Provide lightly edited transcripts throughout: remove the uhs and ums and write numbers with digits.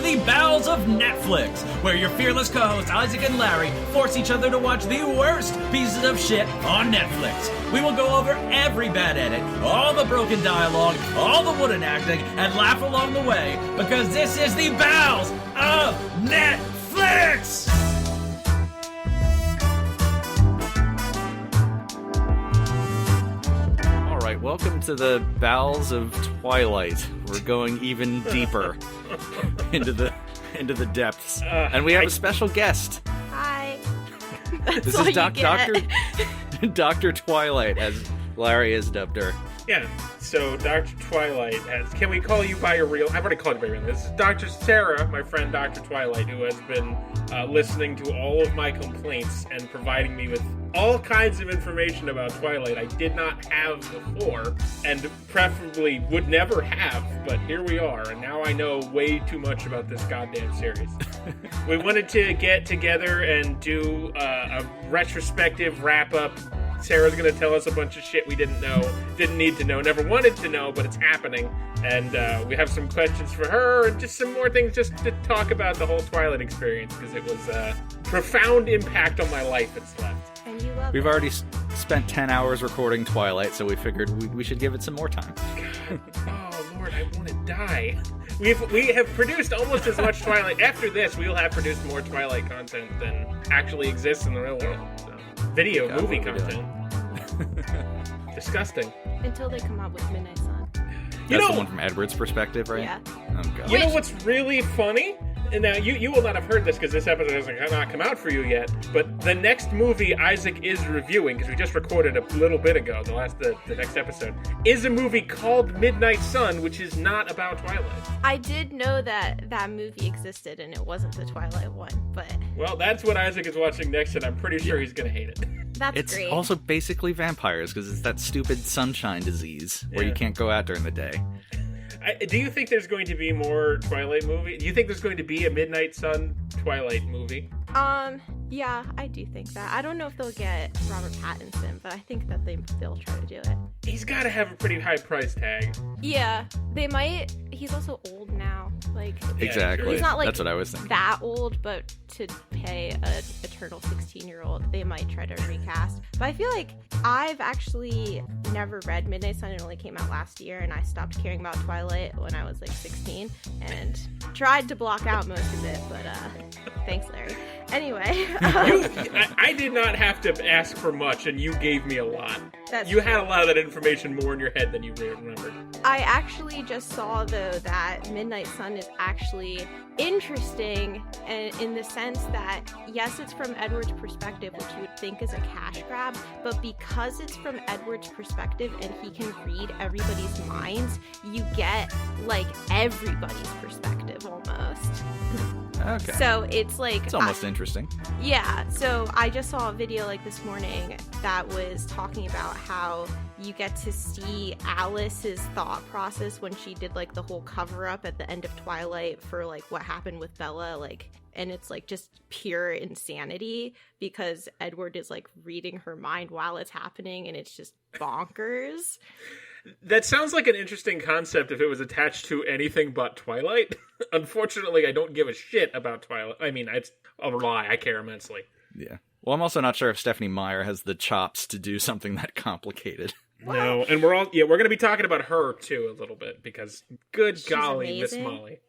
the bowels of Netflix, where your fearless co-hosts Isaac and Larry force each other to watch the worst pieces of shit on Netflix. We will go over every bad edit, all the broken dialogue, all the wooden acting, and laugh along the way, because this is the bowels of Netflix! Alright, welcome to the bowels of Twilight. We're going even deeper into the depths. And we have a special guest. Hi. This is Dr. Twilight, as Larry has dubbed her. Yeah, so Dr. Twilight can we call you by your real... I've already called you by your real name. This is Dr. Sarah, my friend Dr. Twilight, who has been listening to all of my complaints and providing me with all kinds of information about Twilight I did not have before, and preferably would never have, but here we are, and now I know way too much about this goddamn series. We wanted to get together and do a retrospective wrap-up. Sarah's going to tell us a bunch of shit we didn't need to know, never wanted to know, but it's happening. And we have some questions for her and just some more things just to talk about the whole Twilight experience, because it was a profound impact on my life it's left. And you love We've it. already spent 10 hours recording Twilight, so we figured we should give it some more time. Oh, Lord, I want to die. We have produced almost as much Twilight. After this, we will have produced more Twilight content than actually exists in the real world. So. Movie content. Disgusting. Until they come out with Midnight Sun. That's the one from Edward's perspective, right? Yeah. Oh, God. You know what's really funny? And now, you will not have heard this because this episode has not come out for you yet, but the next movie Isaac is reviewing, because we just recorded a little bit ago, the next episode, is a movie called Midnight Sun, which is not about Twilight. I did know that movie existed, and it wasn't the Twilight one, but... Well, that's what Isaac is watching next, and I'm pretty sure he's going to hate it. That's It's great. also basically vampires, because it's that stupid sunshine disease where you can't go out during the day. Do you think there's going to be more Twilight movie? Do you think there's going to be a Midnight Sun Twilight movie? Yeah, I do think that. I don't know if they'll get Robert Pattinson, but I think that they'll try to do it. He's got to have a pretty high price tag. Yeah, they might. He's also old now. Exactly. He's not That's what I was thinking. that old, but to pay an eternal 16-year-old, they might try to recast. But I feel like I've actually never read Midnight Sun. It only came out last year, and I stopped caring about Twilight when I was 16, and tried to block out most of it. But thanks, Larry. Anyway, I did not have to ask for much, and you gave me a lot. You had a lot of that information more in your head than you remembered. I actually just saw, though, that Midnight Sun is actually interesting in the sense that, yes, it's from Edward's perspective, which you would think is a cash grab, but because it's from Edward's perspective and he can read everybody's minds, you get, everybody's perspective almost. Okay. So it's it's almost interesting. Yeah, so I just saw a video this morning that was talking about how you get to see Alice's thought process when she did the whole cover up at the end of Twilight for what happened with Bella, and it's just pure insanity because Edward is reading her mind while it's happening, and it's just bonkers. That sounds like an interesting concept if it was attached to anything but Twilight. Unfortunately, I don't give a shit about Twilight. I mean, it's a lie. I care immensely. Yeah. Well, I'm also not sure if Stephenie Meyer has the chops to do something that complicated. No, and we're going to be talking about her too a little bit because good She's golly, Miss amazing. Molly.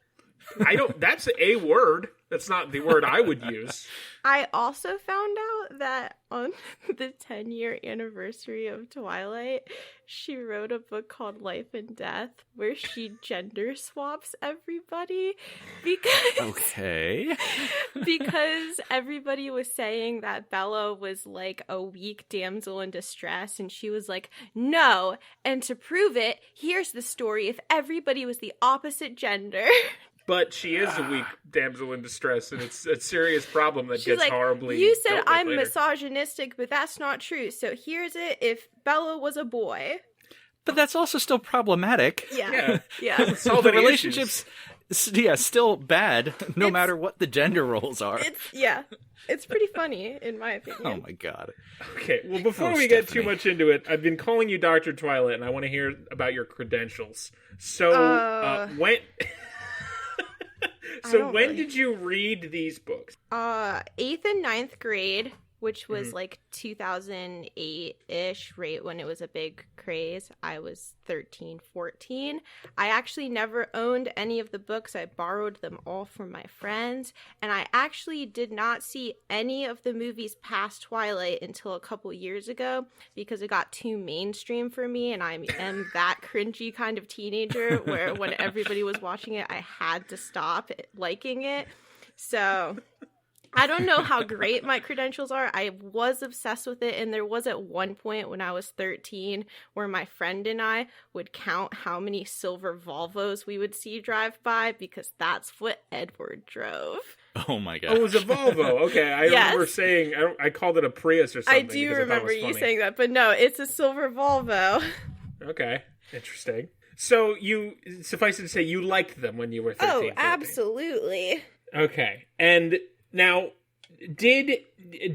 That's a word. That's not the word I would use. I also found out that on the 10-year anniversary of Twilight, she wrote a book called Life and Death where she gender swaps everybody because everybody was saying that Bella was a weak damsel in distress, and she was like, no, and to prove it, here's the story if everybody was the opposite gender. But she is a weak damsel in distress, and it's a serious problem that She's gets horribly. You said dealt with I'm later. misogynistic, but that's not true. So here's it if Bella was a boy. But that's also still problematic. Yeah. Solve The any relationship's still bad, no matter what the gender roles are. It's pretty funny, in my opinion. Oh my God. Okay, well, before we get too much into it, I've been calling you Dr. Twilight, and I want to hear about your credentials. So, when... So when did you read these books? 8th and ninth grade, which was like 2008-ish, right when it was a big craze. I was 13, 14. I actually never owned any of the books. I borrowed them all from my friends. And I actually did not see any of the movies past Twilight until a couple years ago because it got too mainstream for me. And I am that cringy kind of teenager where when everybody was watching it, I had to stop liking it. So... I don't know how great my credentials are. I was obsessed with it, and there was at one point when I was 13 where my friend and I would count how many silver Volvos we would see drive by because that's what Edward drove. Oh my god! Oh, it was a Volvo. Okay, I remember saying I called it a Prius or something. I do remember you saying that, but no, it's a silver Volvo. Okay, interesting. So suffice it to say, you liked them when you were 13. Oh, 14. absolutely. Okay, and now, did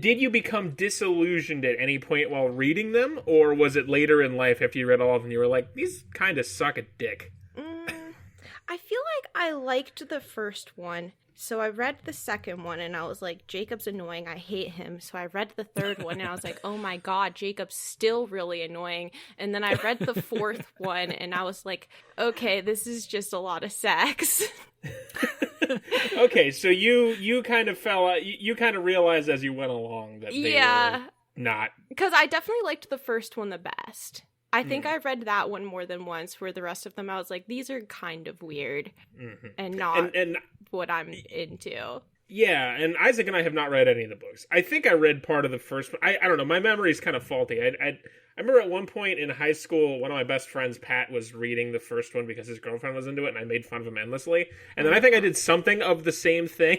you become disillusioned at any point while reading them, or was it later in life after you read all of them you were like, these kind of suck a dick? I feel like I liked the first one, so I read the second one and I was like, Jacob's annoying, I hate him. So I read the third one and I was like, oh my god, Jacob's still really annoying. And then I read the fourth one and I was like, okay, this is just a lot of sex. Okay, so you kind of you kind of realized as you went along that they were not. Because I definitely liked the first one the best. I think I read that one more than once, where the rest of them I was like, these are kind of weird and not and what I'm into. Yeah, and Isaac and I have not read any of the books. I think I read part of the first one. I don't know, my memory is kind of faulty. I remember at one point in high school, one of my best friends, Pat, was reading the first one because his girlfriend was into it, and I made fun of him endlessly. And then I think I did something of the same thing,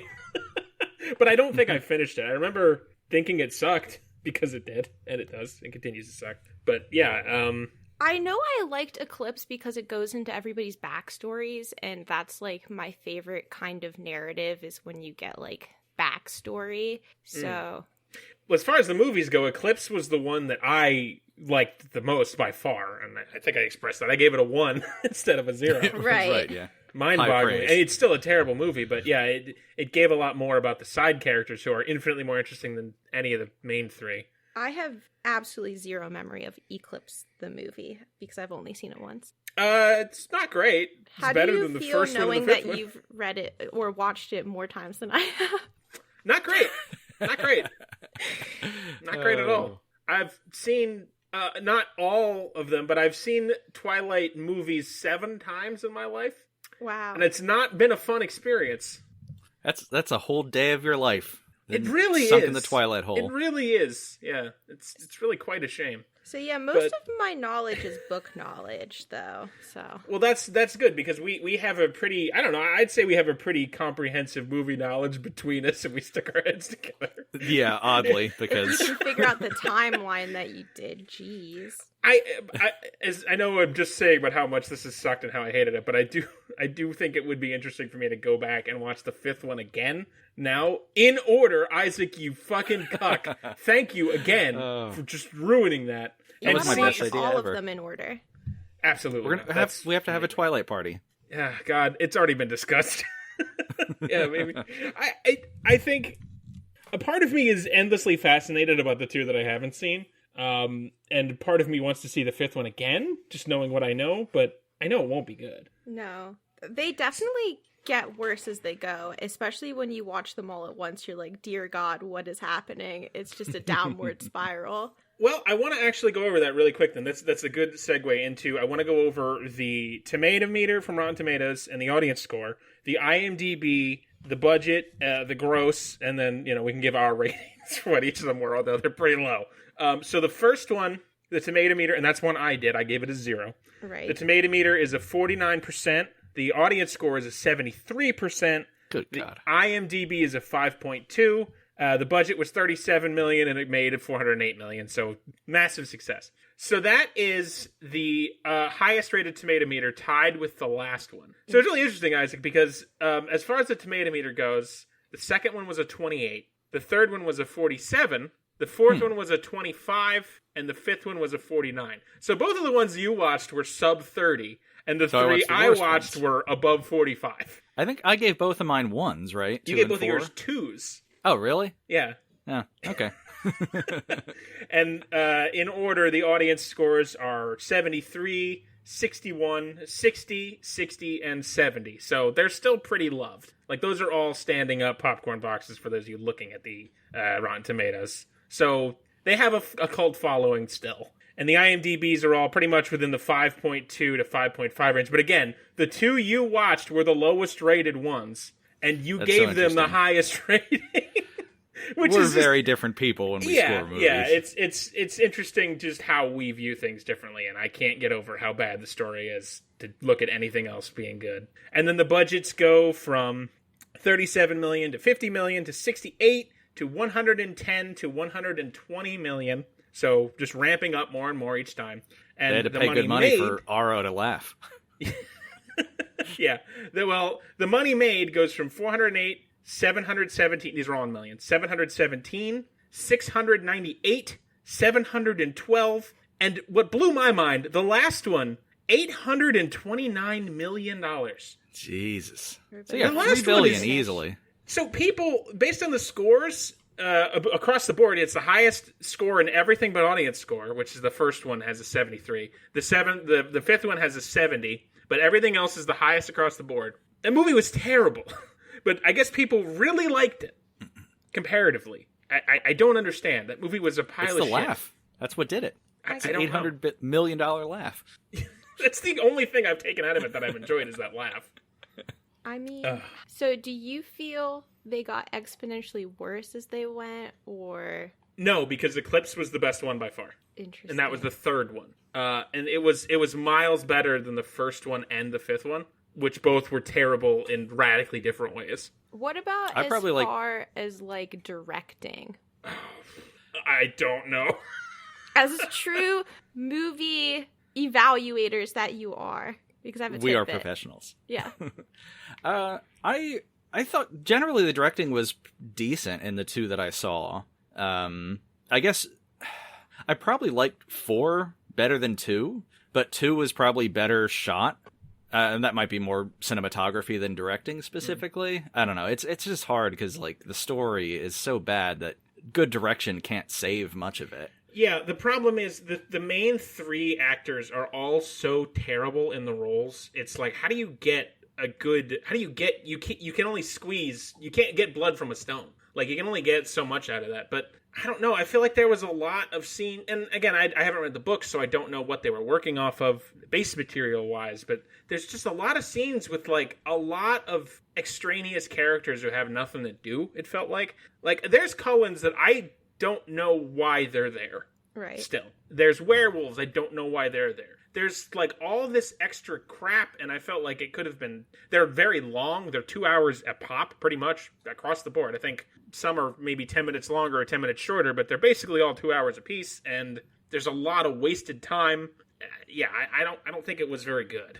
but I don't think I finished it. I remember thinking it sucked, because it did, and it does. It continues to suck. But yeah, I know I liked Eclipse because it goes into everybody's backstories, and that's like my favorite kind of narrative is when you get like backstory. So, well, as far as the movies go, Eclipse was the one that I liked the most by far, and I think I expressed that. I gave it a 1 instead of a 0. right, yeah. Mind-boggling. It's still a terrible movie, but yeah, it gave a lot more about the side characters who are infinitely more interesting than any of the main three. I have absolutely zero memory of Eclipse the movie because I've only seen it once. It's not great. It's How better do you than the feel first knowing one and the fifth that one. you've read it or watched it more times than I have? Not great. Not great. Not great at all. I've seen not all of them, but I've seen Twilight movies 7 times in my life. Wow. And it's not been a fun experience. That's a whole day of your life. It really sunk is. in the Twilight hole. It really is. Yeah. It's really quite a shame. So yeah, most of my knowledge is book knowledge, though. So well, that's good because we have a pretty, I don't know, I'd say we have a pretty comprehensive movie knowledge between us, and we stick our heads together. Yeah, oddly, because you can figure out the timeline that you did. Jeez. I know I'm just saying about how much this has sucked and how I hated it, but I do think it would be interesting for me to go back and watch the 5th one again. Now, in order, Isaac, you fucking cuck. Thank you again for just ruining that. You That was my best watch idea all ever. of them in order. Absolutely. we have to have a Twilight party. Yeah, God, it's already been discussed. Yeah, maybe. I think a part of me is endlessly fascinated about the 2 that I haven't seen. And part of me wants to see the 5th one again, just knowing what I know, but I know it won't be good. No. They definitely get worse as they go, especially when you watch them all at once. You're like, dear God, what is happening? It's just a downward spiral. Well, I want to actually go over that really quick then. That's a good segue into, I want to go over the tomato meter from Rotten Tomatoes and the audience score, the IMDb, the budget, the gross, and then, we can give our ratings for what each of them were, although they're pretty low. So the first one, the tomato meter, and that's one I did. I gave it a 0. Right. The tomato meter is a 49%. The audience score is a 73%. Good God. The IMDb is a 5.2. The budget was $37 million, and it made $408 million. So massive success. So that is the highest rated tomato meter, tied with the last one. So it's really interesting, Isaac, because as far as the tomato meter goes, the second one was a 28. The third one was a 47. The fourth one was a 25, and the 5th one was a 49. So both of the ones you watched were sub 30. And the So three I worst watched ones. were above 45. I think I gave both of mine 1s, right? You 2 gave and both 4? of yours 2s. Oh, really? Yeah. Yeah. Okay. And in order, the audience scores are 73, 61, 60, 60, and 70. So they're still pretty loved. Like, those are all standing up popcorn boxes for those of you looking at the Rotten Tomatoes. So they have a cult following still. And the IMDb's are all pretty much within the 5.2 to 5.5 range. But again, the two you watched were the lowest rated ones. And you That's gave so them the interesting. highest rating. Which We're is just, very different people when we score movies. yeah, it's interesting just how we view things differently, and I can't get over how bad the story is to look at anything else being good. And then the budgets go from 37 million to 50 million to 68 to 110 to 120 million. So just ramping up more and more each time. And They had to the pay good money made, for Aro to laugh. yeah. The money made goes from 408, 717, these are all in millions, 717, 698, 712, and what blew my mind, the last one, $829 million. Jesus. So The yeah, last 3 one billion is- easily. So people, based on the scores, across the board, it's the highest score in everything but audience score, which is the first one has a 73. The fifth one has a 70, but everything else is the highest across the board. That movie was terrible, but I guess people really liked it, comparatively. I don't understand. That movie was a pile It's of the shit. laugh. That's what did it. It's It's an $800 million laugh. That's the only thing I've taken out of it that I've enjoyed is that laugh. I mean, so do you feel they got exponentially worse as they went, or No, because Eclipse was the best one by far. interesting? And that was the third one. And it was miles better than the first one and the fifth one, which both were terrible in radically different ways. What about I as probably like- far as like directing? I don't know. As true movie evaluators that you are, because I have a We are tidbit. professionals. Yeah. I thought generally the directing was decent in the 2 that I saw. I guess I probably liked 4 better than 2, but 2 was probably better shot. And that might be more cinematography than directing specifically. I don't know. It's just hard because like the story is so bad that good direction can't save much of it. Yeah, the problem is that the main 3 actors are all so terrible in the roles. It's like, how do you get you can only squeeze, you can't get blood from a stone. Like, you can only get so much out of that. But I don't know, I feel like there was a lot of scene, and again, I haven't read the book, so I don't know what they were working off of base material wise, but there's just a lot of scenes with like a lot of extraneous characters who have nothing to do, it felt like. Like, there's Cullens that I don't know why they're there. Right. Still, there's werewolves. I don't know why they're there. There's like all this extra crap, and I felt like it could have been. They're very long. They're 2 hours a pop, pretty much across the board. I think some are maybe 10 minutes longer or 10 minutes shorter, but they're basically all 2 hours apiece. And there's a lot of wasted time. Yeah, I don't think it was very good.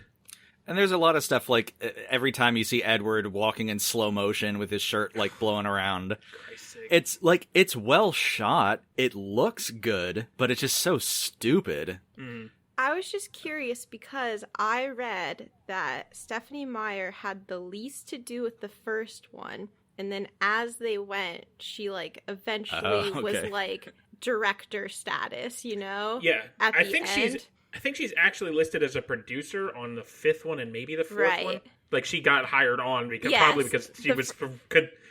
And there's a lot of stuff like every time you see Edward walking in slow motion with his shirt like blowing around. Christ's sake. It's like, it's well shot. It looks good, but it's just so stupid. I was just curious because I read that Stephanie Meyer had the least to do with the first one, and then as they went, she like eventually was okay. like director status, you know? Yeah, At the I think end. she's actually listed as a producer on the fifth one and maybe the fourth Right. one. Like, she got hired on because Yes. probably because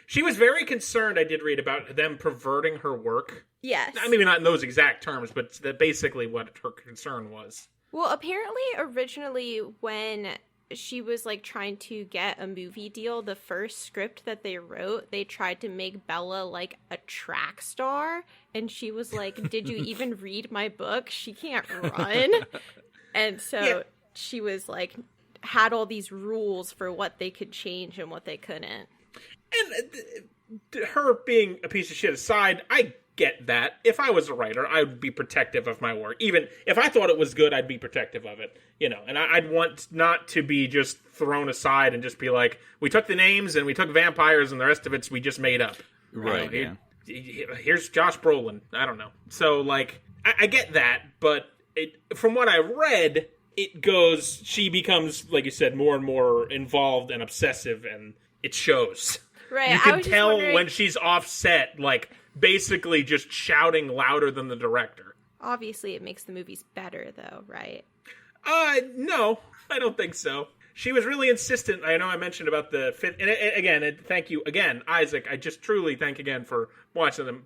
she was very concerned. I did read about them perverting her work. Yes. Maybe not in those exact terms, but that's basically what her concern was. Well, apparently, originally, when she was like trying to get a movie deal, the first script that they wrote, they tried to make Bella like a track star, and she was like, "Did you even read my book? She can't run." And so Yeah. she was like, had all these rules for what they could change and what they couldn't. And her being a piece of shit aside, I get that. If I was a writer, I would be protective of my work. Even if I thought it was good, I'd be protective of it. You know, and I'd want not to be just thrown aside and just be like, we took the names and we took vampires and the rest of it's we just made up. Right, You know, here's Josh Brolin. I don't know. So, like, I get that, but from what I read, she becomes, like you said, more and more involved and obsessive, and it shows. Right. You can tell when she's offset, like, basically just shouting louder than the director. Obviously, it makes the movies better, though, right? No, I don't think so. She was really insistent. I know I mentioned about the fifth, and thank you again, Isaac. I just truly thank again for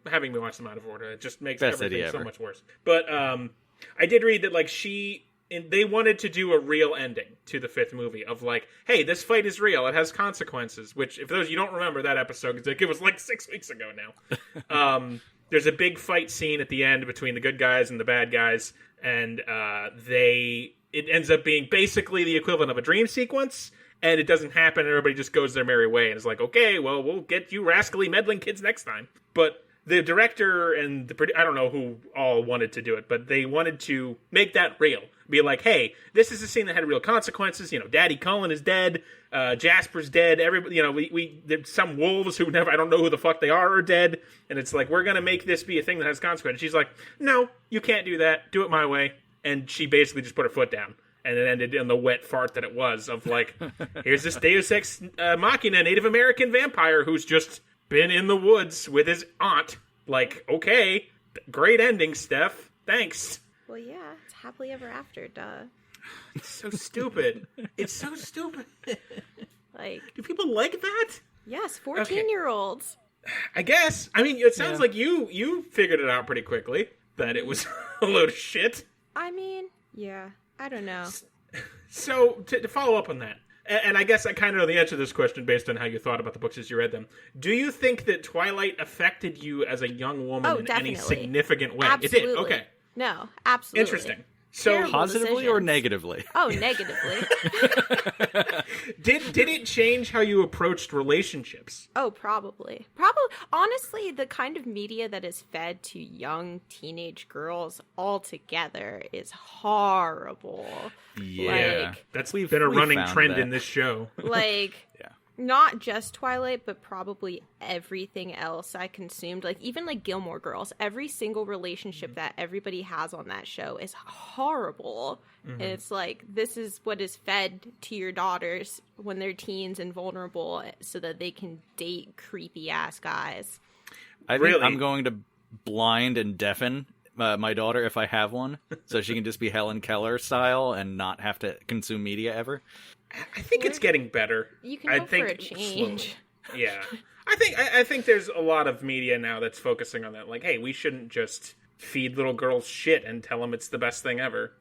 having me watch them out of order. It just makes everything so much worse. But I did read that, like, they wanted to do a real ending to the fifth movie of, like, hey, this fight is real. It has consequences. Which, if you don't remember that episode, because it was like 6 weeks ago now. There's a big fight scene at the end between the good guys and the bad guys, and it ends up being basically the equivalent of a dream sequence, and it doesn't happen, and everybody just goes their merry way, and it's like, okay, well, we'll get you rascally meddling kids next time. But the director and I don't know who all wanted to do it, but they wanted to make that real. Be like, hey, this is a scene that had real consequences. You know, Daddy Cullen is dead. Jasper's dead. Everybody, you know, there's some wolves who I don't know who the fuck they are dead. And it's like, we're going to make this be a thing that has consequences. She's like, no, you can't do that. Do it my way. And she basically just put her foot down. And it ended in the wet fart that it was of, like, here's this Deus Ex Machina Native American vampire who's just been in the woods with his aunt. Like, okay, great ending, Steph. Thanks. Well, yeah, it's happily ever after, duh. It's so stupid. It's so stupid. Like, do people like that? Yes, 14-year-olds. I guess. I mean, it sounds like you figured it out pretty quickly that it was a load of shit. I mean, yeah, I don't know. So, to follow up on that, and I guess I kind of know the answer to this question based on how you thought about the books as you read them. Do you think that Twilight affected you as a young woman in any significant way? Absolutely. It did? Okay. No, absolutely. Interesting. So Terrible positively decisions. or negatively? Oh, negatively. Did it change how you approached relationships? Oh, probably. Honestly, the kind of media that is fed to young teenage girls altogether is horrible. Yeah, like, that's been a running trend in this show. Like, Yeah. Not just Twilight, but probably everything else I consumed. Like, even like Gilmore Girls, every single relationship that everybody has on that show is horrible. And it's like, this is what is fed to your daughters when they're teens and vulnerable so that they can date creepy ass guys. I think I'm going to blind and deafen my daughter if I have one, so she can just be Helen Keller style and not have to consume media ever. I think it's getting better. You can hope for a change. Slowly. Yeah. I think there's a lot of media now that's focusing on that. Like, hey, we shouldn't just feed little girls shit and tell them it's the best thing ever.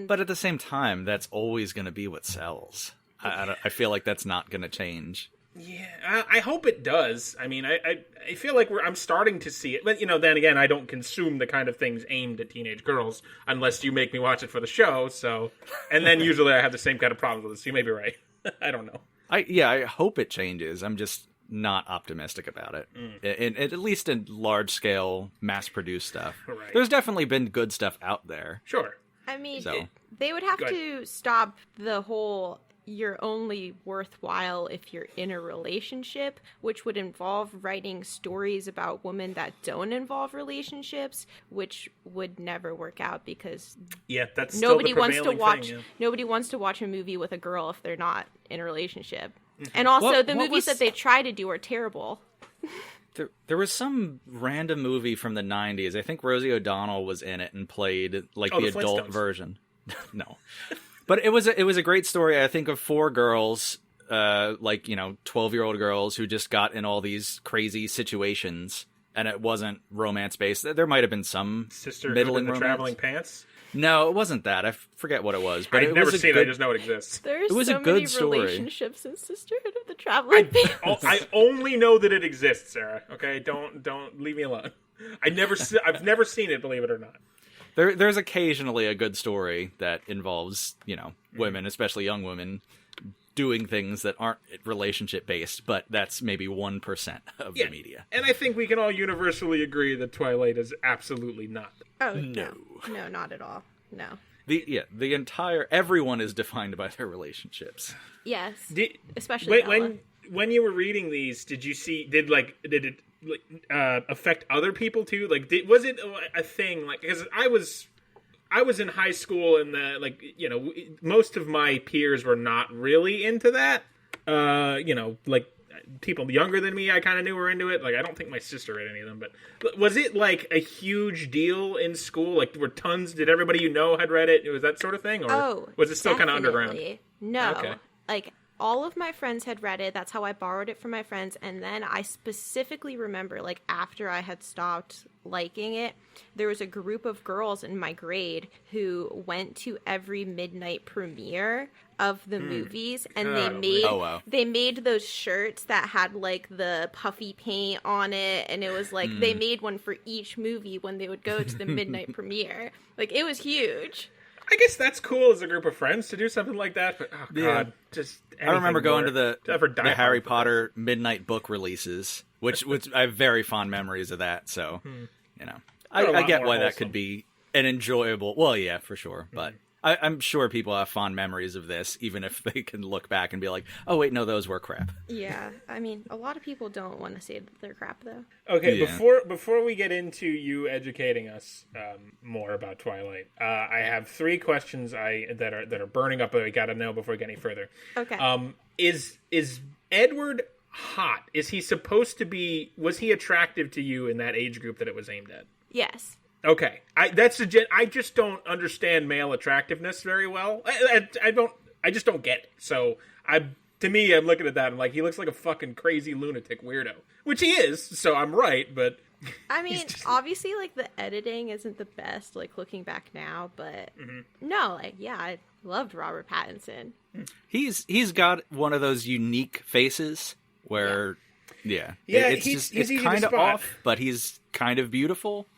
But at the same time, that's always going to be what sells. I feel like that's not going to change. Yeah, I hope it does. I mean, I feel like I'm starting to see it. But, then again, I don't consume the kind of things aimed at teenage girls unless you make me watch it for the show. So, and then usually I have the same kind of problems with it. So you may be right. I don't know. I hope it changes. I'm just not optimistic about it. At least in large-scale, mass-produced stuff. Right. There's definitely been good stuff out there. Sure. I mean, So. they would have to stop the whole you're only worthwhile if you're in a relationship, which would involve writing stories about women that don't involve relationships, which would never work out because that's nobody still the wants to watch thing, yeah. Nobody wants to watch a movie with a girl if they're not in a relationship. And also the movies that they try to do are terrible. There was some random movie from the 90s. I think Rosie O'Donnell was in it and played like the adult version. No. But it was a great story, I think, of 4 girls, 12-year-old girls who just got in all these crazy situations, and it wasn't romance-based. There might have been some middling romance. Traveling pants? No, it wasn't that. I forget what it was. But I've never seen it. I just know it exists. There's it was so a good many story. relationships in Sisterhood of the Traveling Pants. I only know that it exists, Sarah. Okay, don't leave me alone. I've never seen it, believe it or not. There's occasionally a good story that involves, women, especially young women, doing things that aren't relationship-based, but that's maybe 1% of the media. And I think we can all universally agree that Twilight is absolutely not. Oh, no, not at all. No. The entire everyone is defined by their relationships. Yes, Wait, especially Bella. when you were reading these, did it affect other people too? Like, was it a thing? Like, because I was in high school, and most of my peers were not really into that. People younger than me, I kind of knew were into it. Like, I don't think my sister read any of them, but was it like a huge deal in school? Like, did everybody you know had read it? Was that sort of thing, or was it still kind of underground? No, okay. Like, all of my friends had read it. That's how I borrowed it from my friends. And then I specifically remember, like, after I had stopped liking it, there was a group of girls in my grade who went to every midnight premiere of the movies, and they made those shirts that had, like, the puffy paint on it, and it was like they made one for each movie when they would go to the midnight premiere. Like, it was huge. I guess that's cool as a group of friends to do something like that, but oh god, just I remember going to the Harry Potter this. midnight book releases, which I have very fond memories of that. So, I get why that could be an enjoyable. Well, yeah, for sure, but I'm sure people have fond memories of this, even if they can look back and be like, "Oh, wait, no, those were crap." Yeah, I mean, a lot of people don't want to say that they're crap, though. Okay, before we get into you educating us more about Twilight, I have 3 questions that are burning up that we got to know before we get any further. Okay. Is Edward hot? Is he supposed to be? Was he attractive to you in that age group that it was aimed at? Yes. Okay, I just don't understand male attractiveness very well. I just don't get it. So to me, I'm looking at that and I'm like, he looks like a fucking crazy lunatic weirdo, which he is. So I'm right, but I mean, obviously, like, the editing isn't the best, like, looking back now, but no, like, yeah, I loved Robert Pattinson. He's got one of those unique faces where, it's kind of off, but he's kind of beautiful.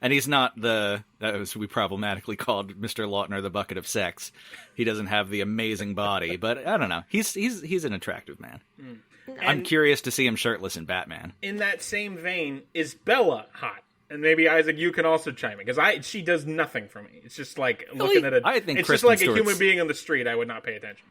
And he's not that was we problematically called Mr. Lautner the bucket of sex. He doesn't have the amazing body, but I don't know. He's an attractive man. I'm curious to see him shirtless in Batman. In that same vein, is Bella hot? And maybe Isaac, you can also chime in, because she does nothing for me. It's just like looking at I think it's Kristen just like Stewart's, a human being on the street. I would not pay attention.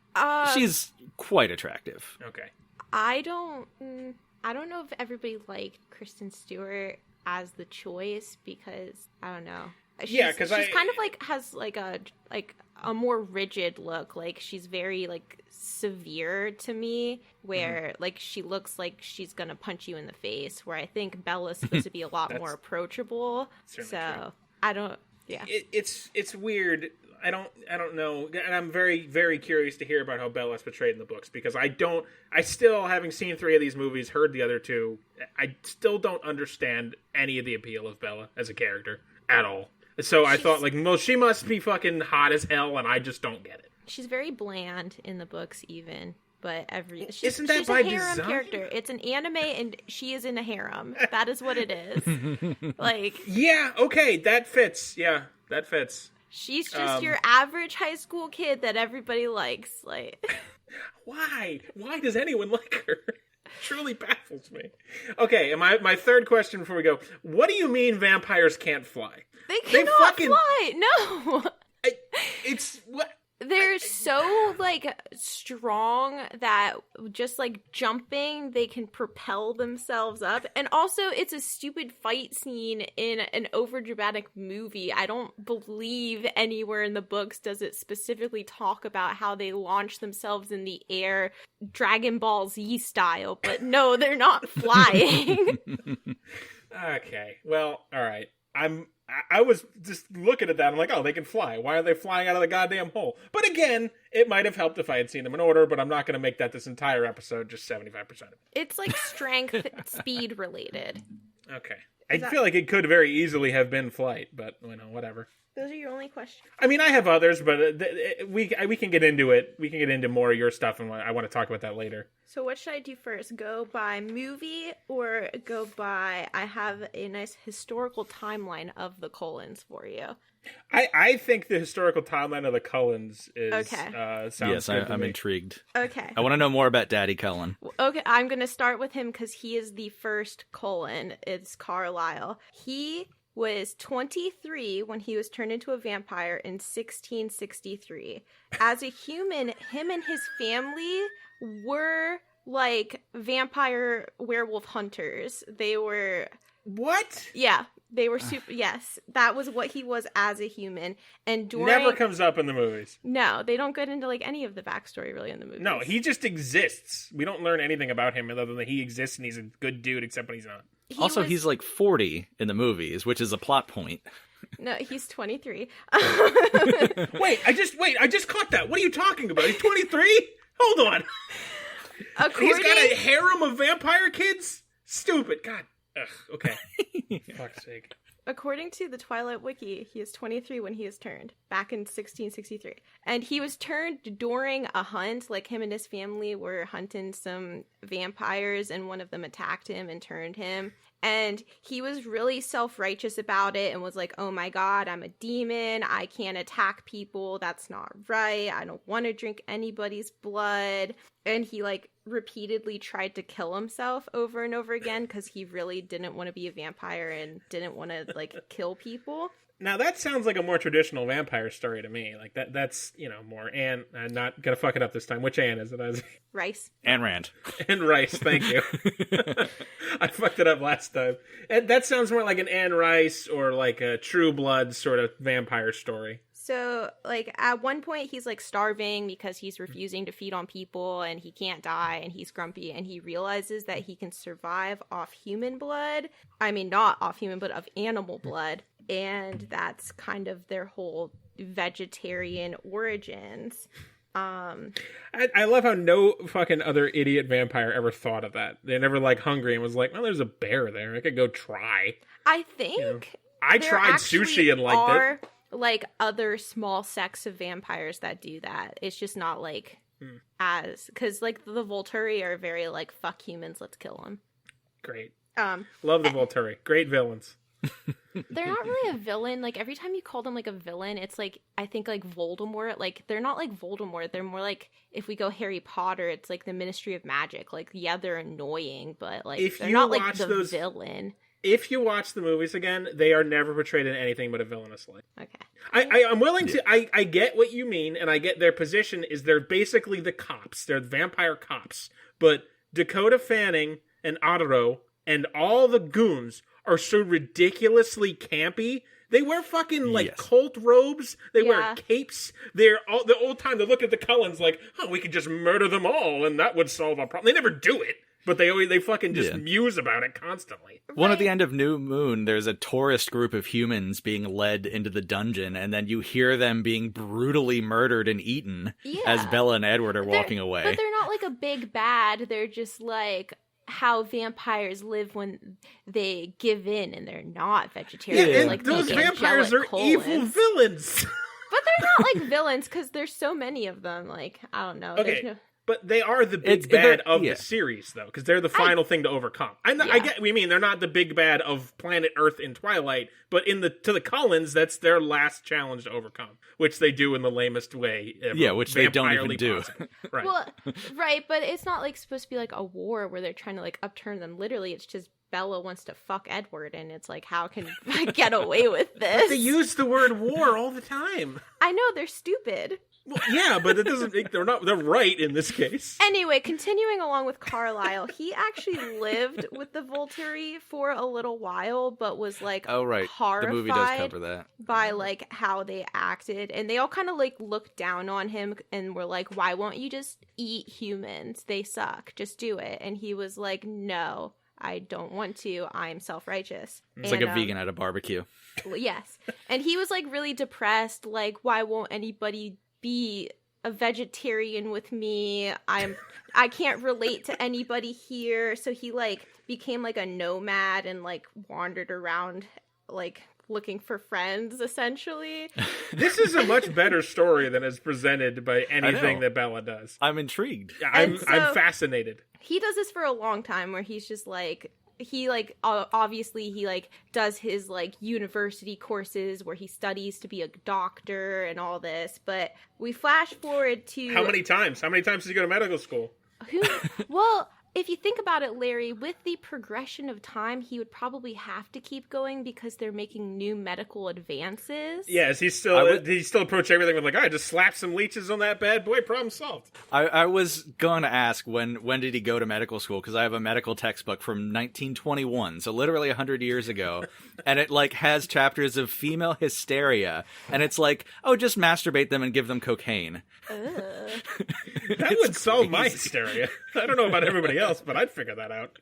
She's quite attractive. Okay. I don't know if everybody liked Kristen Stewart as the choice, because I don't know. She's kind of like has like a more rigid look. Like, she's very like severe to me, where like she looks like she's gonna punch you in the face. Where I think Bella's supposed to be a lot more approachable. So true. I don't. Yeah, it's weird. I don't know, and I'm very, very curious to hear about how Bella's portrayed in the books, because I still, having seen 3 of these movies, heard the other 2, I still don't understand any of the appeal of Bella as a character at all. So I thought, like, well, she must be fucking hot as hell, and I just don't get it. She's very bland in the books, even. But she's a harem character. It's an anime, and she is in a harem. That is what it is. Like, yeah, okay, that fits. Yeah, that fits. She's just your average high school kid that everybody likes. Like, why? Why does anyone like her? Truly baffles me. Okay, and my third question before we go: what do you mean vampires can't fly? They cannot fly. No, it's what. They're so, like, strong that just, like, jumping, they can propel themselves up. And also, it's a stupid fight scene in an overdramatic movie. I don't believe anywhere in the books does it specifically talk about how they launch themselves in the air, Dragon Ball Z style. But no, they're not flying. Okay, well, all right. I was just looking at that. I'm like, oh, they can fly. Why are they flying out of the goddamn hole? But again, it might have helped if I had seen them in order, but I'm not going to make that this entire episode, just 75% of it. It's like strength, speed related. Okay. I feel like it could very easily have been flight, but, whatever. Those are your only questions. I mean, I have others, but we can get into it. We can get into more of your stuff, and I want to talk about that later. So what should I do first? Go by movie or go by... I have a nice historical timeline of the Cullens for you. I think the historical timeline of the Cullens is... Okay. Sounds good to I'm me. Intrigued. Okay. I want to know more about Daddy Cullen. Okay, I'm going to start with him because he is the first Cullen. It's Carlisle. He was 23 when he was turned into a vampire in 1663. As a human, him and his family were like vampire werewolf hunters. They were... What? Yeah. They were super. Yes, that was what he was as a human. And during Never comes up in the movies. No, they don't get into like any of the backstory really in the movies. No, he just exists. We don't learn anything about him other than that he exists and he's a good dude, except when he's not. He's like 40 in the movies, which is a plot point. No, he's 23. Wait, I just caught that. What are you talking about? He's 23? Hold on. He's got a harem of vampire kids? Stupid. God. Ugh, okay. Fuck's sake. According to the Twilight Wiki, he is 23 when he is turned, back in 1663. And he was turned during a hunt, like him and his family were hunting some vampires, and one of them attacked him and turned him. And he was really self-righteous about it and was like, oh my god, I'm a demon, I can't attack people, that's not right, I don't want to drink anybody's blood. And he like repeatedly tried to kill himself over and over again because he really didn't want to be a vampire and didn't want to like kill people. Now that sounds like a more traditional vampire story to me. Like that's, more Anne. I'm not gonna fuck it up this time. Which Anne is it? Rice. Anne Rand. Anne Rice, thank you. I fucked it up last time. And that sounds more like an Anne Rice or like a True Blood sort of vampire story. So, like, at one point, he's, like, starving because he's refusing to feed on people, and he can't die, and he's grumpy, and he realizes that he can survive off human blood. I mean, not off human, but of animal blood. And that's kind of their whole vegetarian origins. I love how no fucking other idiot vampire ever thought of that. They never, like, hungry and was like, well, there's a bear there. I could go try. I think I tried sushi and liked it. Like other small sects of vampires that do that. It's just not like because like the Volturi are very like fuck humans, let's kill them. Great. Love the Volturi. Great villains. They're not really a villain. Like every time you call them like a villain, it's like I think like Voldemort. Like they're not like Voldemort. They're more like if we go Harry Potter, it's like the Ministry of Magic. Like yeah, they're annoying, but like they're not like the villain. If you watch the movies again, they are never portrayed in anything but a villainous light. Okay. I'm willing to... I get what you mean, and I get their position is they're basically the cops. They're the vampire cops. But Dakota Fanning and Otto and all the goons are so ridiculously campy. They wear fucking, cult robes. They wear capes. They're all... The old time, they look at the Cullens like, oh, we could just murder them all, and that would solve our problem. They never do it. But they fucking just muse about it constantly. One at the end of New Moon, there's a tourist group of humans being led into the dungeon, and then you hear them being brutally murdered and eaten as Bella and Edward are walking away. But they're not like a big bad. They're just like how vampires live when they give in and they're not vegetarian. Yeah, and like those vampires are evil villains. But they're not like villains because there's so many of them. Like, I don't know. Okay. But they are the big bad of the series, though, because they're the final thing to overcome. I get what you mean. They're not the big bad of planet Earth in Twilight, but to the Cullens, that's their last challenge to overcome, which they do in the lamest way ever. Yeah, which they don't even do. Right. Well, right, but it's not like supposed to be like a war where they're trying to like upturn them. Literally, it's just Bella wants to fuck Edward, and it's like, how can I get away with this? But they use the word war all the time. I know, they're stupid. Well, yeah, but it doesn't make they're right in this case. Anyway, continuing along with Carlisle, he actually lived with the Volturi for a little while, but was like horrified the movie does cover that. by like how they acted, and they all kind of like looked down on him and were like, why won't you just eat humans? They suck. Just do it. And he was like, no, I don't want to. I'm self-righteous. It's like a vegan at a barbecue. Yes. And he was like really depressed, like, why won't anybody be a vegetarian with me? I can't relate to anybody here. So he like became like a nomad and like wandered around like looking for friends, essentially. This is a much better story than is presented by anything that Bella does. I'm intrigued. I'm fascinated. He does this for a long time where he's just like, he like obviously he like does his like university courses where he studies to be a doctor and all this, but we flash forward to how many times does he go to medical school? Well, if you think about it, Larry, with the progression of time, he would probably have to keep going because they're making new medical advances. Yes, he's still approach everything with like, all right, just slap some leeches on that bad boy, problem solved. I was going to ask when did he go to medical school, because I have a medical textbook from 1921, so literally 100 years ago, and it like has chapters of female hysteria, and it's like, oh, just masturbate them and give them cocaine. That would solve my hysteria. I don't know about everybody else, but I'd figure that out.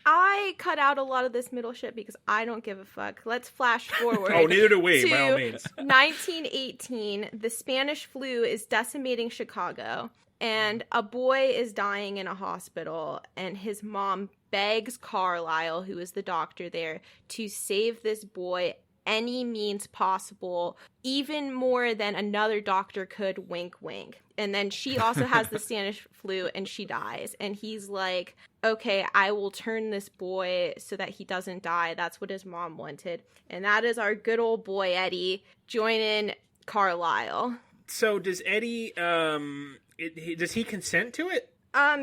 I cut out a lot of this middle shit because I don't give a fuck. Let's flash forward. Oh, neither do we, by all means. 1918, the Spanish flu is decimating Chicago, and a boy is dying in a hospital, and his mom begs Carlisle, who is the doctor there, to save this boy any means possible, even more than another doctor could, wink wink. And then she also has the Spanish flu and she dies, and he's like, okay, I will turn this boy so that he doesn't die. That's what his mom wanted. And that is our good old boy Eddie joining Carlisle. So does Eddie does he consent to it?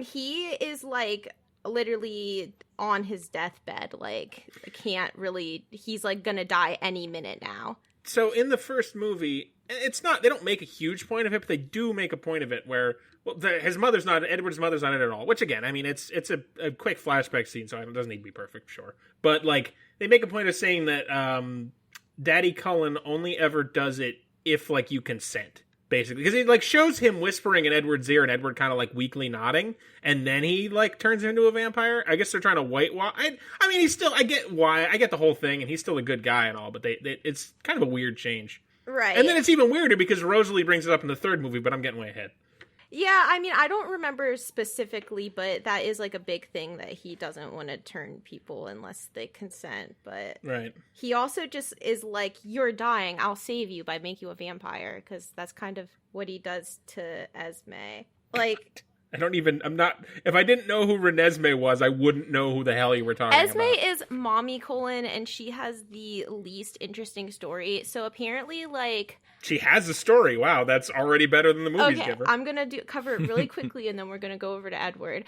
He is like literally on his deathbed, like can't really, he's like gonna die any minute now. So in the first movie, it's not, they don't make a huge point of it, but they do make a point of it where, well, Edward's mother's not in it at all, which again, I mean, it's a quick flashback scene, so it doesn't need to be perfect, sure. But like, they make a point of saying that Daddy Cullen only ever does it if like you consent. Basically, because it like shows him whispering in Edward's ear and Edward kind of like weakly nodding, and then he like turns into a vampire. I guess they're trying to whitewash. I mean, he's still, I get why, I get the whole thing, and he's still a good guy and all, but it's kind of a weird change. Right. And then it's even weirder because Rosalie brings it up in the third movie, but I'm getting way ahead. Yeah, I mean, I don't remember specifically, but that is like a big thing that he doesn't want to turn people unless they consent. But right. He also just is like, you're dying, I'll save you by making you a vampire, because that's kind of what he does to Esme. Like, if I didn't know who Renesmee was, I wouldn't know who the hell you were talking about. Esme is Mommy Cullen, and she has the least interesting story. So apparently, like, she has a story. Wow, that's already better than the movies give her. I'm gonna cover it really quickly, and then we're gonna go over to Edward.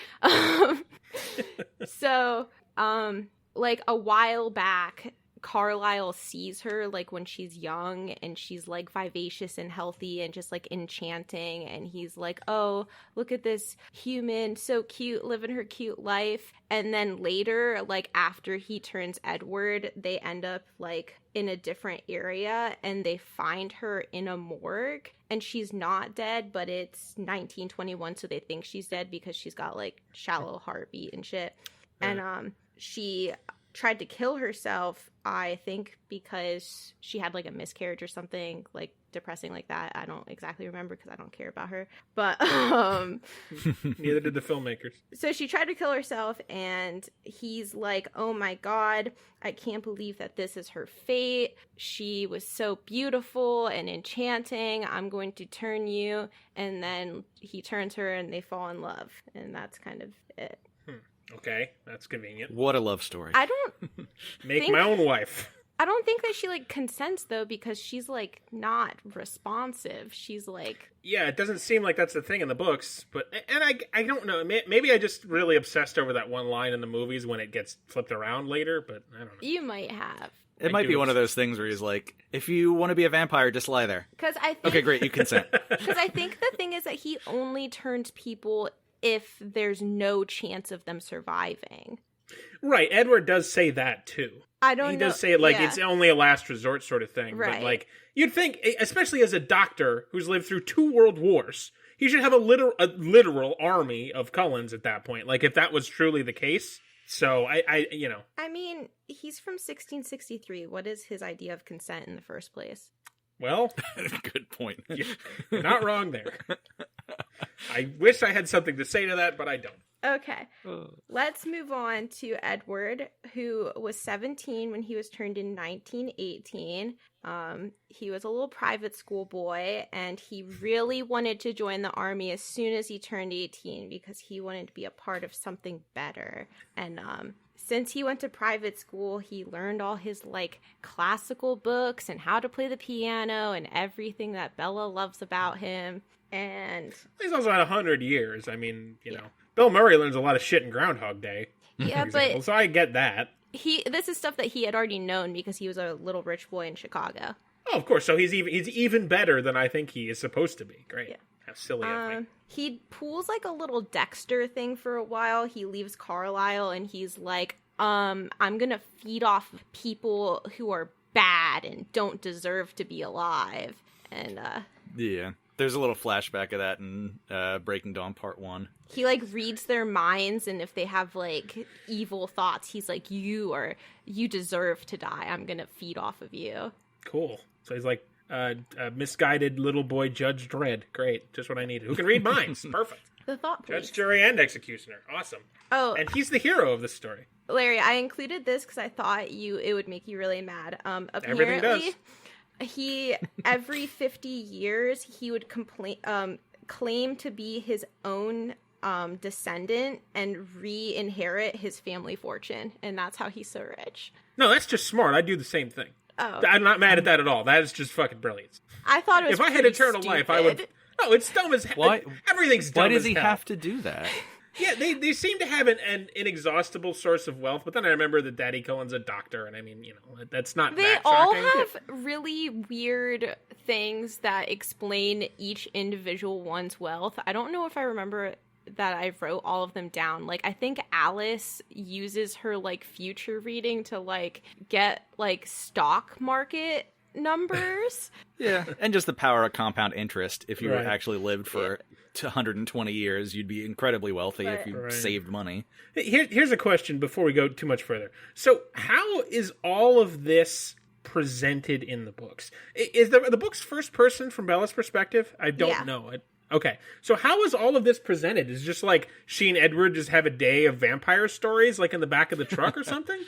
Like a while back, Carlisle sees her like when she's young and she's like vivacious and healthy and just like enchanting, and he's like, oh, look at this human, so cute, living her cute life. And then later, like after he turns Edward, they end up like in a different area and they find her in a morgue, and she's not dead, but it's 1921, so they think she's dead because she's got like shallow heartbeat and shit. Right. And she tried to kill herself, I think, because she had like a miscarriage or something like depressing like that. I don't exactly remember because I don't care about her, but neither did the filmmakers. So she tried to kill herself, and he's like, oh my god, I can't believe that this is her fate. She was so beautiful and enchanting, I'm going to turn you. And then he turns her and they fall in love, and that's kind of it. Okay, that's convenient. What a love story. I don't make my own wife. I don't think that she like consents though, because she's like not responsive. She's like, yeah, it doesn't seem like that's the thing in the books, but I don't know. Maybe I just really obsessed over that one line in the movies when it gets flipped around later, but I don't know. You might have. It might be one of those things where he's like, if you want to be a vampire, just lie there. Okay, great, you consent. Because I think the thing is that he only turns people if there's no chance of them surviving. Right, Edward does say that too. I don't know. He does say it like it's only a last resort sort of thing. Right. But like, you'd think, especially as a doctor who's lived through 2 world wars, he should have a literal army of Cullens at that point. Like, if that was truly the case. So, I mean, he's from 1663. What is his idea of consent in the first place? Well, good point. You're not wrong there. I wish I had something to say to that, but I don't. Okay. Let's move on to Edward, who was 17 when he was turned in 1918. He was a little private school boy, and he really wanted to join the army as soon as he turned 18 because he wanted to be a part of something better. And since he went to private school, he learned all his, like, classical books and how to play the piano and everything that Bella loves about him. And he's also had 100 years. I mean, you know, Bill Murray learns a lot of shit in Groundhog Day. Yeah, but so I get that. This is stuff that he had already known because he was a little rich boy in Chicago. Oh, of course. So he's even better than I think he is supposed to be. Great. Yeah. How silly of me. He pulls like a little Dexter thing for a while. He leaves Carlisle and he's like, I'm gonna feed off people who are bad and don't deserve to be alive. And yeah. There's a little flashback of that in Breaking Dawn Part 1. He, like, reads their minds, and if they have, like, evil thoughts, he's like, you deserve to die. I'm gonna feed off of you. Cool. So he's like a misguided little boy Judge Dredd. Great. Just what I needed. Who can read minds. Perfect. The thought police. Judge, jury, and executioner. Awesome. Oh. And he's the hero of the story. Larry, I included this because I thought it would make you really mad. Apparently, everything does. He every 50 years he would claim to be his own descendant and re-inherit his family fortune, and that's how he's so rich. No, that's just smart. I'd do the same thing. Oh. I'm not mad at that at all. That is just fucking brilliant. I thought it was if I had eternal life, I would. No, it's dumb as hell. Why? Everything's dumb as hell. Why does he have to do that? Yeah, they seem to have an inexhaustible source of wealth, but then I remember that Daddy Cohen's a doctor, and I mean, you know, that's not They that all shocking. have really weird things that explain each individual one's wealth. I don't know if I remember that I wrote all of them down. Like, I think Alice uses her, like, future reading to, like, get, like, stock market numbers. Yeah, and just the power of compound interest. If you actually lived for 120 years, you'd be incredibly wealthy if you saved money. Here's a question before we go too much further. So how is all of this presented in the books? Is the book's first person from Bella's perspective? I don't know. Okay, so how is all of this presented? Is it just like she and Edward just have a day of vampire stories, like in the back of the truck or something?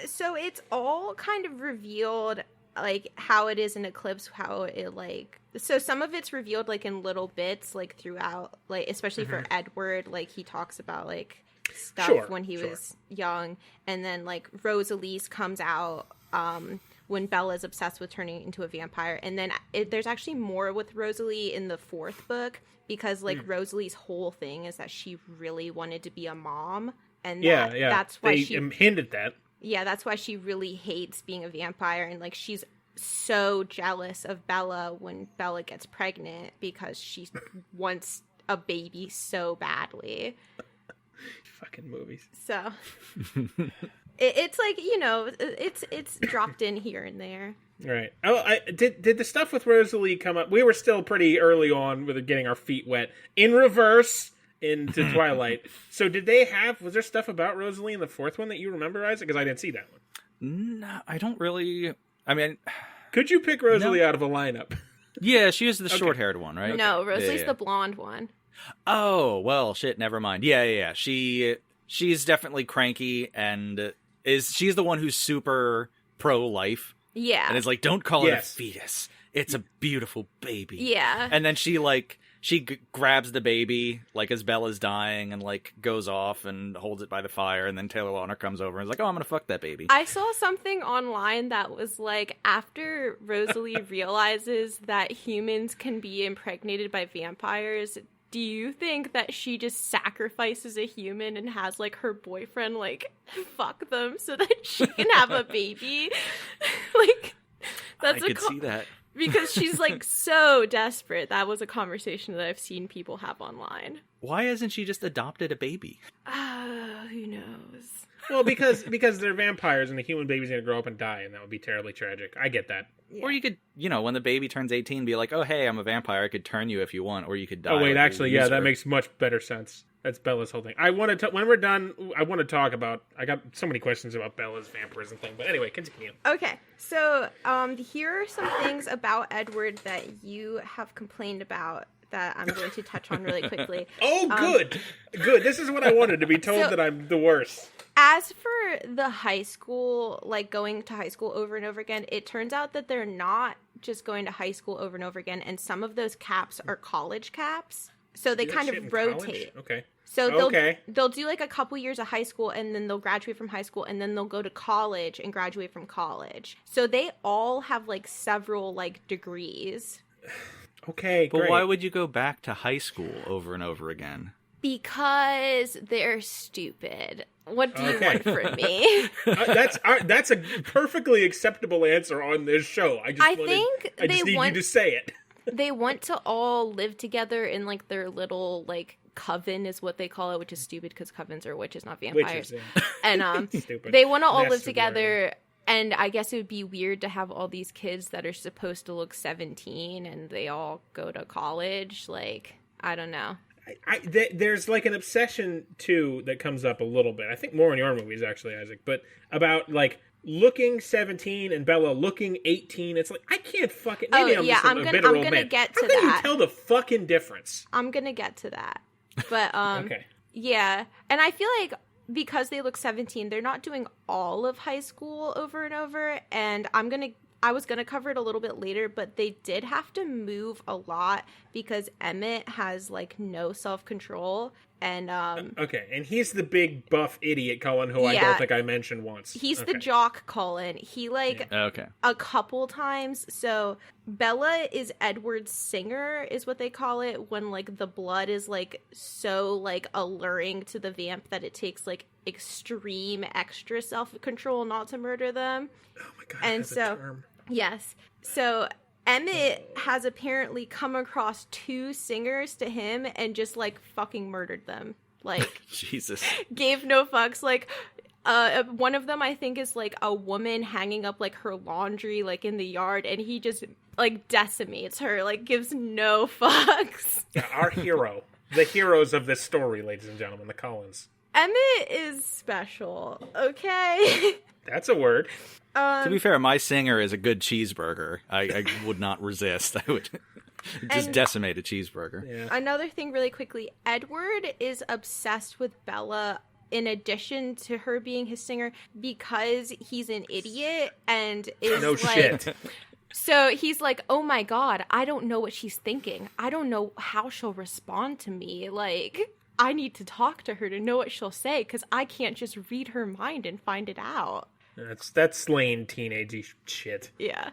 So it's all kind of revealed, like, how it is in Eclipse, how it, like... So some of it's revealed, like, in little bits, like, throughout, like, especially for Edward, like, he talks about, like, stuff when he was young, and then, like, Rosalie's comes out, when Bella's obsessed with turning into a vampire, and then there's actually more with Rosalie in the fourth book, because, like, Rosalie's whole thing is that she really wanted to be a mom, and that's why she hinted that. Yeah, that's why she really hates being a vampire, and, like, she's so jealous of Bella when Bella gets pregnant because she wants a baby so badly. Fucking movies. So it's like, you know, it's dropped in here and there. Right. Oh, did the stuff with Rosalie come up? We were still pretty early on with getting our feet wet in reverse into Twilight. So was there stuff about Rosalie in the fourth one that you remember, Isaac? Because I didn't see that one. No, I don't really. I mean, could you pick Rosalie out of a lineup? Yeah, she is the short-haired one, right? No, Rosalie's the blonde one. Oh, well, shit, never mind. Yeah. She's definitely cranky, and she's the one who's super pro-life. Yeah. And is like, don't call it a fetus. It's a beautiful baby. Yeah. And then she grabs the baby, like, as Bella's dying, and, like, goes off and holds it by the fire, and then Taylor Lautner comes over and is like, oh, I'm gonna fuck that baby. I saw something online that was like, after Rosalie realizes that humans can be impregnated by vampires, do you think that she just sacrifices a human and has, like, her boyfriend, like, fuck them so that she can have a baby? Like, that's I could see that. Because she's, like, so desperate. That was a conversation that I've seen people have online. Why hasn't she just adopted a baby? Who knows? Well, because they're vampires and the human baby's going to grow up and die, and that would be terribly tragic. I get that. Yeah. Or you could, when the baby turns 18, be like, oh, hey, I'm a vampire. I could turn you if you want, or you could die. Oh, wait, actually, that makes much better sense. That's Bella's whole thing. When we're done, I want to talk about... I got so many questions about Bella's vampirism thing, but anyway, continue. Okay, so here are some things about Edward that you have complained about that I'm going to touch on really quickly. Oh, good! Good. This is what I wanted, to be told that I'm the worst. As for the high school, like, going to high school over and over again, it turns out that they're not just going to high school over and over again, and some of those caps are college caps. So they Do that kind shit of in rotate. college? Okay. So Okay. they'll do like a couple years of high school, and then they'll graduate from high school, and then they'll go to college and graduate from college. So they all have like several like degrees. Okay, But great. why would you go back to high school over and over again? Because they're stupid. What do you Okay. want from me? That's a perfectly acceptable answer on this show. I just need you to say it. They want to all live together in like their little like coven is what they call it, which is stupid because covens are witches, not vampires. Witches, yeah. And Stupid. they want to all Nests live or together. And I guess it would be weird to have all these kids that are supposed to look 17 and they all go to college. Like, I don't know. There's like an obsession too that comes up a little bit. I think more in your movies actually, Isaac, but about like looking 17 and Bella looking 18. It's like I can't fucking. Maybe I'm gonna get to How can that. you tell the fucking difference? I'm gonna get to that. But Okay. yeah, and I feel like because they look 17, they're not doing all of high school over and over. And I was gonna cover it a little bit later, but they did have to move a lot because Emmett has like no self-control. And Okay, and he's the big buff idiot Cullen who I Yeah. don't think I mentioned once. he's the Okay. jock Cullen. He like Okay. a couple times. So Bella is Edward's singer is what they call it when like the blood is like so like alluring to the vamp that it takes like extreme extra self-control not to murder them. Oh my god! And that's so- a term. Yes. So Emmett has apparently come across two singers to him and just like fucking murdered them. Like Jesus. gave no fucks. Like one of them I think is like a woman hanging up like her laundry like in the yard, and he just like decimates her, like gives no fucks. Yeah, our hero, the heroes of this story, ladies and gentlemen, the Cullens. Emmett is special, okay? That's a word. To be fair, my singer is a good cheeseburger. I would not resist. I would just And- decimate a cheeseburger. Yeah. Another thing really quickly, Edward is obsessed with Bella in addition to her being his singer because he's an idiot and is No like shit. so he's like, oh my god, I don't know what she's thinking. I don't know how she'll respond to me. Like, I need to talk to her to know what she'll say because I can't just read her mind and find it out. That's lame teenagey shit. Yeah.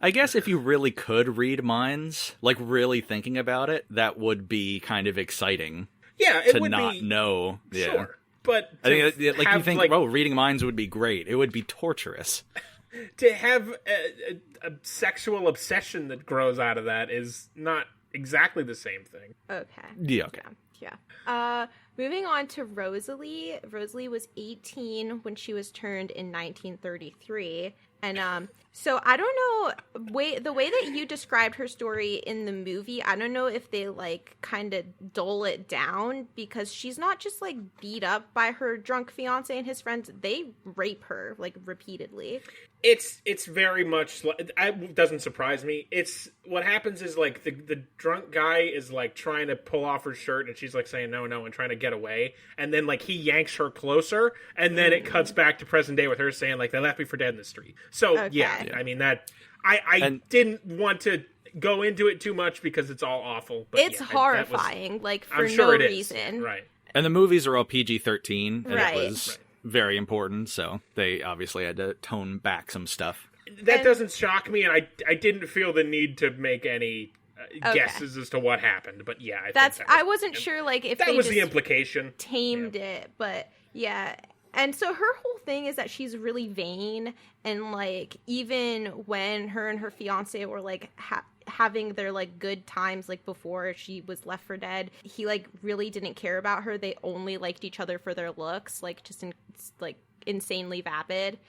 I guess if you really could read minds, like really thinking about it, that would be kind of exciting Yeah, it to would not be know. Yeah. sure, but I think like you have, think, oh, reading minds would be great. It would be torturous. to have a sexual obsession that grows out of that is not exactly the same thing. Okay. Yeah, okay. Yeah. Moving on to Rosalie. Rosalie was 18 when she was turned in 1933. And so I don't know, the way that you described her story in the movie, I don't know if they like kind of dull it down because she's not just like beat up by her drunk fiance and his friends. They rape her like repeatedly. It's very much it doesn't surprise me. It's what happens is like the drunk guy is like trying to pull off her shirt and she's like saying no and trying to get away, and then like he yanks her closer, and then it cuts back to present day with her saying like they left me for dead in the street. So Okay. yeah, I mean that I didn't want to go into it too much because it's all awful. But It's yeah, horrifying, like for I'm sure no it is. reason. Right. And the movies are all PG-13, and Right. it was very important, so they obviously had to tone back some stuff. That doesn't shock me, and I didn't feel the need to make any guesses as to what happened. But yeah, I wasn't sure like if that they was just the implication. tamed it, but yeah. And so her whole thing is that she's really vain, and like even when her and her fiance were like having their like good times like before she was left for dead, he like really didn't care about her. They only liked each other for their looks, like just like insanely vapid.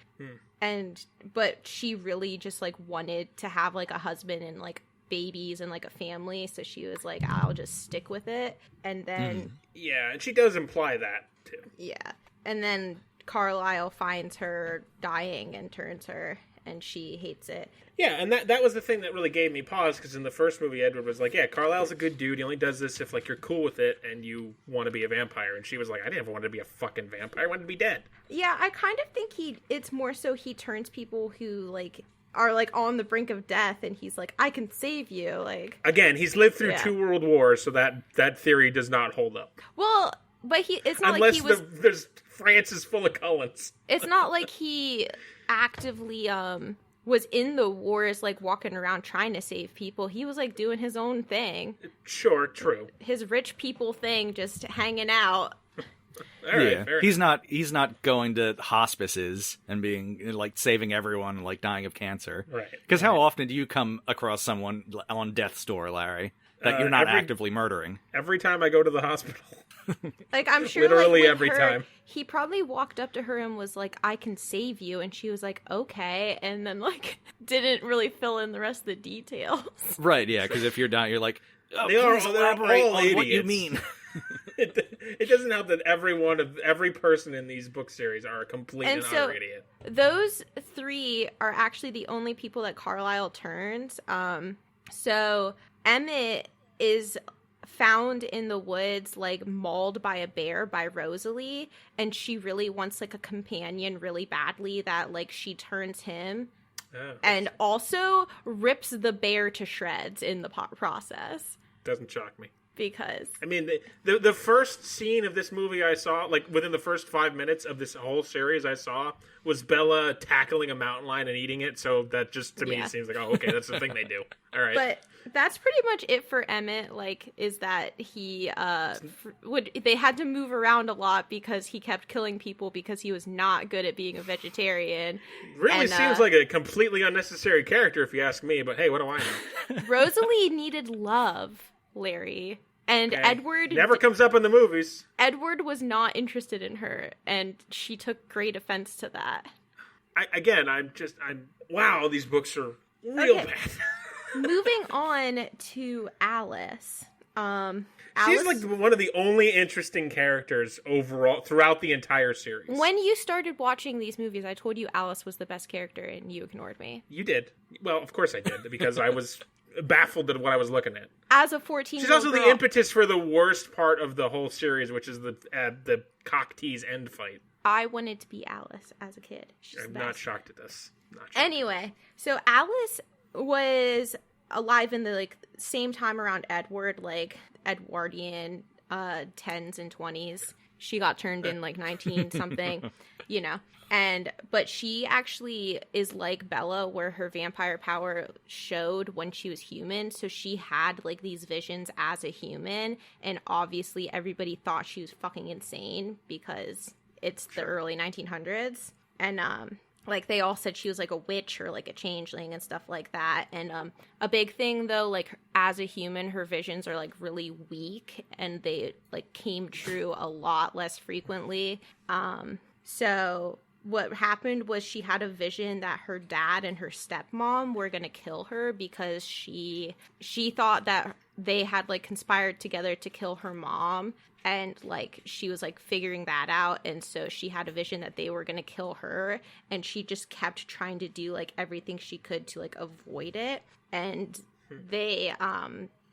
But she really just like wanted to have like a husband and like babies and like a family, so she was like, I'll just stick with it. And then Yeah, and she does imply that too. yeah. And then Carlisle finds her dying and turns her, and she hates it. Yeah, and that was the thing that really gave me pause, because in the first movie, Edward was like, yeah, Carlisle's a good dude. He only does this if, like, you're cool with it and you want to be a vampire. And she was like, I didn't ever want to be a fucking vampire. I wanted to be dead. Yeah, I kind of think it's more so he turns people who, like, are like on the brink of death, and he's like, I can save you. Like, again, he's lived through 2 world wars, so that theory does not hold up. Well, but it's not unless like he was. France is full of Cullens. It's not like he actively was in the wars, like walking around trying to save people. He was like doing his own thing. Sure, true. His rich people thing, just hanging out. All right, yeah, he's not going to hospices and being like saving everyone and like dying of cancer. Right. Because how often do you come across someone on death's door, Larry, that you're not actively murdering? Every time I go to the hospital. Like, I'm sure literally like, every time. He probably walked up to her and was like, I can save you, and she was like, okay, and then like didn't really fill in the rest of the details. Right, yeah, because if you're dying, you're like, please elaborate on idiots. what you mean. It doesn't help that every person in these book series are a complete and utter idiot. Those 3 are actually the only people that Carlisle turns. So Emmett is found in the woods, like mauled by a bear by Rosalie, and she really wants like a companion really badly that like she turns him. And also rips the bear to shreds in the process. Doesn't shock me. Because I mean, the first scene of this movie I saw, like within the first 5 minutes of this whole series I saw, was Bella tackling a mountain lion and eating it. So that just to me seems like, oh, okay, that's the thing they do. All right, but that's pretty much it for Emmett. Like, is that he they had to move around a lot because he kept killing people because he was not good at being a vegetarian. Really seems like a completely unnecessary character if you ask me. But hey, what do I know? Rosalie needed love, Larry. And okay. Edward never comes up in the movies. Edward was not interested in her, and she took great offense to that. Wow, these books are real bad. Moving on to Alice. She's like one of the only interesting characters overall throughout the entire series. When you started watching these movies, I told you Alice was the best character, and you ignored me. You did. Well, of course I did, because I was baffled at what I was looking at. As a 14-year-old she's also girl, the impetus for the worst part of the whole series, which is the cock tease end fight. I wanted to be Alice as a kid. I'm not shocked at this. Anyway, so Alice was alive in the like same time around Edward, like Edwardian 10s and 20s. She got turned in like 19 something, you know. But she actually is like Bella, where her vampire power showed when she was human. So she had like these visions as a human, and obviously everybody thought she was fucking insane because it's the early 1900s. And like they all said she was like a witch or like a changeling and stuff like that. And a big thing though, like as a human, her visions are like really weak, and they like came true a lot less frequently. So what happened was she had a vision that her dad and her stepmom were going to kill her because she thought that they had like conspired together to kill her mom, and like she was like figuring that out, and so she had a vision that they were going to kill her, and she just kept trying to do like everything she could to like avoid it. And they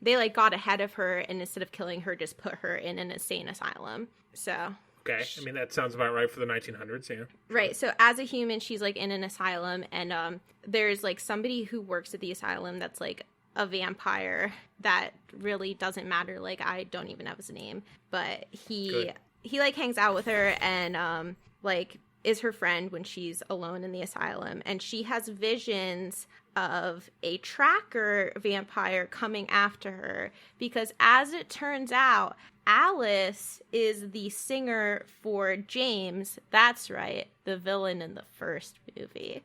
like got ahead of her, and instead of killing her, just put her in an insane asylum. So okay, I mean, that sounds about right for the 1900s, yeah. Right, so as a human, she's, like, in an asylum, and there's, like, somebody who works at the asylum that's, like, a vampire that really doesn't matter. Like, I don't even have his name. But he like, hangs out with her and, like, is her friend when she's alone in the asylum. And she has visions of a tracker vampire coming after her because, as it turns out, Alice is the singer for James. That's right, the villain in the first movie.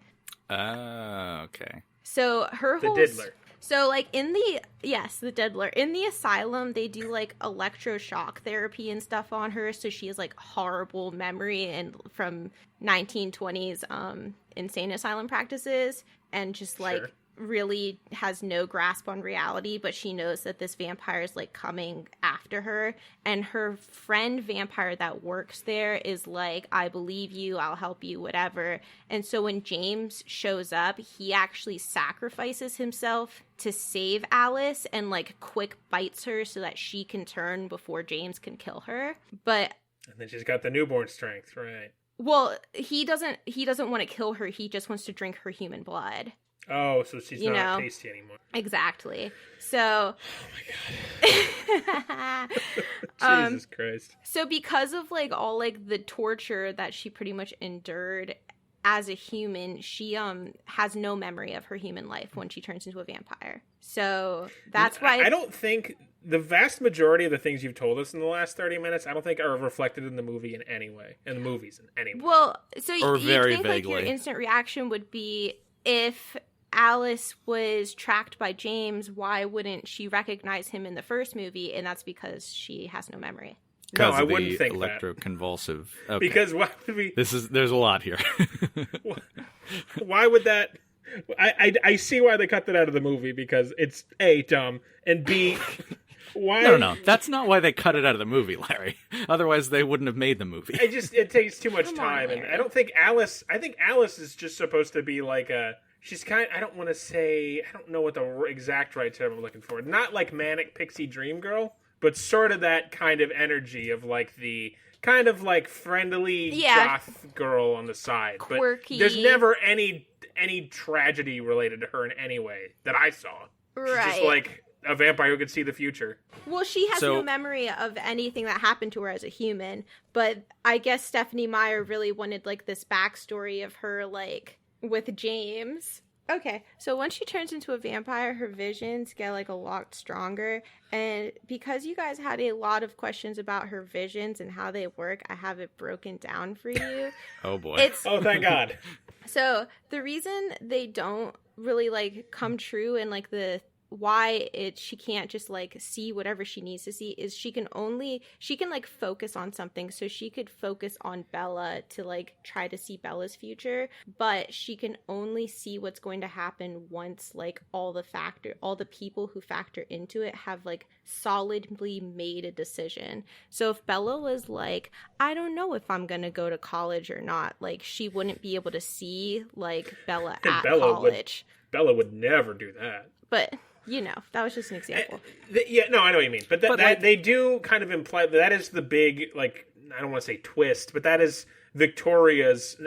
Okay. So her whole... The Diddler. So, like, the Diddler. In the asylum, they do, like, electroshock therapy and stuff on her, so she has, like, horrible memory and from 1920s insane asylum practices, and just, like, Sure. really has no grasp on reality, but she knows that this vampire is, like, coming after her, and her friend vampire that works there is like, I believe you, I'll help you, whatever. And so when James shows up, he actually sacrifices himself to save Alice and, like, quick bites her so that she can turn before James can kill her. But and then she's got the newborn strength, right? well, he doesn't want to kill her, he just wants to drink her human blood. Oh, so she's You not know? pasty anymore. Exactly. So, Jesus Christ. so because of like all like the torture that she pretty much endured as a human, she has no memory of her human life when she turns into a vampire. So that's why I don't think the vast majority of the things you've told us in the last 30 minutes, I don't think are reflected in the movie in any way. In the movies in any way. Well, so Or you very think like vaguely. your instant reaction would be if Alice was tracked by James, why wouldn't she recognize him in the first movie? And that's because she has no memory. No, Because I of wouldn't the think that. electroconvulsive. Okay. Because why would we? There's a lot here. Why would that? I see why they cut that out of the movie, because it's A, dumb, and B, why? No. That's not why they cut it out of the movie, Larry. Otherwise, they wouldn't have made the movie. It takes too much Come on, time, and Larry. I don't think Alice. I think Alice is just supposed to be like a. She's kind. I don't want to say. I don't know what the exact right term I'm looking for. Not like manic pixie dream girl, but sort of that kind of energy of like the kind of like friendly goth girl on the side. Quirky. But there's never any tragedy related to her in any way that I saw. She's Right. just like a vampire who could see the future. Well, she has So- no memory of anything that happened to her as a human, but I guess Stephanie Meyer really wanted like this backstory of her like with James. Okay, so once she turns into a vampire, her visions get like a lot stronger, and because you guys had a lot of questions about her visions and how they work, I have it broken down for you. Oh boy. It's Oh, thank God. so the reason they don't really like come true and like the why she can't just like see whatever she needs to see is she can like focus on something. So she could focus on Bella to like try to see Bella's future, but she can only see what's going to happen once like all the people who factor into it have like solidly made a decision. So if Bella was like, I don't know if I'm gonna go to college or not, like she wouldn't be able to see like Bella at college. Bella would never do that. But you know, that was just an example. Yeah, no, I know what you mean. But, But, like- they do kind of imply that is the big, like, I don't want to say twist, but that is Victoria's,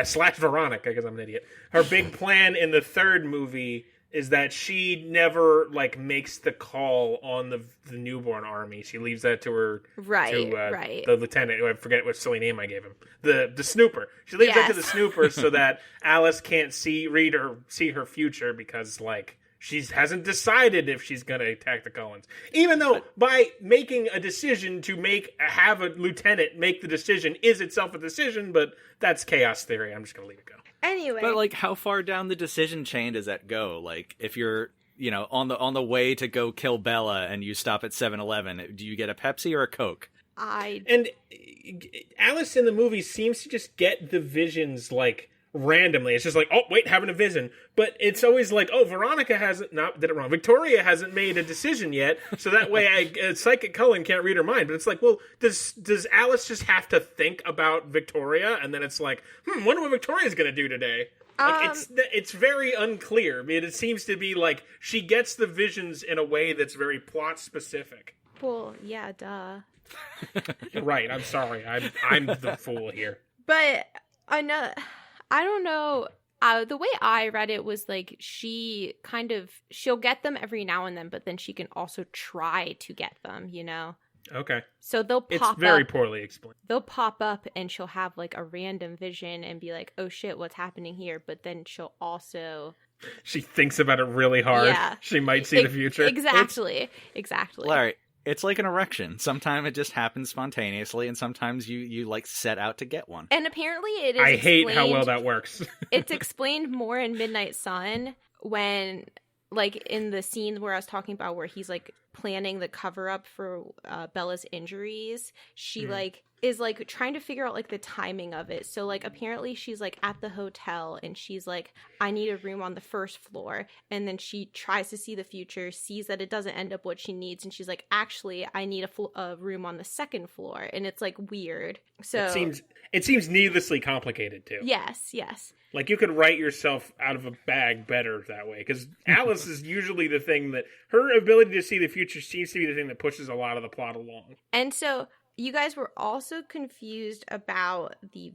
slash Veronica, because I'm an idiot. Her big plan in the third movie is that she never, like, makes the call on the newborn army. She leaves that to her, Right, right. The lieutenant, who I forget what silly name I gave him. The snooper. She leaves that to the Yes. snooper so that Alice can't see her future because, like, she hasn't decided if she's going to attack the Cullens. Even though by making a decision to have a lieutenant make the decision is itself a decision, but that's chaos theory. I'm just going to leave it go. Anyway, But like, how far down the decision chain does that go? Like, if you're, on the way to go kill Bella and you stop at 7-Eleven, do you get a Pepsi or a Coke? And Alice in the movie seems to just get the visions, like, randomly. It's just like, oh, wait, having a vision. But it's always like, oh, Veronica did it wrong. Victoria hasn't made a decision yet, so that way Psychic Cullen can't read her mind. But it's like, well, does Alice just have to think about Victoria? And then it's like, wonder what Victoria's going to do today. Like, it's very unclear. I mean, it seems to be like she gets the visions in a way that's very plot specific. well, yeah, duh. You're right. I'm sorry. I'm the fool here. But I don't know. The way I read it was like she'll get them every now and then, but then she can also try to get them, you know? Okay. So they'll pop It's up. very poorly explained. They'll pop up and she'll have like a random vision and be like, oh shit, what's happening here? But then she'll also... She thinks about it really hard. Yeah. She might see the future. Exactly. Larry, it's like an erection. Sometimes it just happens spontaneously, and sometimes you like set out to get one. And apparently it is I hate how well explained- that works. It's explained more in Midnight Sun when, like, in the scene where I was talking about where he's, like, planning the cover-up for Bella's injuries. She, like, is, like, trying to figure out, like, the timing of it. So, like, apparently she's, like, at the hotel, and she's, like, I need a room on the first floor. And then she tries to see the future, sees that it doesn't end up what she needs, and she's like, actually, I need a room on the second floor. And it's, like, weird. So It seems needlessly complicated, too. Yes. Like, you could write yourself out of a bag better that way. Because Alice is usually the thing that... Her ability to see the future seems to be the thing that pushes a lot of the plot along. And so... You guys were also confused about the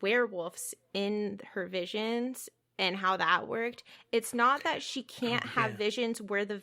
werewolves in her visions, and how that worked. It's not that she can't have visions where the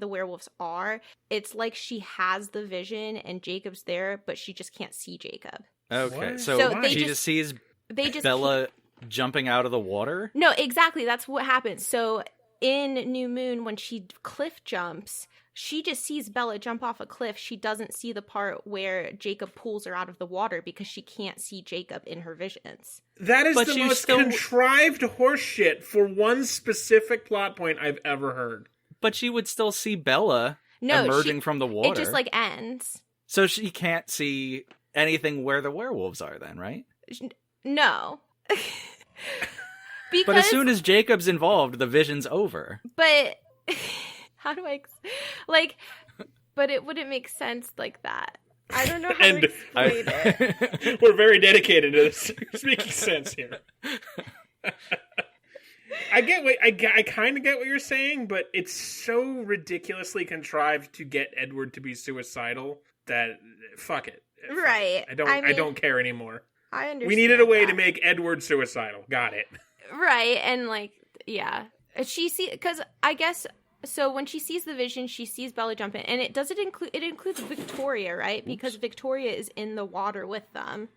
werewolves are. It's like she has the vision and Jacob's there, but she just can't see Jacob. Okay, What? so they she just- just sees They just Bella jumping out of the water? No, exactly. That's what happens. So in New Moon, when she cliff jumps, she just sees Bella jump off a cliff. She doesn't see the part where Jacob pulls her out of the water because she can't see Jacob in her visions. That is But the you most still- contrived horseshit for one specific plot point I've ever heard. But she would still see Bella No, emerging from the water. It just like ends. So she can't see anything where the werewolves are then, right? No. Because, But as soon as Jacob's involved, the vision's over. but how do like, but it wouldn't make sense like that. I don't know how And to explain it. We're very dedicated to this making sense here. I kind of get what you're saying, but it's so ridiculously contrived to get Edward to be suicidal that fuck it. Right. I don't care anymore. I understand. We needed a way that. to make Edward suicidal. Got it. Right, and like, yeah, because I guess so. When she sees the vision, she sees Bella jump in, and it includes Victoria, right? Because Victoria is in the water with them.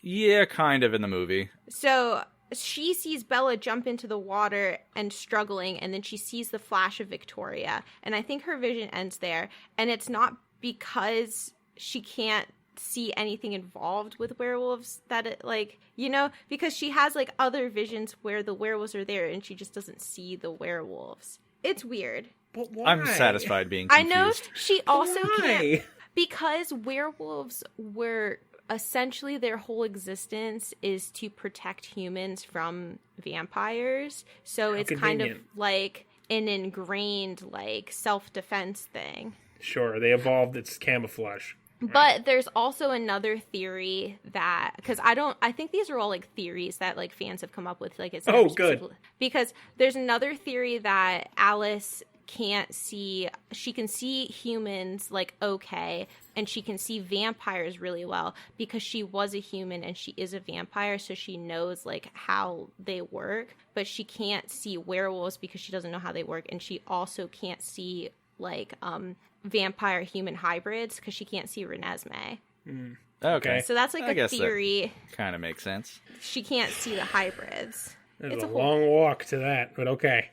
Yeah, kind of in the movie. So she sees Bella jump into the water and struggling, and then she sees the flash of Victoria, and I think her vision ends there. And it's not because she can't see anything involved with werewolves that it, like, you know, because she has like other visions where the werewolves are there and she just doesn't see the werewolves. It's weird. But why? I'm satisfied being I confused. know she also Why? can't, because werewolves were essentially their whole existence is to protect humans from vampires. So it's kind of convenient. like an ingrained like self-defense thing. Sure, they evolved its camouflage. But there's also another theory that, because I think these are all like theories that like fans have come up with. Like it's Oh, never good. specific- because there's another theory that Alice can't see. She can see humans like okay, and she can see vampires really well because she was a human and she is a vampire, so she knows like how they work. But she can't see werewolves because she doesn't know how they work, and she also can't see like vampire human hybrids because she can't see Renesmee. Okay. So that's like I a guess theory. Kind of makes sense. She can't see the hybrids. There's It's a a whole- long walk to that, but okay.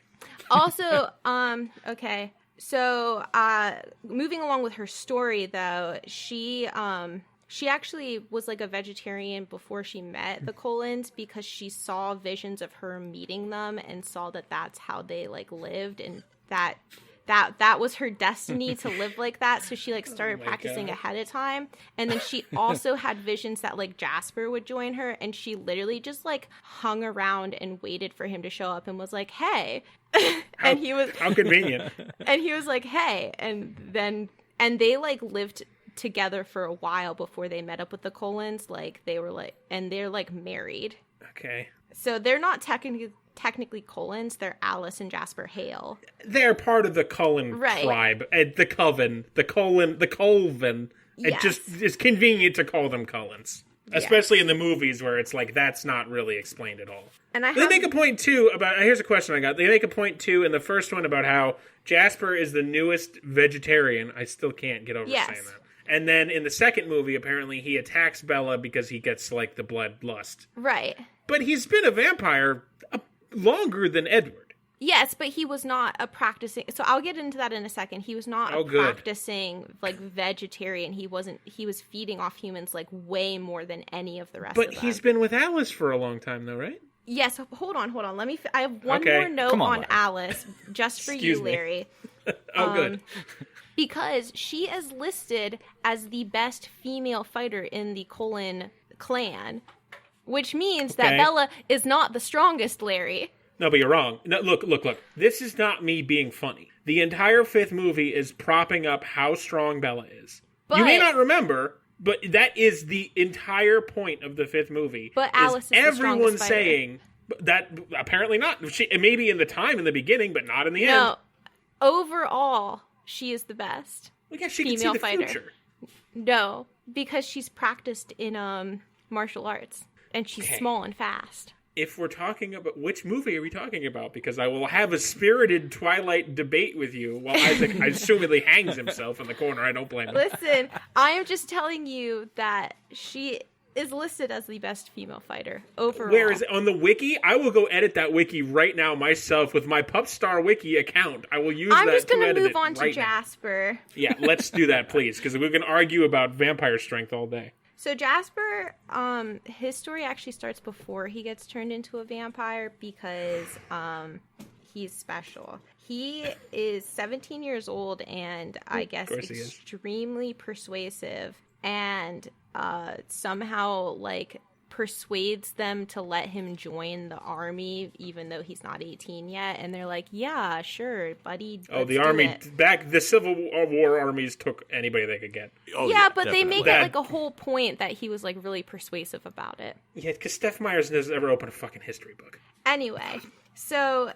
Also, okay. So, moving along with her story though, she actually was like a vegetarian before she met the Colons because she saw visions of her meeting them and saw that that's how they like lived, and that was her destiny to live like that. So she like started my practicing God. ahead of time. And then she also had visions that like Jasper would join her, and she literally just like hung around and waited for him to show up and was like, "Hey." And he was How convenient. and he was like, "Hey." And they like lived together for a while before they met up with the Colons. Like they were like, and they're like married. Okay. So they're not technically Colons, they're Alice and Jasper Hale. They're part of the Cullen Right. tribe. The Coven. The Colven. It Yes. just is convenient to call them Cullens. Especially in the movies where it's like, that's not really explained at all. And I They have make a point, too, about... Here's a question I got. They make a point, too, in the first one about how Jasper is the newest vegetarian. I still can't get over Yes. saying that. And then in the second movie, apparently, he attacks Bella because he gets, like, the bloodlust. right. But he's been a vampire longer than Edward. Yes, but he was not a practicing. So I'll get into that in a second. He was not Oh, a good. practicing like vegetarian. He wasn't. He was feeding off humans like way more than any of the rest. But of them. he's been with Alice for a long time, though, right? Yes. Hold on. Let me. I have one Okay. more note Come on, on Larry. Alice, just for Excuse you, me. Larry. Oh, good. Because she is listed as the best female fighter in the Cullen clan, which means that Okay. Bella is not the strongest, Larry. No, but you're wrong. No, look. This is not me being funny. The entire fifth movie is propping up how strong Bella is. You may But- not remember, but that is the entire point of the fifth movie. But Alice is the everyone strongest fighter. saying that apparently not. Maybe in the time in the beginning, but not in the end. No, overall, she is the best. Well, yeah, she can see female the fighter. future. No, because she's practiced in martial arts and she's Okay. small and fast. if we're talking about which movie are we talking about, because I will have a spirited Twilight debate with you while Isaac assumedly hangs himself in the corner. I don't blame him. Listen, I am just telling you that she is listed as the best female fighter overall. Where is it on the wiki? I will go edit that wiki right now myself with my Pupstar wiki account. I will use that to edit it. I'm just going to move on to Jasper. Yeah, let's do that, please, because we can argue about vampire strength all day. So Jasper, his story actually starts before he gets turned into a vampire because he's special. He is 17 years old and I guess extremely persuasive, and somehow like persuades them to let him join the army even though he's not 18 yet, and they're like, yeah, sure, buddy. The army back, the Civil War armies took anybody they could get. Yeah, but definitely. They make it like a whole point that he was like really persuasive about it. Yeah, because Steph Myers doesn't ever open a fucking history book. Anyway, so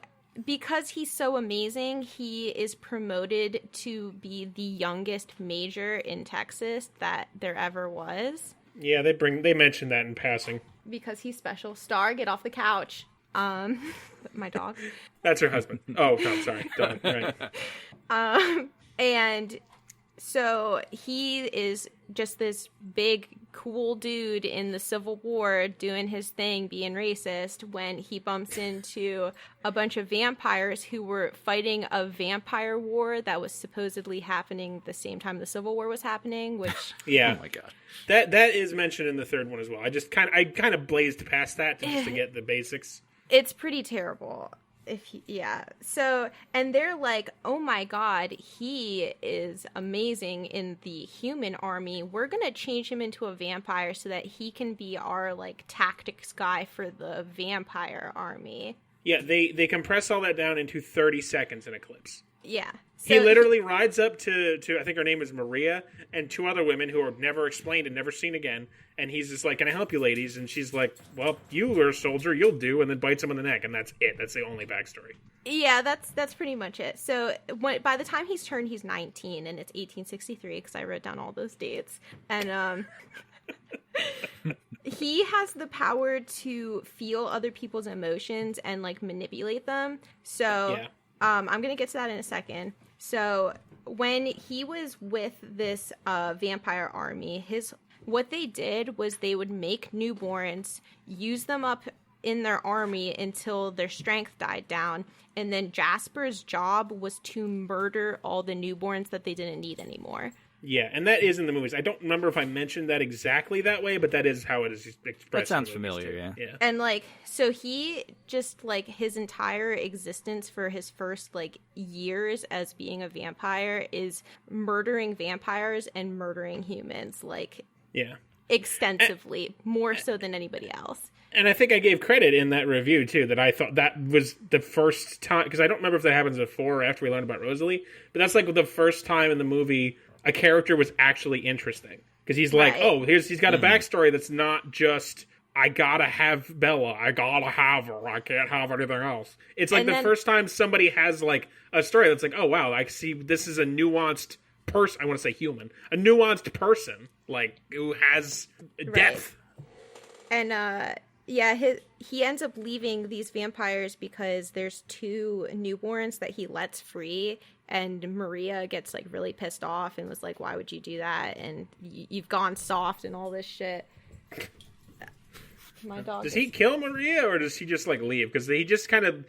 because he's so amazing, he is promoted to be the youngest major in Texas that there ever was. Yeah, they mentioned that in passing. Because he's special. Star, get off the couch. My dog. That's her husband. Oh, no, sorry. Right. And so he is just this big, cool dude in the Civil War doing his thing, being racist, when he bumps into a bunch of vampires who were fighting a vampire war that was supposedly happening the same time the Civil War was happening, which... Yeah. Oh my god. That is mentioned in the third one as well. I kind of blazed past that just to get the basics. It's pretty terrible. So, and they're like, oh my god, he is amazing in the human army. We're gonna change him into a vampire so that he can be our, like, tactics guy for the vampire army. Yeah, they compress all that down into 30 seconds in Eclipse. Yeah. So he literally rides up to I think her name is Maria, and two other women who are never explained and never seen again. And he's just like, can I help you, ladies? And she's like, well, you are a soldier, you'll do, and then bites him in the neck, and that's it. That's the only backstory. Yeah, that's pretty much it. So by the time he's turned, he's 19, and it's 1863, because I wrote down all those dates. And he has the power to feel other people's emotions and, like, manipulate them. So yeah. I'm going to get to that in a second. So when he was with this vampire army, what they did was they would make newborns, use them up in their army until their strength died down, and then Jasper's job was to murder all the newborns that they didn't need anymore. Yeah, and that is in the movies. I don't remember if I mentioned that exactly that way, but that is how it is expressed. That sounds familiar, yeah. And, like, so he just, like, his entire existence for his first, like, years as being a vampire is murdering vampires and murdering humans, like, yeah, extensively, more so than anybody else. And I think I gave credit in that review, too, that I thought that was the first time, because I don't remember if that happens before or after we learned about Rosalie, but that's, like, the first time in the movie a character was actually interesting. Because he's like, oh, he's got a backstory that's not just, I gotta have Bella, I gotta have her, I can't have anything else. It's like first time somebody has, like, a story that's like, oh, wow, I see this is a nuanced person, I want to say human, a nuanced person, like, who has depth. Right. And, he ends up leaving these vampires because there's two newborns that he lets free, and Maria gets, like, really pissed off and was like, why would you do that? And you've gone soft and all this shit. My dog. Does he kill Maria, or does he just, like, leave? Because he just kind of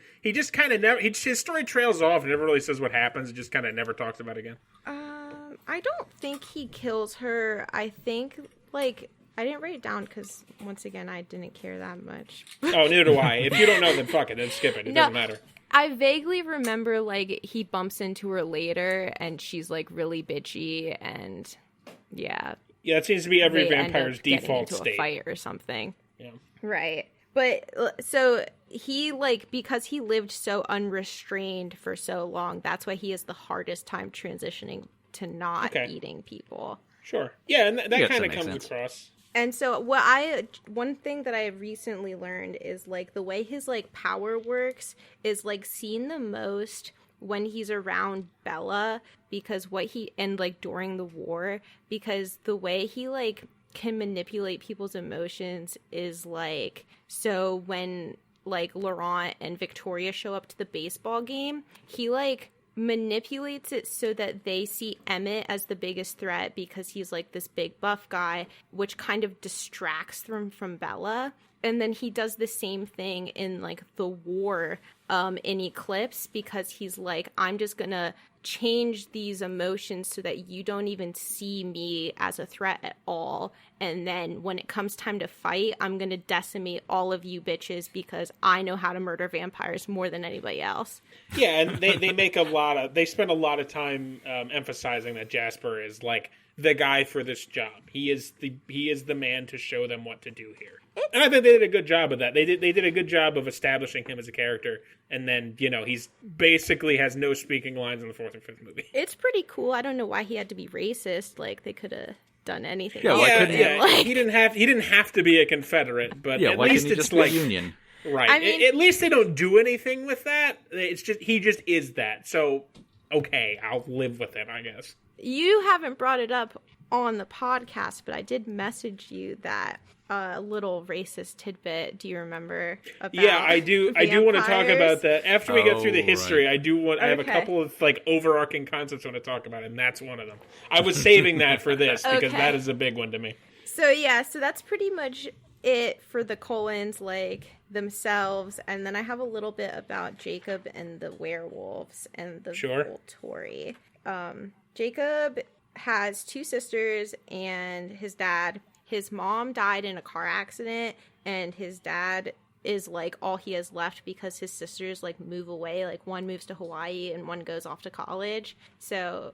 never, his story trails off and never really says what happens. It just kind of never talks about it again. I don't think he kills her. I think, like, I didn't write it down because, once again, I didn't care that much. Oh, neither do I. If you don't know, then fuck it. Then skip it. It doesn't matter. I vaguely remember, like, he bumps into her later, and she's, like, really bitchy, and, yeah. Yeah, it seems to be every vampire's default into state. A fight or something. Yeah. Right. But, so, he, like, because he lived so unrestrained for so long, that's why he has the hardest time transitioning to not eating people. Sure. Yeah, and that kind of comes across. And so one thing that I recently learned is, like, the way his, like, power works is, like, seen the most when he's around Bella, because and, like, during the war, because the way he, like, can manipulate people's emotions is like, so when like Laurent and Victoria show up to the baseball game, he like manipulates it so that they see Emmett as the biggest threat because he's like this big buff guy, which kind of distracts them from Bella. And then he does the same thing in like the war in Eclipse, because he's like, I'm just gonna change these emotions so that you don't even see me as a threat at all. And then when it comes time to fight, I'm gonna decimate all of you bitches because I know how to murder vampires more than anybody else. Yeah, and they spend a lot of time emphasizing that Jasper is like the guy for this job. He is the man to show them what to do here. And I think they did a good job of that. They did a good job of establishing him as a character, and then, you know, he's basically has no speaking lines in the 4th and 5th movie. It's pretty cool. I don't know why he had to be racist. Like, they could have done anything. Yeah, why couldn't he? Like, he didn't have to be a Confederate, but at why least couldn't he it's just be a like Union? Right. I mean, at least they don't do anything with that. It's just he just is that. So okay, I'll live with it, I guess. you haven't brought it up on the podcast, but I did message you that little racist tidbit. Do you remember about Yeah, I do. I do want to talk about that after we get through the history. Right. I do want. I have a couple of like overarching concepts I want to talk about, and that's one of them. I was saving that for this because Okay. that is a big one to me. So yeah, so that's pretty much it for the Cullens, like themselves, and then I have a little bit about Jacob and the werewolves and the Sure. Volturi. Jacob has two sisters and his dad. His mom died in a car accident, and his dad is like all he has left because his sisters like move away. Like one moves to Hawaii and one goes off to college. So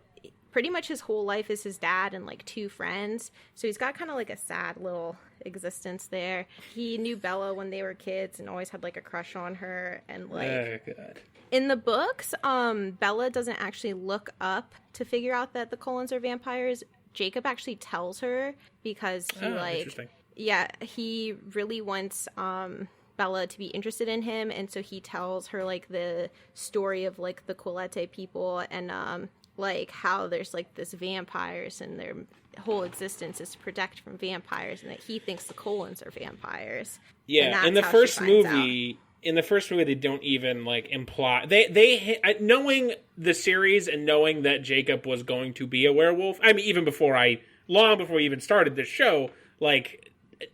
pretty much his whole life is his dad and like two friends. So he's got kind of like a sad little existence there. He knew Bella when they were kids and always had like a crush on her. And like Oh, God. in the books, Bella doesn't actually look up to figure out that the Cullens are vampires. Jacob actually tells her because he interesting. he really wants Bella to be interested in him, and so he tells her like the story of like the Quillette people and like how there's like this vampires and their whole existence is to protect from vampires, and that he thinks the Cullens are vampires. Yeah, And in the that's how she first finds movie. In the first movie, they don't even like imply they knowing the series and knowing that Jacob was going to be a werewolf. I mean, long before we even started the show, like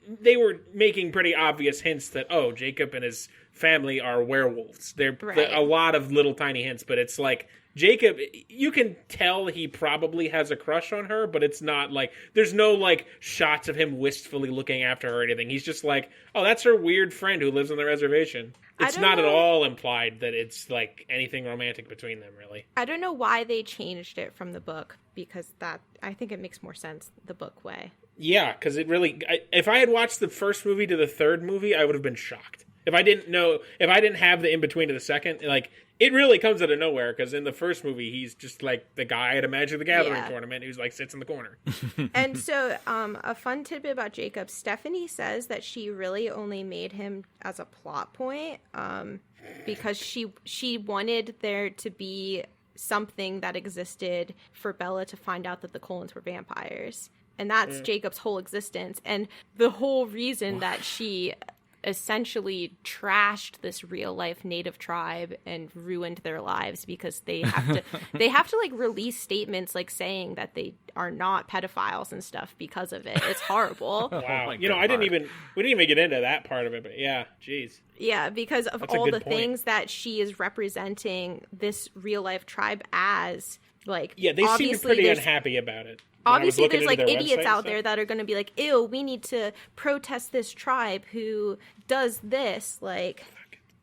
they were making pretty obvious hints that Jacob and his family are werewolves. They're a lot of little tiny hints, but it's like Jacob, you can tell he probably has a crush on her, but it's not like there's no like shots of him wistfully looking after her or anything. He's just like, oh, that's her weird friend who lives on the reservation. It's not at all implied that it's like anything romantic between them, really. I don't know why they changed it from the book, because I think it makes more sense the book way. Yeah, because it really. If I had watched the first movie to the third movie, I would have been shocked. If I didn't have the in between to the second, like it really comes out of nowhere. Because in the first movie, he's just like the guy at a Magic the Gathering tournament who's like sits in the corner. And so, a fun tidbit about Jacob: Stephanie says that she really only made him as a plot point, because she wanted there to be something that existed for Bella to find out that the Cullens were vampires. And that's Jacob's whole existence. And the whole reason that she essentially trashed this real life native tribe and ruined their lives, because they have to like release statements like saying that they are not pedophiles and stuff because of it. It's horrible. Wow. We didn't even get into that part of it, but yeah, geez. Yeah, because of all the things that she is representing this real life tribe as, like, yeah, they seem pretty unhappy about it. Obviously, there's like idiots out there that are going to be like, ew, we need to protest this tribe who does this. Like,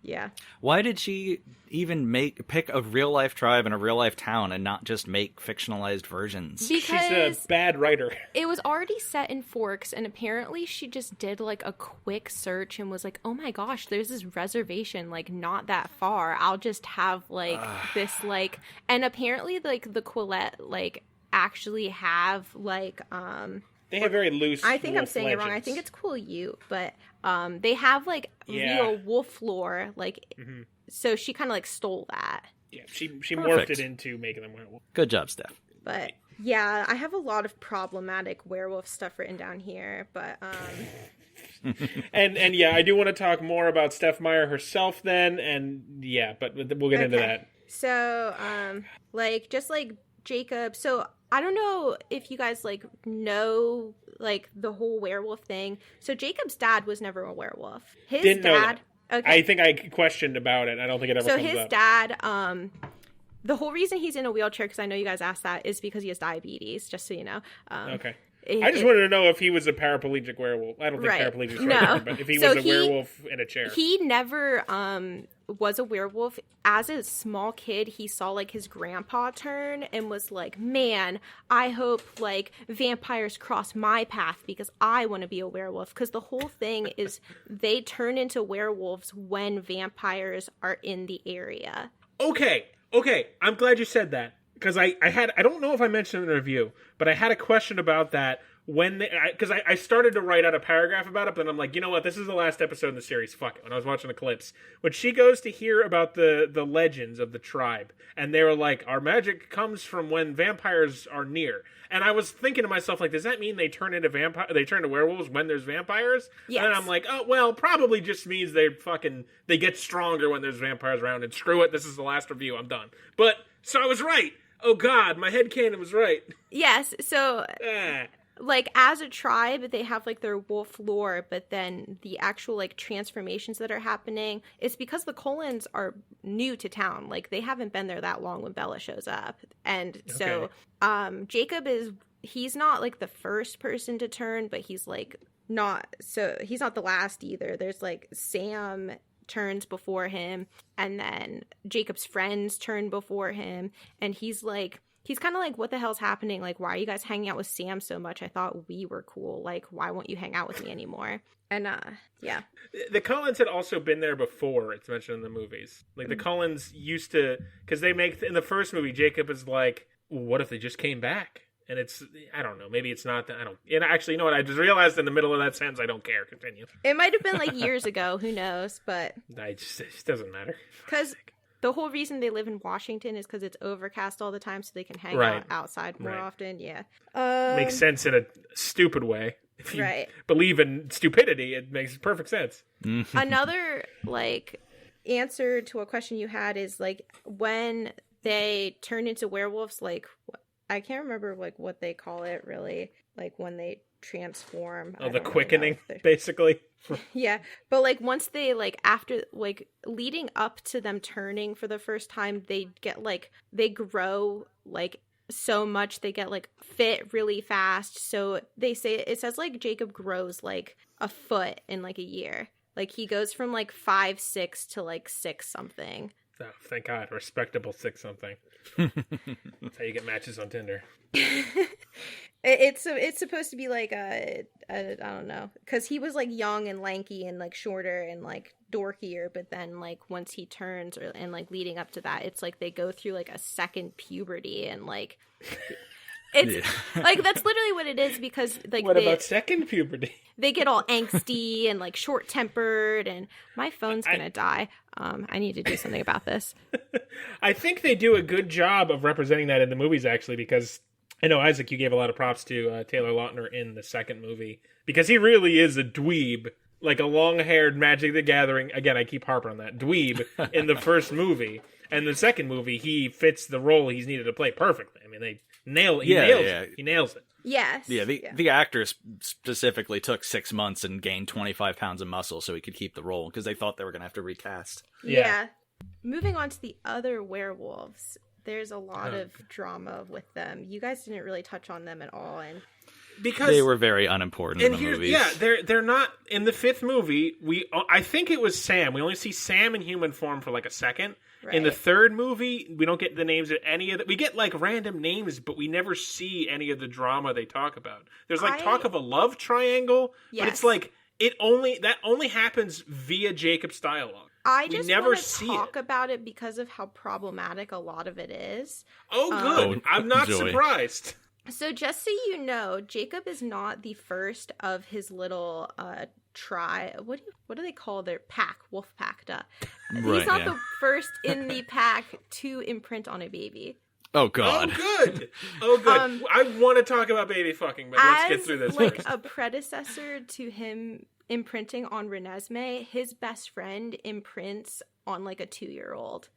yeah. Why did she even pick a real life tribe and a real life town and not just make fictionalized versions? Because she's a bad writer. It was already set in Forks, and apparently she just did like a quick search and was like, oh my gosh, there's this reservation like not that far. I'll just have like this like, and apparently like the Quillette like actually have like they have very loose. I think I'm saying legends. it wrong. I think it's Quileute, but they have like real wolf lore, like so she kind of like stole that. Yeah, she morphed it into making them werewolf. Good job, Steph. But Yeah, I have a lot of problematic werewolf stuff written down here, but and yeah, I do want to talk more about Steph Meyer herself then, and yeah, but we'll get into that. So, just like Jacob, so I don't know if you guys like know like the whole werewolf thing. So Jacob's dad was never a werewolf. His Didn't know dad. that. Okay. I think I questioned about it. I don't think it ever comes up. So his dad, the whole reason he's in a wheelchair, because I know you guys asked that, is because he has diabetes, just so you know. Okay. I just wanted to know if he was a paraplegic werewolf. I don't think paraplegic is right, but if he was a werewolf in a chair. He never was a werewolf. As a small kid, he saw like his grandpa turn and was like, man, I hope like vampires cross my path because I want to be a werewolf. Because the whole thing is they turn into werewolves when vampires are in the area. Okay, I'm glad you said that. Because I don't know if I mentioned in the review, but I had a question about that because I started to write out a paragraph about it, but then I'm like, you know what, this is the last episode in the series, fuck it, when I was watching the clips. When she goes to hear about the legends of the tribe, and they were like, our magic comes from when vampires are near. And I was thinking to myself, like, does that mean they turn into werewolves when there's vampires? Yes. And I'm like, oh, well, probably just means they get stronger when there's vampires around, and screw it, this is the last review, I'm done. But, so I was right. Oh God, my headcanon was right. Yes, so like as a tribe, they have like their wolf lore, but then the actual like transformations that are happening, it's because the Colons are new to town. Like they haven't been there that long when Bella shows up. And so Jacob he's not like the first person to turn, but he's like he's not the last either. There's like Sam turns before him, and then Jacob's friends turn before him, and he's kind of like, what the hell's happening? Like, why are you guys hanging out with Sam so much? I thought we were cool. Like, why won't you hang out with me anymore? And yeah, the Cullens had also been there before. It's mentioned in the movies. Like the Cullens used to, because they make in the first movie, Jacob is like, well, what if they just came back? And it's, I don't know, maybe it's not that, I don't, and actually, you know what, I just realized in the middle of that sentence, I don't care, continue. It might have been like years ago, who knows, but. It just doesn't matter. Because the whole reason they live in Washington is because it's overcast all the time, so they can hang out outside more often, yeah. Makes sense in a stupid way. If you believe in stupidity, it makes perfect sense. Another, like, answer to a question you had is, like, when they turn into werewolves, like, I can't remember like what they call it really, like when they transform. Oh, the quickening, basically. Yeah, but like once they like after like leading up to them turning for the first time, they grow like so much, they get like fit really fast. So it says like Jacob grows like a foot in like a year. Like he goes from like 5'6" to like 6 something. Oh, thank God, respectable 6 something. That's how you get matches on Tinder. It's supposed to be like I don't know, because he was like young and lanky and like shorter and like dorkier, but then like once he turns and like leading up to that, it's like they go through like a second puberty and like it's like that's literally what it is, because like what about second puberty? They get all angsty and like short tempered, and my phone's gonna die. I need to do something about this. I think they do a good job of representing that in the movies, actually, because I know, Isaac, you gave a lot of props to Taylor Lautner in the second movie, because he really is a dweeb, like a long-haired Magic the Gathering, again, I keep harping on that, dweeb in the first movie. And the second movie, he fits the role he's needed to play perfectly. I mean, they nail it. He nails it. Yes. Yeah, the actor specifically took 6 months and gained 25 pounds of muscle so he could keep the role, because they thought they were going to have to recast. Yeah. Moving on to the other werewolves, there's a lot of drama with them. You guys didn't really touch on them at all, and because they were very unimportant in the movies. Yeah, they're not in the fifth movie. I think it was Sam. We only see Sam in human form for like a second. Right. In the third movie, we don't get the names of any of the... We get, like, random names, but we never see any of the drama they talk about. There's, like, talk of a love triangle, but it's, like, that only happens via Jacob's dialogue. I just want to talk about it because of how problematic a lot of it is. Oh, good. I'm not surprised. So just so you know, Jacob is not the first of his little... what do they call their pack? Wolf pack, duh. He's not the first in the pack to imprint on a baby. Oh God. Oh, good. Oh, good. I want to talk about baby fucking, but let's get through this like first. a predecessor to him imprinting on Renesmee, his best friend imprints on like a 2-year-old.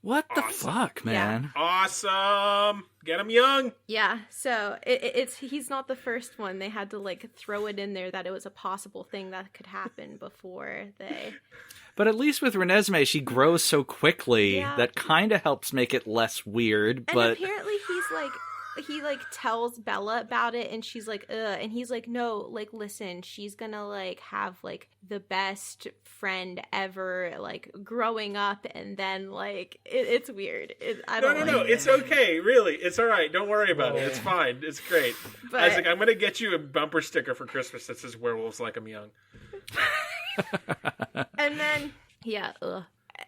What the fuck, man? Awesome. Get him young. Yeah, so it's he's not the first one. They had to like throw it in there that it was a possible thing that could happen before they... But at least with Renesmee, she grows so quickly Yeah. that kind of helps make it less weird. And But apparently he like tells Bella about it, and she's like, ugh. And he's like, no, like, listen, she's gonna like have like the best friend ever, like growing up, and then like it's weird. I don't No. like It's okay. Really. It's all right. Don't worry about it. It's fine. It's great. But- Isaac, I'm going to get you a bumper sticker for Christmas that says werewolves like 'em young. And then, yeah,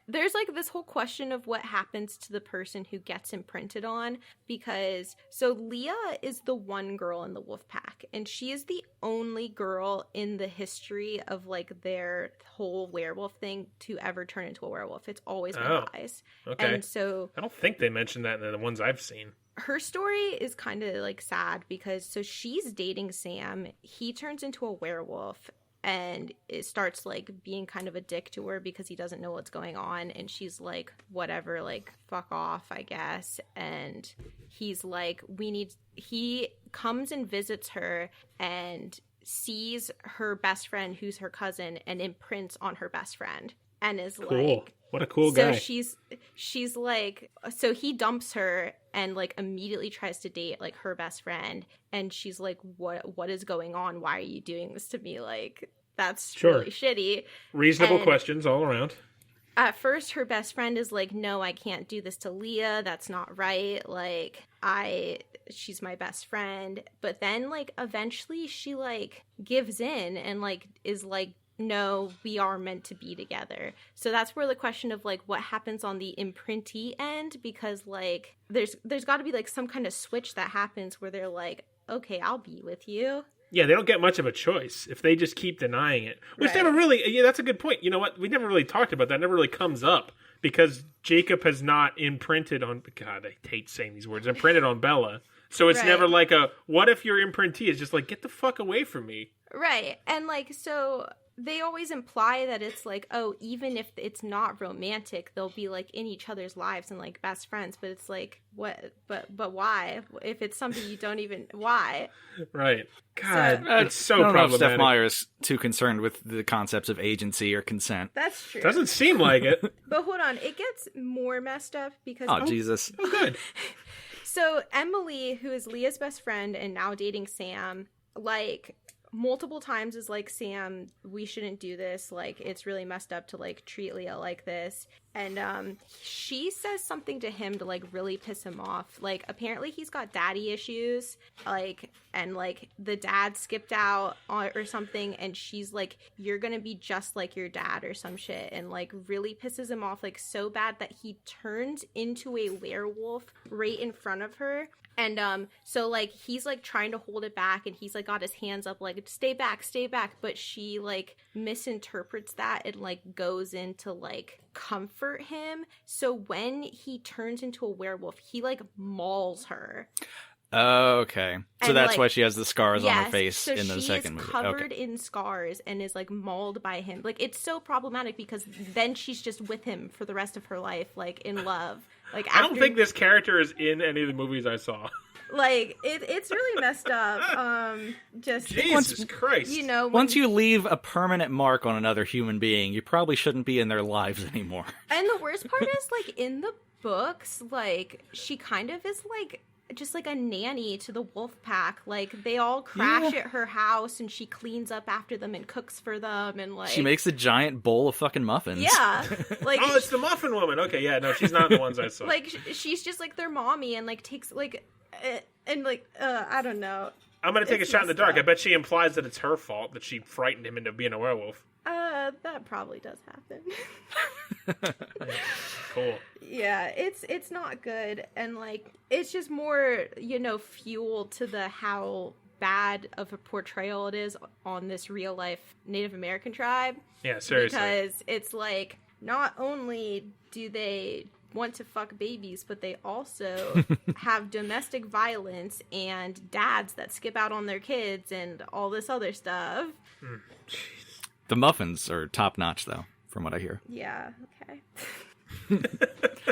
there's like this whole question of what happens to the person who gets imprinted on, because so Leah is the one girl in the wolf pack, and she is the only girl in the history of like their whole werewolf thing to ever turn into a werewolf. It's always been guys. Okay. And so I don't think they mentioned that in the ones I've seen. her story is kind of like sad because so she's dating Sam. He turns into a werewolf, and it starts like being kind of a dick to her because he doesn't know what's going on, and she's like, whatever, like fuck off, I guess. And he's like, he comes and visits her and sees her best friend, who's her cousin, and imprints on her best friend, and is Cool. like, What a cool guy. so she's like, so he dumps her and like immediately tries to date like her best friend, and she's like, what is going on? Why are you doing this to me? Like, that's really shitty. Reasonable And questions all around. at first her best friend is like, no, I can't do this to Leah, that's not right, like she's my best friend. But then like eventually she like gives in and like is like, no, we are meant to be together. So that's where the question of like what happens on the imprintee end, because like there's got to be like some kind of switch that happens where they're like, okay, I'll be with you. Yeah, they don't get much of a choice if they just keep denying it. Which Right. never really, yeah, that's a good point. You know what? We never really talked about that. It never really comes up because Jacob has not imprinted on, God, I hate saying these words, imprinted on Bella. So it's Right. never like a, what if your imprintee is just like, get the fuck away from me? Right. And like, so they always imply that it's like, oh, even if it's not romantic, they'll be like in each other's lives and like best friends. But it's like, what? But why? If it's something you don't even, why? Right. God, it's so I don't know if problematic. Steph Meyer is too concerned with the concepts of agency or consent. That's true. Doesn't seem like it. But hold on, it gets more messed up because Oh, Jesus. Oh, good. so Emily, who is Leah's best friend and now dating Sam, like multiple times is like, Sam, we shouldn't do this, like it's really messed up to like treat Leah like this. And she says something to him to like really piss him off. Like apparently he's got daddy issues, like, and like the dad skipped out or something, and she's like, you're gonna be just like your dad or some shit, and like really pisses him off like so bad that he turns into a werewolf right in front of her. And so like he's like trying to hold it back, and he's like got his hands up like, stay back, but she like misinterprets that and like goes in to like comfort him. So when he turns into a werewolf, he like mauls her. Oh, okay. So And, that's like, why she has the scars on her Yes, face so in the second she is movie. covered Okay. in scars and is like mauled by him. Like it's so problematic because then she's just with him for the rest of her life, like in love. Like I don't think this character is in any of the movies I saw. like it's really messed up. Just Jesus Christ. you know, when- Once you leave a permanent mark on another human being, you probably shouldn't be in their lives anymore. And the worst part is like in the books, like she kind of is like just like a nanny to the wolf pack. Like they all crash at her house and she cleans up after them and cooks for them, and like She makes a giant bowl of fucking muffins. yeah, like Oh, it's the Muffin Woman. Okay, yeah, no, she's not in the ones I saw. like she's just like their mommy and like takes like and like I don't know. I'm going to take a it's shot in the messed dark. up. I bet she implies that it's her fault that she frightened him into being a werewolf. That probably does happen. Cool. Yeah, it's not good, and like it's just more, you know, fuel to the how bad of a portrayal it is on this real life Native American tribe. Yeah, seriously. Because it's like not only do they want to fuck babies, but they also have domestic violence and dads that skip out on their kids and all this other stuff. The muffins are top notch, though, from what I hear. Yeah, okay.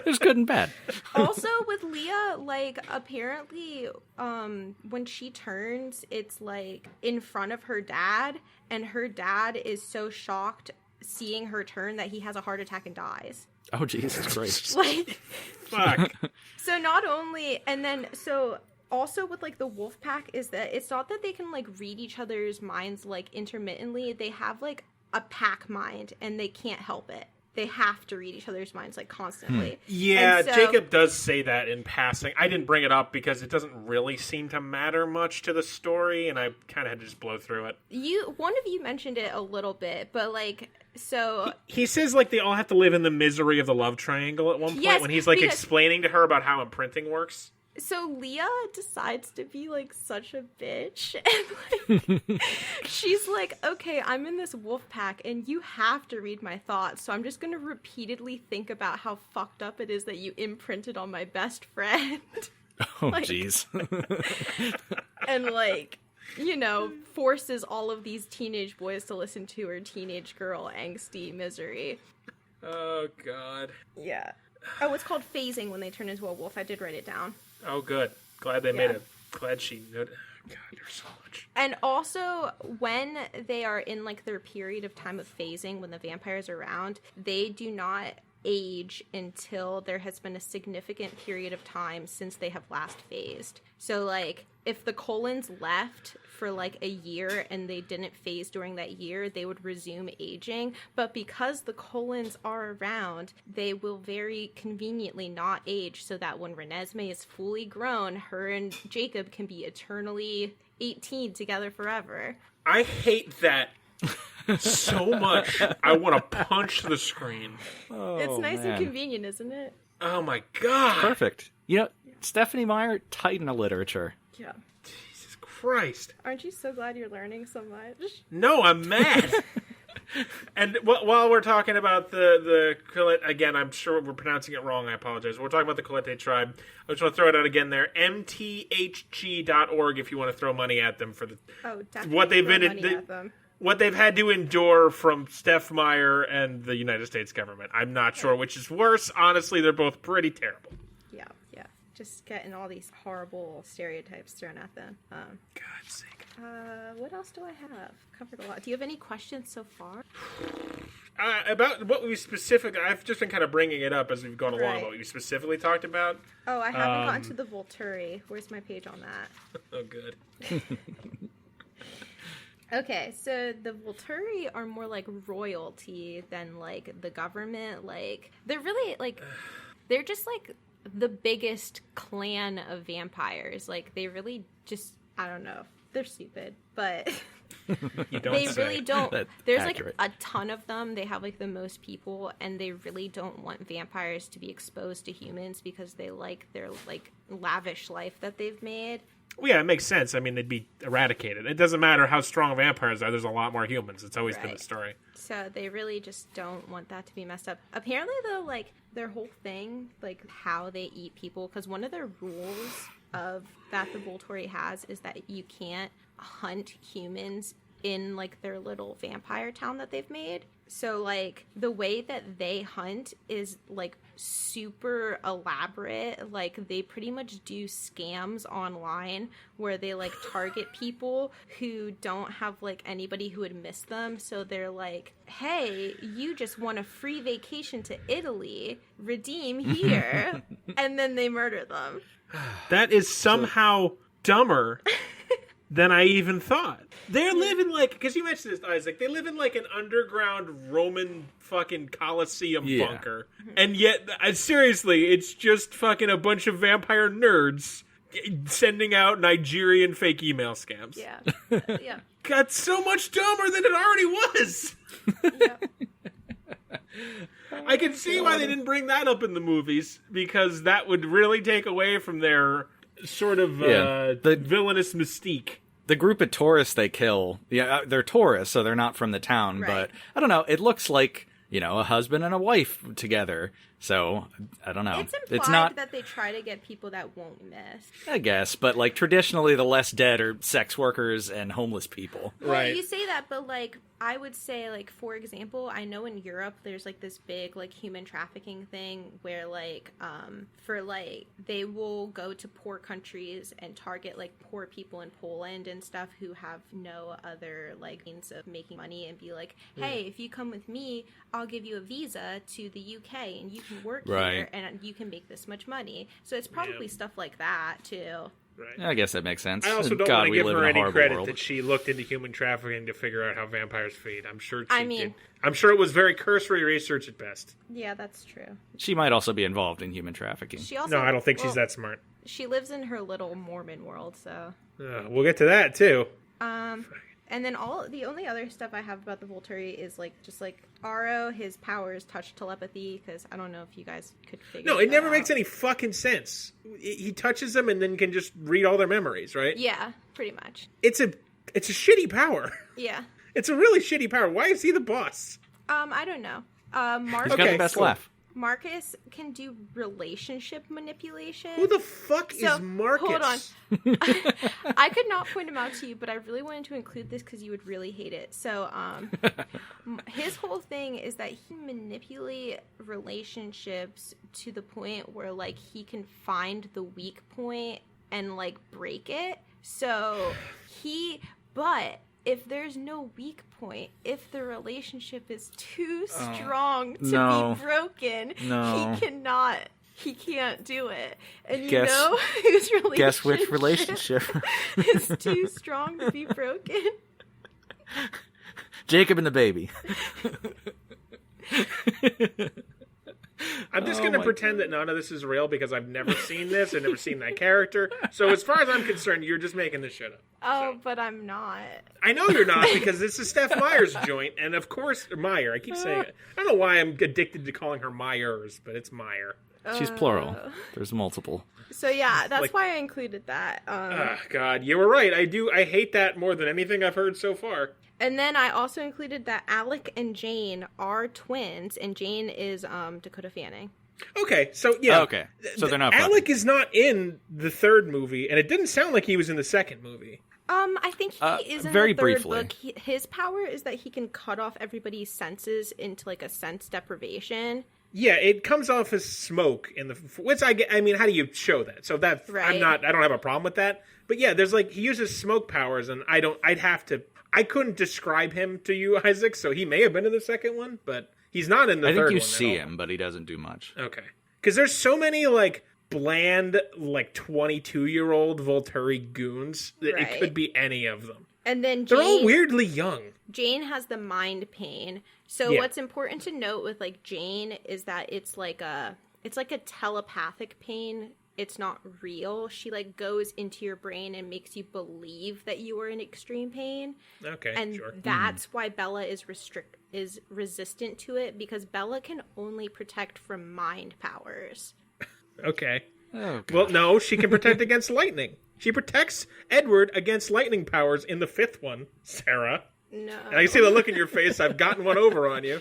There's good and bad. Also, with Leah, like, apparently, when she turns, it's, like, in front of her dad, and her dad is so shocked seeing her turn that he has a heart attack and dies. Oh, Jesus Christ. Like, Fuck. so not only, and then, so... Also with, like, the wolf pack is that it's not that they can, like, read each other's minds, like, intermittently. They have, like, a pack mind, and they can't help it. They have to read each other's minds, like, constantly. Yeah, And so, Jacob does say that in passing. I didn't bring it up because it doesn't really seem to matter much to the story, and I kind of had to just blow through it. One of you mentioned it a little bit, but, like, so... He says, like, they all have to live in the misery of the love triangle at one point Yes, when he's, like, because- explaining to her about how imprinting works. So Leah decides to be, like, such a bitch, and, like, she's like, okay, I'm in this wolf pack, and you have to read my thoughts, so I'm just gonna repeatedly think about how fucked up it is that you imprinted on my best friend. Oh, Like- jeez. And, like, you know, forces all of these teenage boys to listen to her teenage girl angsty misery. Oh, God. Yeah. Oh, it's called phasing when they turn into a wolf. I did write it down. Oh, good. Glad they made Yeah. it. Glad she... God, you're so much. And also, when they are in, like, their period of time of phasing, when the vampires are around, they do not age until there has been a significant period of time since they have last phased. So, like, if the colons left for, like, a year and they didn't phase during that year, they would resume aging. But because the colons are around, they will very conveniently not age so that when Renesmee is fully grown, her and Jacob can be eternally 18 together forever. I hate that so much. I want to punch the screen. It's nice man. and convenient, isn't it? Oh, my God. Perfect. You know, Stephanie Meyer, titan of literature. Yeah. Jesus Christ. Aren't you so glad you're learning so much? No, I'm mad. And while we're talking about the Colette, again, I'm sure we're pronouncing it wrong. I apologize. We're talking about the Colette tribe. I just want to throw it out again there. mthg.org if you want to throw money at them for the definitely what they've throw been money at them. what they've had to endure from Steph Meyer and the United States government. I'm not sure which is worse. Honestly, they're both pretty terrible. Yeah. Just getting all these horrible stereotypes thrown at them. God's sake. What else do I have? Covered a lot. Do you have any questions so far? About what we specifically... I've just been kind of bringing it up as we've gone along Right. about what we specifically talked about. Oh, I haven't gotten to the Volturi. Where's my page on that? Oh, good. Okay, so the Volturi are more like royalty than like the government. Like, they're really like, they're just like the biggest clan of vampires. Like, they really just, I don't know, they're stupid, but You don't they say. really don't. That's There's accurate. like a ton of them. They have like the most people, and they really don't want vampires to be exposed to humans because they like their like lavish life that they've made. Well, yeah, it makes sense. I mean, they'd be eradicated. It doesn't matter how strong vampires are. There's a lot more humans. It's always been the Right. story. So they really just don't want that to be messed up. Apparently, though, like, their whole thing, like, how they eat people, because one of their rules of that the Volturi has is that you can't hunt humans in, like, their little vampire town that they've made. So, like, the way that they hunt is, like, super elaborate. Like, they pretty much do scams online where they, like, target people who don't have, like, anybody who would miss them. So they're like, hey, you just want a free vacation to Italy. Redeem here. And then they murder them. That is somehow dumber than I even thought. They're living like, because you mentioned this, Isaac, they live in like an underground Roman fucking Colosseum Yeah. bunker. And yet, seriously, it's just fucking a bunch of vampire nerds sending out Nigerian fake email scams. Yeah. Yeah. Got so much dumber than it already was. Yeah. I can see why they didn't bring that up in the movies, because that would really take away from their sort of The- villainous mystique. The group of tourists they kill, they're tourists, so they're not from the town, Right. but I don't know, it looks like, a husband and a wife together. So, I don't know. It's implied that they try to get people that won't miss. I guess, but, like, traditionally the less dead are sex workers and homeless people. Well, Right. you say that, but, like, I would say, like, for example, I know in Europe there's, like, this big, like, human trafficking thing where, like, they will go to poor countries and target, like, poor people in Poland and stuff who have no other, like, means of making money and be like, hey, if you come with me, I'll give you a visa to the UK and you can work here and you can make this much money. So it's probably stuff like that, too. Right. I guess that makes sense. I also don't God, want to we give live her in a any horrible credit world. that she looked into human trafficking to figure out how vampires feed. I'm sure she did. I'm sure it was very cursory research at best. Yeah, that's true. She might also be involved in human trafficking. She also, No, I don't think she's that smart. She lives in her little Mormon world, so... We'll get to that, too. And then the only other stuff I have about the Volturi is, like, just, like, Aro, his powers touch telepathy, because I don't know if you guys could figure No, it never out. makes any fucking sense. He touches them and then can just read all their memories, right? Yeah, pretty much. It's a shitty power. Yeah. It's a really shitty power. Why is he the boss? I don't know. He's Marcus, got the best cool. laugh. Marcus can do relationship manipulation. Who the fuck is Marcus? Hold on. I could not point him out to you, but I really wanted to include this because you would really hate it. So, his whole thing is that he manipulate relationships to the point where, like, he can find the weak point and, like, break it. So, but if there's no weak point, if the relationship is too strong to be broken, he can't do it. And you know whose relationship Guess which relationship? is too strong to be broken? Jacob and the baby. I'm just going to pretend that none of this is real because I've never seen this. I've never seen that character. So as far as I'm concerned, you're just making this shit up. Oh, but I'm not. I know you're not because this is Steph Meyer's joint. And of course, Meyer. I keep saying it. I don't know why I'm addicted to calling her Myers, but it's Meyer. She's plural. There's multiple. So yeah, that's why I included that. God, you were right. I hate that more than anything I've heard so far. And then I also included that Alec and Jane are twins, and Jane is Dakota Fanning. Okay, so yeah. Okay, so they're not Alec fucking. is not in the third movie, and it didn't sound like he was in the second movie. I think he is in very the third briefly. book. His power is that he can cut off everybody's senses into, like, a sense deprivation. Yeah, it comes off as smoke in the which I mean, how do you show that? So that Right. I don't have a problem with that. But yeah, there's like he uses smoke powers, and I couldn't describe him to you, Isaac. So he may have been in the second one, but he's not in the third one. I think you at see all. him, but he doesn't do much. Okay, because there's so many like bland, like 22-year-old Volturi goons that Right. it could be any of them. And then They're all weirdly young. Jane has the mind pain. So Yeah. what's important to note with, like, Jane is that it's like a telepathic pain. It's not real. She, like, goes into your brain and makes you believe that you are in extreme pain. Okay, And sure. that's why Bella is resistant to it, because Bella can only protect from mind powers. Okay. Oh, God. Well, no, she can protect against lightning. She protects Edward against lightning powers in the fifth one, Sarah. No. And I can see the look in your face. I've gotten one over on you.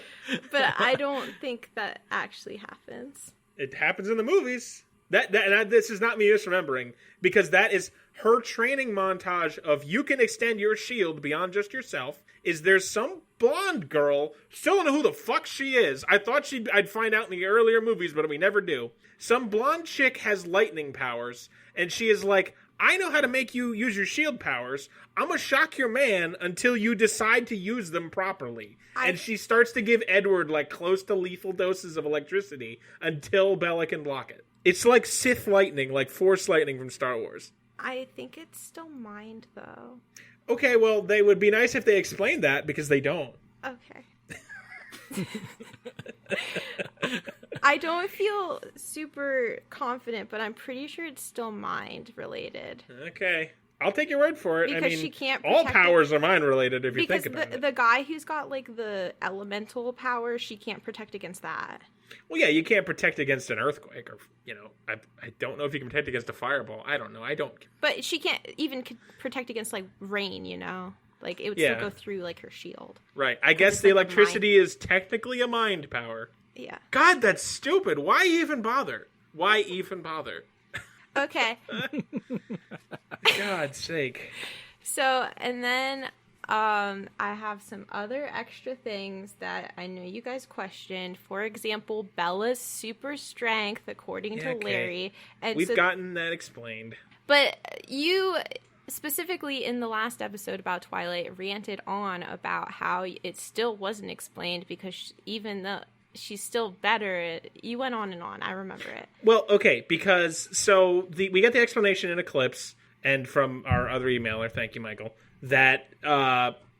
But I don't think that actually happens. It happens in the movies. This is not me misremembering, because that is her training montage of you can extend your shield beyond just yourself. Is there's some blonde girl, still don't know who the fuck she is. I thought I'd find out in the earlier movies, but we never do. Some blonde chick has lightning powers, and she is like, I know how to make you use your shield powers. I'm gonna shock your man until you decide to use them properly. And she starts to give Edward, like, close to lethal doses of electricity until Bella can block it. It's like Sith lightning, like Force lightning from Star Wars. I think it's still mind, though. Okay, well, they would be nice if they explained that, because they don't. Okay. I don't feel super confident, but I'm pretty sure it's still mind related. Okay. I'll take your word for it. Because I mean, she can't all protect powers are mind related if you Because think about it. the guy who's got, like, the elemental power, she can't protect against that. Well, yeah, you can't protect against an earthquake, or, I don't know if you can protect against a fireball. I don't know. I don't. But she can't even protect against, like, rain, Like, it would Yeah. still go through, like, her shield. Right. I guess it's the like a electricity is technically a mind power. Yeah. God, that's stupid. Why even bother? Why even bother? Okay. God's sake. So, and then I have some other extra things that I know you guys questioned. For example, Bella's super strength, according to Okay. Larry. And We've so, gotten that explained. but you, specifically in the last episode about Twilight, ranted on about how it still wasn't explained because even though she's still better, you went on and on. I remember it. Well, okay, because we got the explanation in Eclipse and from our other emailer, thank you, Michael, that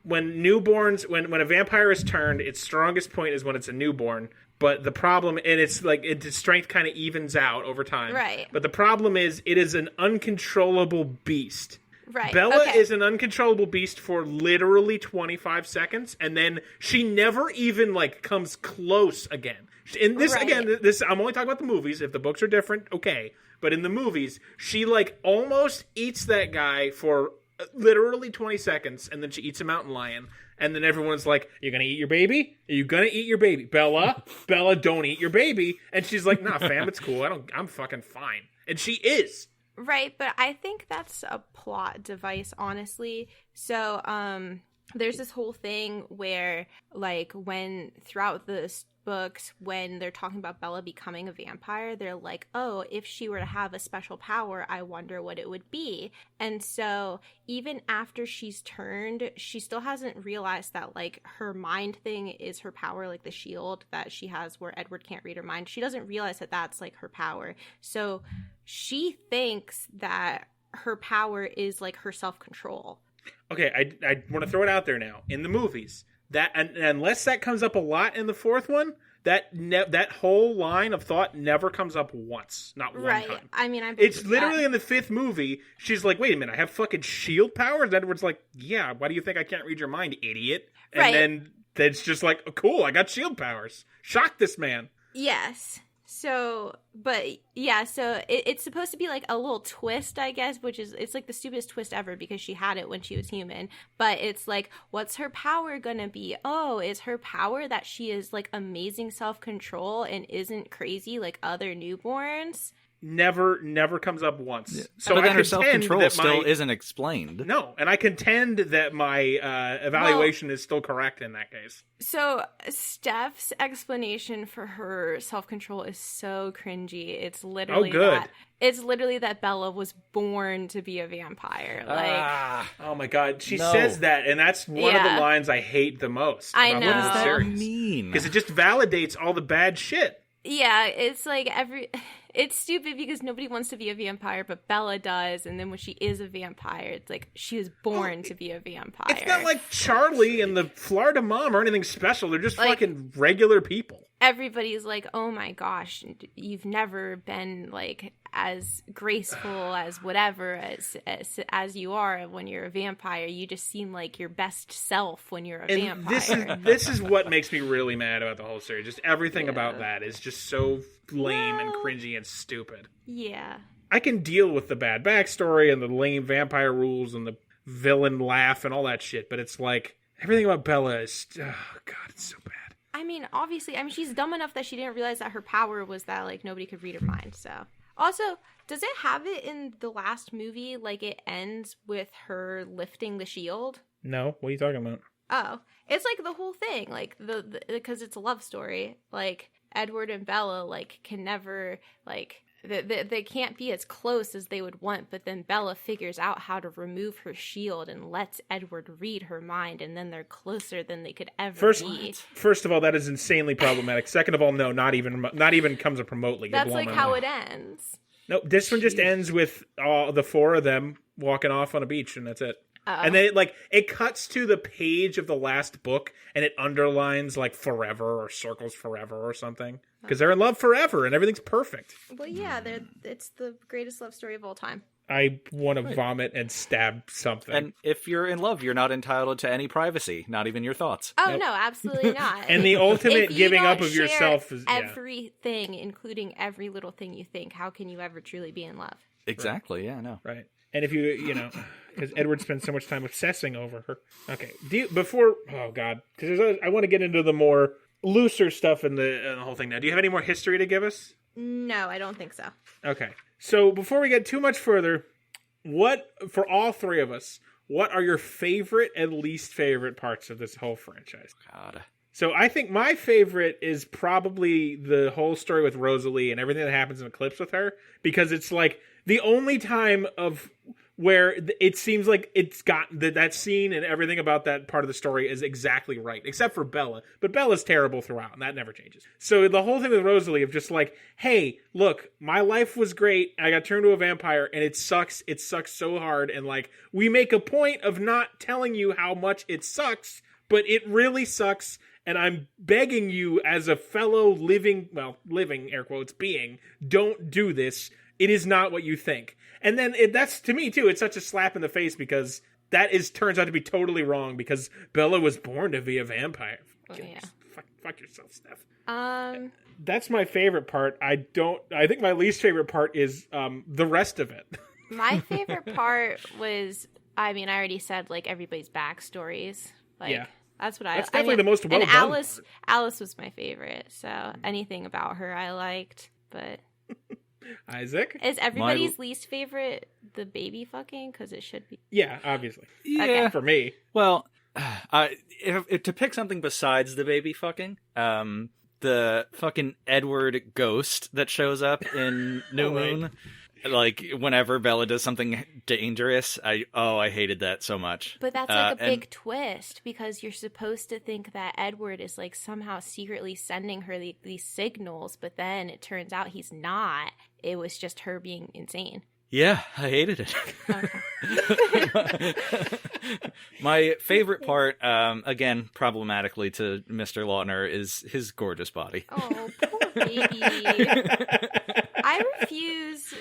when newborns, when a vampire is turned, its strongest point is when it's a newborn. But the problem, and it's like its strength kind of evens out over time. Right. But the problem is, it is an uncontrollable beast. Right. Bella okay. is an uncontrollable beast for literally 25 seconds, and then she never even like comes close again. In this Right. again, this I'm only talking about the movies. If the books are different, okay. But in the movies, she like almost eats that guy for literally 20 seconds, and then she eats a mountain lion. And then everyone's like, "You're gonna eat your baby? Are you gonna eat your baby, Bella? Bella, don't eat your baby." And she's like, "Nah, fam, it's cool. I'm fucking fine." And she is. Right, but I think that's a plot device, honestly. So, there's this whole thing where, like, when throughout the books, when they're talking about Bella becoming a vampire, they're like, oh, if she were to have a special power, I wonder what it would be. And so even after she's turned, she still hasn't realized that, like, her mind thing is her power, like the shield that she has where Edward can't read her mind. She doesn't realize that that's, like, her power. So she thinks that her power is, like, her self-control. Okay, I want to throw it out there now. In the movies, that and unless that comes up a lot in the fourth one, that whole line of thought never comes up once, not one Right. time. I mean, It's literally in the fifth movie. She's like, "Wait a minute, I have fucking shield powers." And Edward's like, "Yeah, why do you think I can't read your mind, idiot?" And Right. then it's just like, oh, "Cool, I got shield powers. Shock this man." Yes. So, but yeah, so it's supposed to be like a little twist, I guess, which is, it's like the stupidest twist ever because she had it when she was human. But it's like, what's her power gonna be? Oh, is her power that she is like amazing self-control and isn't crazy like other newborns? Never comes up once. So but then I her self-control that still isn't explained. No, and I contend that my evaluation is still correct in that case. So Steph's explanation for her self-control is so cringy. It's literally that Bella was born to be a vampire. Like, oh my god, she No. says that, and that's one of the lines I hate the most. I about know. the What does that series. mean? Because it just validates all the bad shit. yeah, it's like it's stupid because nobody wants to be a vampire, but Bella does. And then when she is a vampire, it's like she was born to be a vampire. It's not like Charlie and the Florida Mom or anything special. They're just Like- fucking regular people. Everybody's like, oh my gosh, you've never been like as graceful as whatever as you are when you're a vampire. You just seem like your best self when you're a And vampire. this is what makes me really mad about the whole series. Just everything about that is just so lame and cringy and stupid. Yeah. I can deal with the bad backstory and the lame vampire rules and the villain laugh and all that shit, but it's like everything about Bella is, oh god, it's so bad. I mean, obviously, she's dumb enough that she didn't realize that her power was that, like, nobody could read her mind, so. Also, does it have it in the last movie, like, it ends with her lifting the shield? No, what are you talking about? Oh. It's, like, the whole thing, like, because it's a love story, like, Edward and Bella, like, can never, like, they can't be as close as they would want, but then Bella figures out how to remove her shield and lets Edward read her mind, and then they're closer than they could ever be. First of all, that is insanely problematic. Second of all, no, not even comes up remotely. That's like how it ends. No, this one just ends with all the four of them walking off on a beach, and that's it. And then it cuts to the page of the last book, and it underlines like forever or circles forever or something because they're in love forever and everything's perfect. Well, yeah, it's the greatest love story of all time. I want to vomit and stab something. And if you're in love, you're not entitled to any privacy, not even your thoughts. Oh, no, absolutely not. And the ultimate If you giving don't up of share yourself is everything, including every little thing you think. How can you ever truly be in love? Exactly, yeah, no. Right. And if because Edward spends so much time obsessing over her. Okay, oh god, because I want to get into the more looser stuff in the whole thing now. Do you have any more history to give us? No, I don't think so. Okay, so before we get too much further, for all three of us, what are your favorite and least favorite parts of this whole franchise? God. So I think my favorite is probably the whole story with Rosalie and everything that happens in Eclipse with her, because it's like the only time of where it seems like it's got that scene and everything about that part of the story is exactly right, except for Bella. But Bella's terrible throughout, and that never changes. So the whole thing with Rosalie of just like, hey, look, my life was great. I got turned to a vampire, and it sucks. It sucks so hard. And like, we make a point of not telling you how much it sucks, but it really sucks. And I'm begging you as a fellow living, air quotes, being, don't do this. It is not what you think. And then that's, to me, too, it's such a slap in the face because turns out to be totally wrong because Bella was born to be a vampire. Oh, yeah. Fuck yourself, Steph. That's my favorite part. I think my least favorite part is the rest of it. My favorite part was, I already said, like, everybody's backstories. Like, yeah. That's definitely the most well done. And Alice was my favorite, so anything about her I liked, but... Isaac? Is everybody's least favorite the baby fucking? Because it should be. Yeah, obviously. Yeah. Okay. For me. Well, if to pick something besides the baby fucking, the fucking Edward ghost that shows up in New Moon, like whenever Bella does something dangerous, I hated that so much. But that's like a big twist because you're supposed to think that Edward is like somehow secretly sending her these signals, but then it turns out he's not. It was just her being insane. Yeah, I hated it. Okay. My favorite part, again, problematically to Mr. Lautner, is his gorgeous body. Oh, poor baby. I refuse.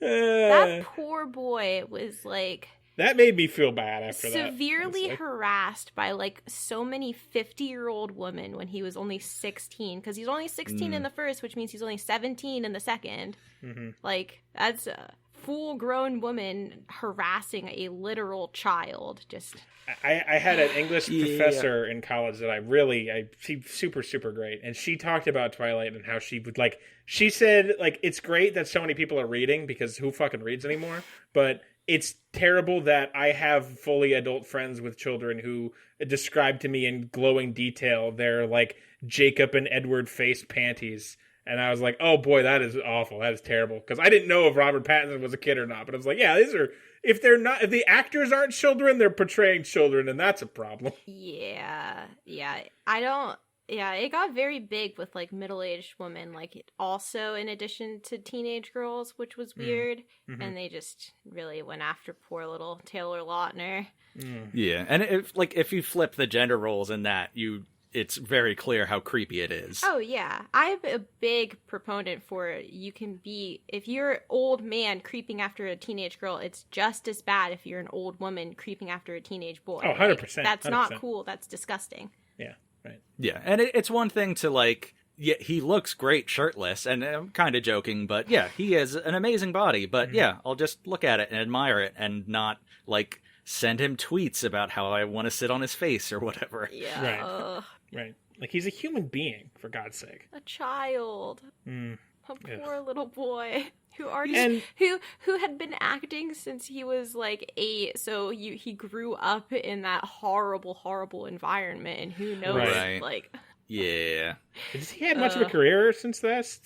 That poor boy was like... That made me feel bad after that. Severely harassed by like so many 50-year-old women when he was only 16. Because he's only 16 in the first, which means he's only 17 in the second. Mm-hmm. Like, that's a full-grown woman harassing a literal child. Just... I had an English professor in college that she's super, super great. And she talked about Twilight and how she would she said, it's great that so many people are reading because who fucking reads anymore? But it's terrible that I have fully adult friends with children who describe to me in glowing detail their Jacob and Edward face panties. And I was like, oh boy, that is awful. That is terrible. Because I didn't know if Robert Pattinson was a kid or not. But I was like, yeah, if the actors aren't children, they're portraying children, and that's a problem. Yeah. It got very big with middle-aged women, also in addition to teenage girls, which was weird. Mm-hmm. And they just really went after poor little Taylor Lautner. Mm. Yeah, and if you flip the gender roles in that, it's very clear how creepy it is. Oh, yeah. I'm a big proponent for if you're an old man creeping after a teenage girl, it's just as bad if you're an old woman creeping after a teenage boy. Oh, 100%. That's 100%. not cool. That's disgusting. Yeah, right. Yeah, and it's one thing to, he looks great shirtless, and I'm kind of joking, but yeah, he has an amazing body, but yeah, I'll just look at it and admire it and not, send him tweets about how I want to sit on his face or whatever. Yeah. Right. Right. He's a human being, for God's sake. A child. A poor little boy who had been acting since he was 8. So he grew up in that horrible, horrible environment, and who knows? Right. Yeah. Has he had much of a career since this?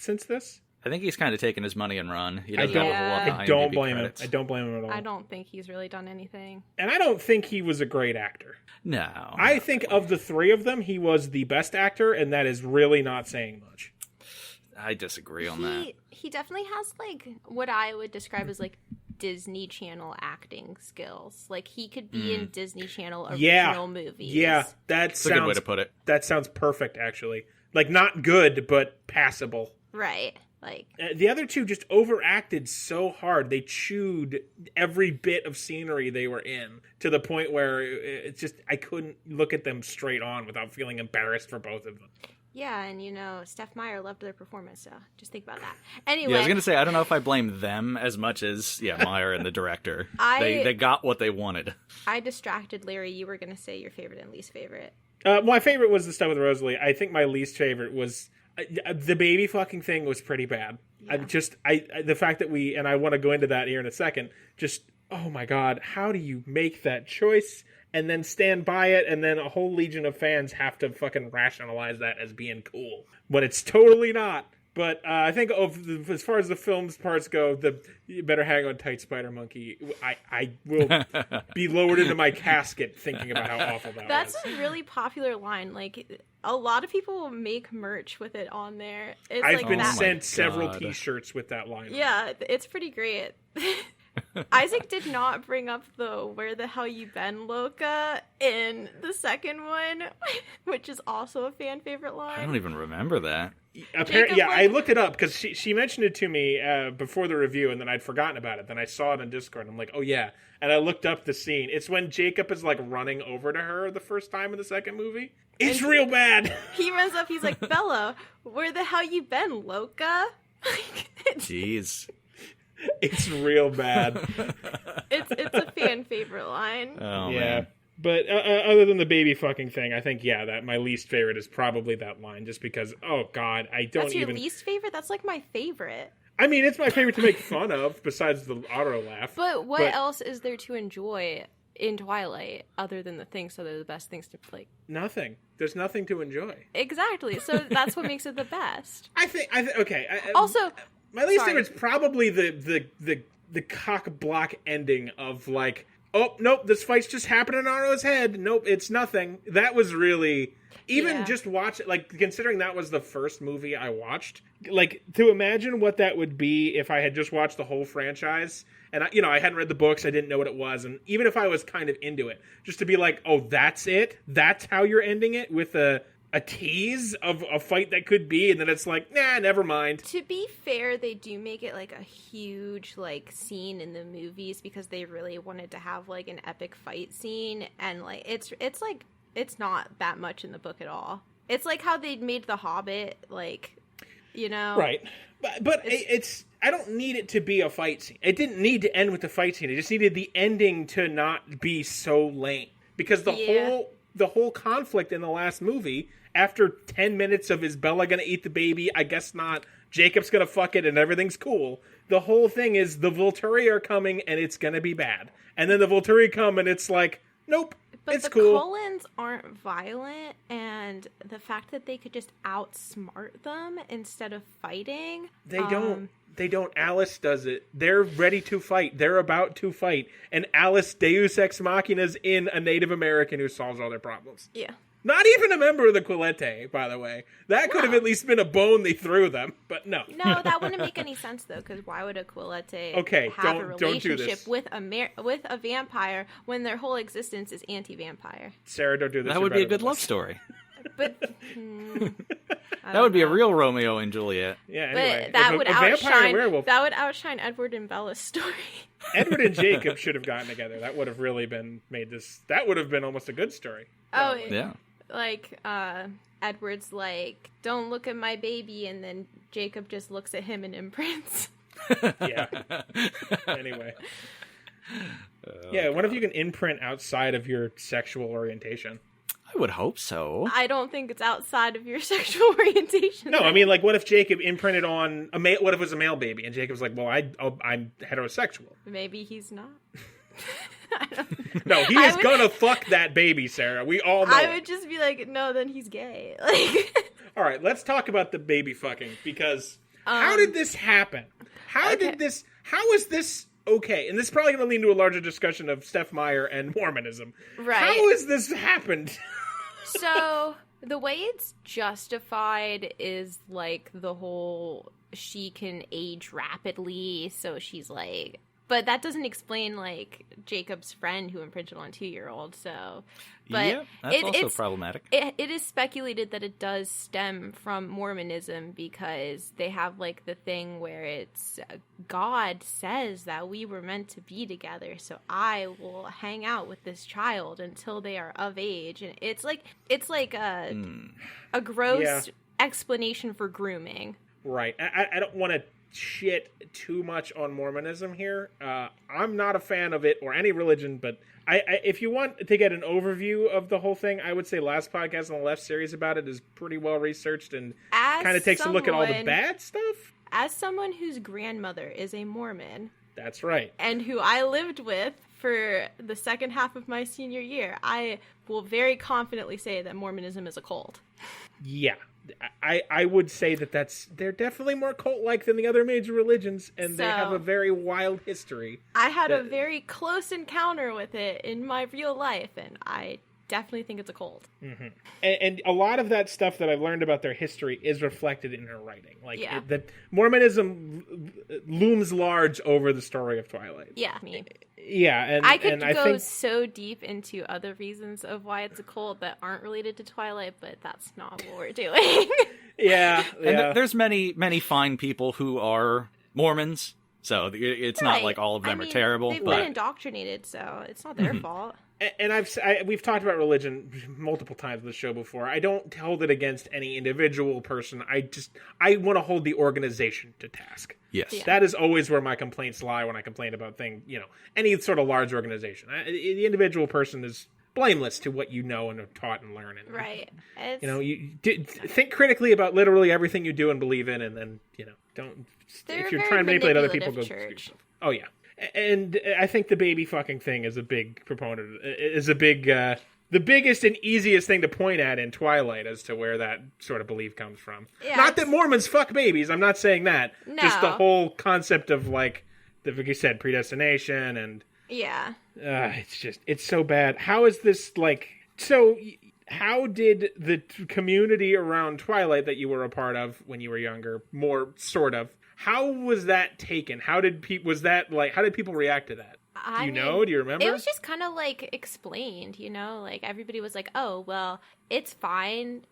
I think he's kind of taken his money and run. He doesn't have a whole lot of I don't blame credits. him. I don't blame him at all. I don't think he's really done anything. And I don't think he was a great actor. No. I think of the three of them, he was the best actor, and that is really not saying much. I disagree on that. He definitely has what I would describe as Disney Channel acting skills. He could be in Disney Channel original movies. a Yeah, good way to put it. That sounds perfect, actually. Not good, but passable. Right. The other two just overacted so hard. They chewed every bit of scenery they were in to the point where it's just I couldn't look at them straight on without feeling embarrassed for both of them. Yeah, and Steph Meyer loved their performance, so just think about that. Anyway. Yeah, I was going to say, I don't know if I blame them as much as, Meyer and the director. They got what they wanted. I distracted Larry. You were going to say your favorite and least favorite. My favorite was the stuff with Rosalie. I think my least favorite was the baby fucking thing was pretty bad. Yeah. The fact that and I want to go into that here in a second, just, oh my God, how do you make that choice and then stand by it, and then a whole legion of fans have to fucking rationalize that as being cool when it's totally not. But I think as far as the film's parts go, you better hang on tight, Spider Monkey. I will be lowered into my casket thinking about how awful that was. That's a really popular line. Like, a lot of people make merch with it on there. I've been sent several T-shirts with that line. Yeah, it's pretty great. Isaac did not bring up the "Where the hell you been, Loca" in the second one, which is also a fan favorite line. I don't even remember that. Apparently, I looked it up because she mentioned it to me before the review, and then I'd forgotten about it. Then I saw it on Discord, and I'm like, oh yeah. And I looked up the scene. It's when Jacob is like running over to her the first time in the second movie. It's real bad. He runs up. He's like, "Bella, where the hell you been, Loca?" Jeez. It's real bad. It's a fan favorite line. Oh, yeah. Man. But other than the baby fucking thing, I think, that my least favorite is probably that line, just because, oh God, I don't That's your least favorite? That's like my favorite. I mean, it's my favorite to make fun of, besides the auto laugh. But what else is there to enjoy in Twilight other than the things that are the best things to like? Nothing. There's nothing to enjoy. Exactly. So that's what makes it the best. I think okay. Also, my least favorite is probably the cock block ending of like, oh nope, this fight's just happening in Aro's head. Nope, it's nothing. That was really just watch it. Like, considering that was the first movie I watched, like, to imagine what that would be if I had just watched the whole franchise. And I hadn't read the books, I didn't know what it was, and even if I was kind of into it, just to be like, oh, that's it? That's how you're ending it, with a tease of a fight that could be, and then it's like, nah, never mind. To be fair, they do make it like a huge like scene in the movies because they really wanted to have like an epic fight scene, and like it's not that much in the book at all. It's like how they made The Hobbit, like, Right. But it's I don't need it to be a fight scene. It didn't need to end with the fight scene. It just needed the ending to not be so lame. Because the whole conflict in the last movie, after 10 minutes of is Bella gonna eat the baby, I guess not, Jacob's gonna fuck it and everything's cool, the whole thing is the Volturi are coming and it's gonna be bad. And then the Volturi come and it's like, nope. But it's the cool. Cullens aren't violent, and the fact that they could just outsmart them instead of fighting. They don't. Alice does it. They're ready to fight. They're about to fight. And Alice Deus Ex Machina's in a Native American who solves all their problems. Yeah. Not even a member of the Quillette, by the way. That could have at least been a bone they threw them, but no. No, that wouldn't make any sense, though, because why would a Quillette have a relationship with a vampire when their whole existence is anti-vampire? Sarah, don't do this. That would be a good love story. But that would be a real Romeo and Juliet. Yeah, anyway. But that would outshine Edward and Bella's story. Edward and Jacob should have gotten together. That would have really been that would have been almost a good story. Oh, yeah. Like, Edward's like, don't look at my baby, and then Jacob just looks at him and imprints. Yeah. Anyway. What if you can imprint outside of your sexual orientation? I would hope so. I don't think it's outside of your sexual orientation. No, I mean, like, what if Jacob imprinted on what if it was a male baby, and Jacob's like, well, I'm heterosexual. Maybe he's not. No, he is gonna fuck that baby, Sarah. We all know. I would just be like, no, then he's gay. Like, all right, let's talk about the baby fucking, because how did this happen? How is this okay? And this is probably going to lead to a larger discussion of Steph Meyer and Mormonism. Right. How has this happened? So, the way it's justified is, like, the whole she can age rapidly, so she's like... But that doesn't explain, like, Jacob's friend who imprinted on a 2-year-old, so... But yeah, that's also problematic. It is speculated that it does stem from Mormonism because they have, like, the thing where it's God says that we were meant to be together, so I will hang out with this child until they are of age. And it's like a gross explanation for grooming. Right. I don't want to shit too much on Mormonism here. I'm not a fan of it or any religion, but if you want to get an overview of the whole thing, I would say last podcast on the Left series about it is pretty well researched and kind of takes a look at all the bad stuff. As someone whose grandmother is a Mormon. That's right. And who I lived with for the second half of my senior year, I will very confidently say that Mormonism is a cult. Yeah. I would say they're definitely more cult-like than the other major religions, and they have a very wild history. I had a very close encounter with it in my real life, and I definitely think it's a cult. Mm-hmm. And a lot of that stuff that I've learned about their history is reflected in her writing. That Mormonism looms large over the story of Twilight. Yeah, me. Yeah, and I could I go think so deep into other reasons of why it's a cult that aren't related to Twilight, but that's not what we're doing. Yeah. And there's many fine people who are Mormons, so it's not like all of them are terrible. They've been indoctrinated, so it's not their fault. And we've talked about religion multiple times on the show before. I don't hold it against any individual person. I want to hold the organization to task. Yes. Yeah. That is always where my complaints lie when I complain about any sort of large organization. The individual person is blameless to what you know and have taught and learned. And, right. You think critically about literally everything you do and believe in, and then, don't. If you're trying to manipulate other people, go screw yourself. Oh, yeah. And I think the baby fucking thing is a big proponent, the biggest and easiest thing to point at in Twilight as to where that sort of belief comes from. Yeah, not that Mormons fuck babies, I'm not saying that. No. Just the whole concept of, like you said, predestination and... Yeah. It's so bad. How is this, how did the community around Twilight that you were a part of when you were younger, more sort of, how was that taken? How did people react to that? Do you know? Do you remember? It was just kind of explained, everybody was like, oh, well, it's fine.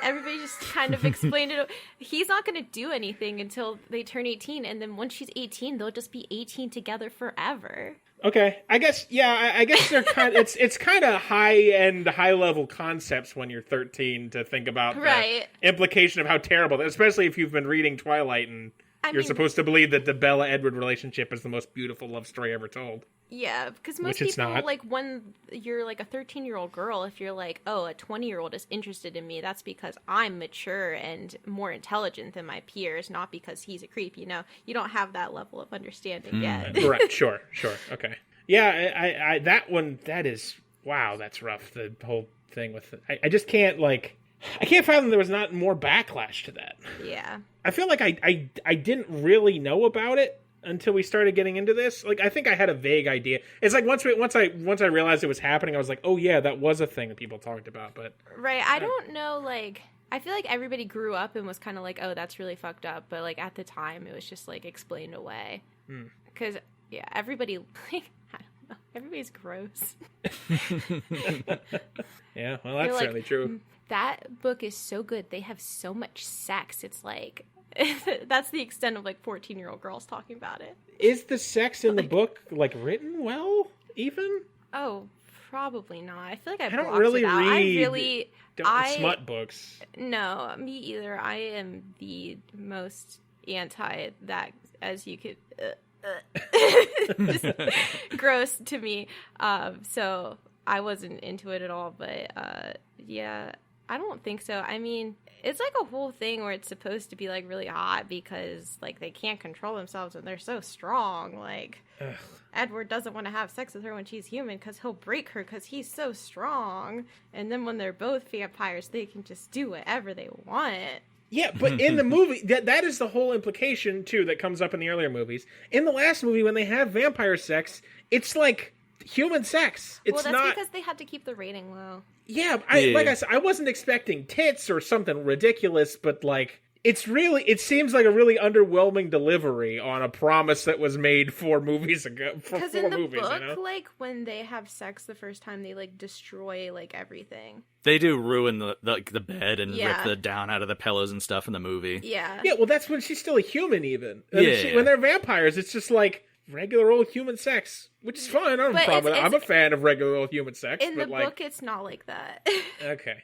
Everybody just kind of explained it. He's not going to do anything until they turn 18. And then once she's 18, they'll just be 18 together forever. Okay. I guess they're kind of, it's kind of high level concepts when you're 13 to think about the implication of how terrible, especially if you've been reading Twilight and you're supposed to believe that the Bella-Edward relationship is the most beautiful love story ever told. Yeah, because most people, when you're a 13-year-old girl, if you're oh, a 20-year-old is interested in me, that's because I'm mature and more intelligent than my peers, not because he's a creep, You don't have that level of understanding yet. Right, sure, okay. Yeah, I that one, that is, wow, that's rough, the whole thing with it. I just can't, I can't fathom there was not more backlash to that. Yeah. I feel like I didn't really know about it until we started getting into this. I think I had a vague idea. It's once I realized it was happening, I was like, oh yeah, that was a thing that people talked about. But right, I don't know. I feel like everybody grew up and was kind of oh, that's really fucked up. But at the time, it was just explained away. Because everybody I don't know, everybody's gross. Yeah, well, that's certainly true. That book is so good. They have so much sex. It's that's the extent of 14-year-old girls talking about it. Is the sex in the book written well? Even? Oh, probably not. I feel like I don't really read. Smut books. No, me either. I am the most anti that as you could. Just gross to me. So I wasn't into it at all. But yeah. I don't think so. I mean, it's a whole thing where it's supposed to be really hot because they can't control themselves and they're so strong. Edward doesn't want to have sex with her when she's human because he'll break her because he's so strong. And then when they're both vampires, they can just do whatever they want. Yeah, but in the movie, that is the whole implication too that comes up in the earlier movies. In the last movie, when they have vampire sex, it's human sex. It's that's because they had to keep the rating low. Yeah, like I said, I wasn't expecting tits or something ridiculous, but it seems like a really underwhelming delivery on a promise that was made 4 movies ago. Because in the book, when they have sex the first time, they destroy everything. They do ruin the bed and rip the down out of the pillows and stuff in the movie. Yeah. Yeah, well, that's when she's still a human, even. When they're vampires, it's just regular old human sex, which is fine. I don't have a problem with that. I'm a fan of regular old human sex. In the book, it's not like that. Okay.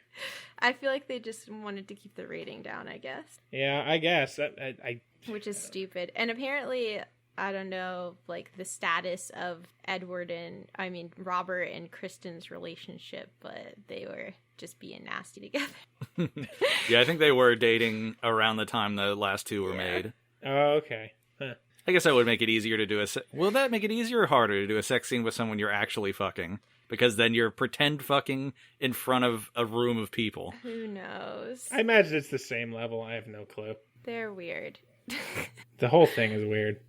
I feel like they just wanted to keep the rating down, I guess. Yeah, I guess. I Which is stupid. And apparently, I don't know, like, the status of Robert and Kristen's relationship, but they were just being nasty together. Yeah, I think they were dating around the time the last two were made. Oh, okay. Huh. I guess that would make it easier to do will that make it easier or harder to do a sex scene with someone you're actually fucking? Because then you're pretend fucking in front of a room of people. Who knows? I imagine it's the same level. I have no clue. They're weird. The whole thing is weird.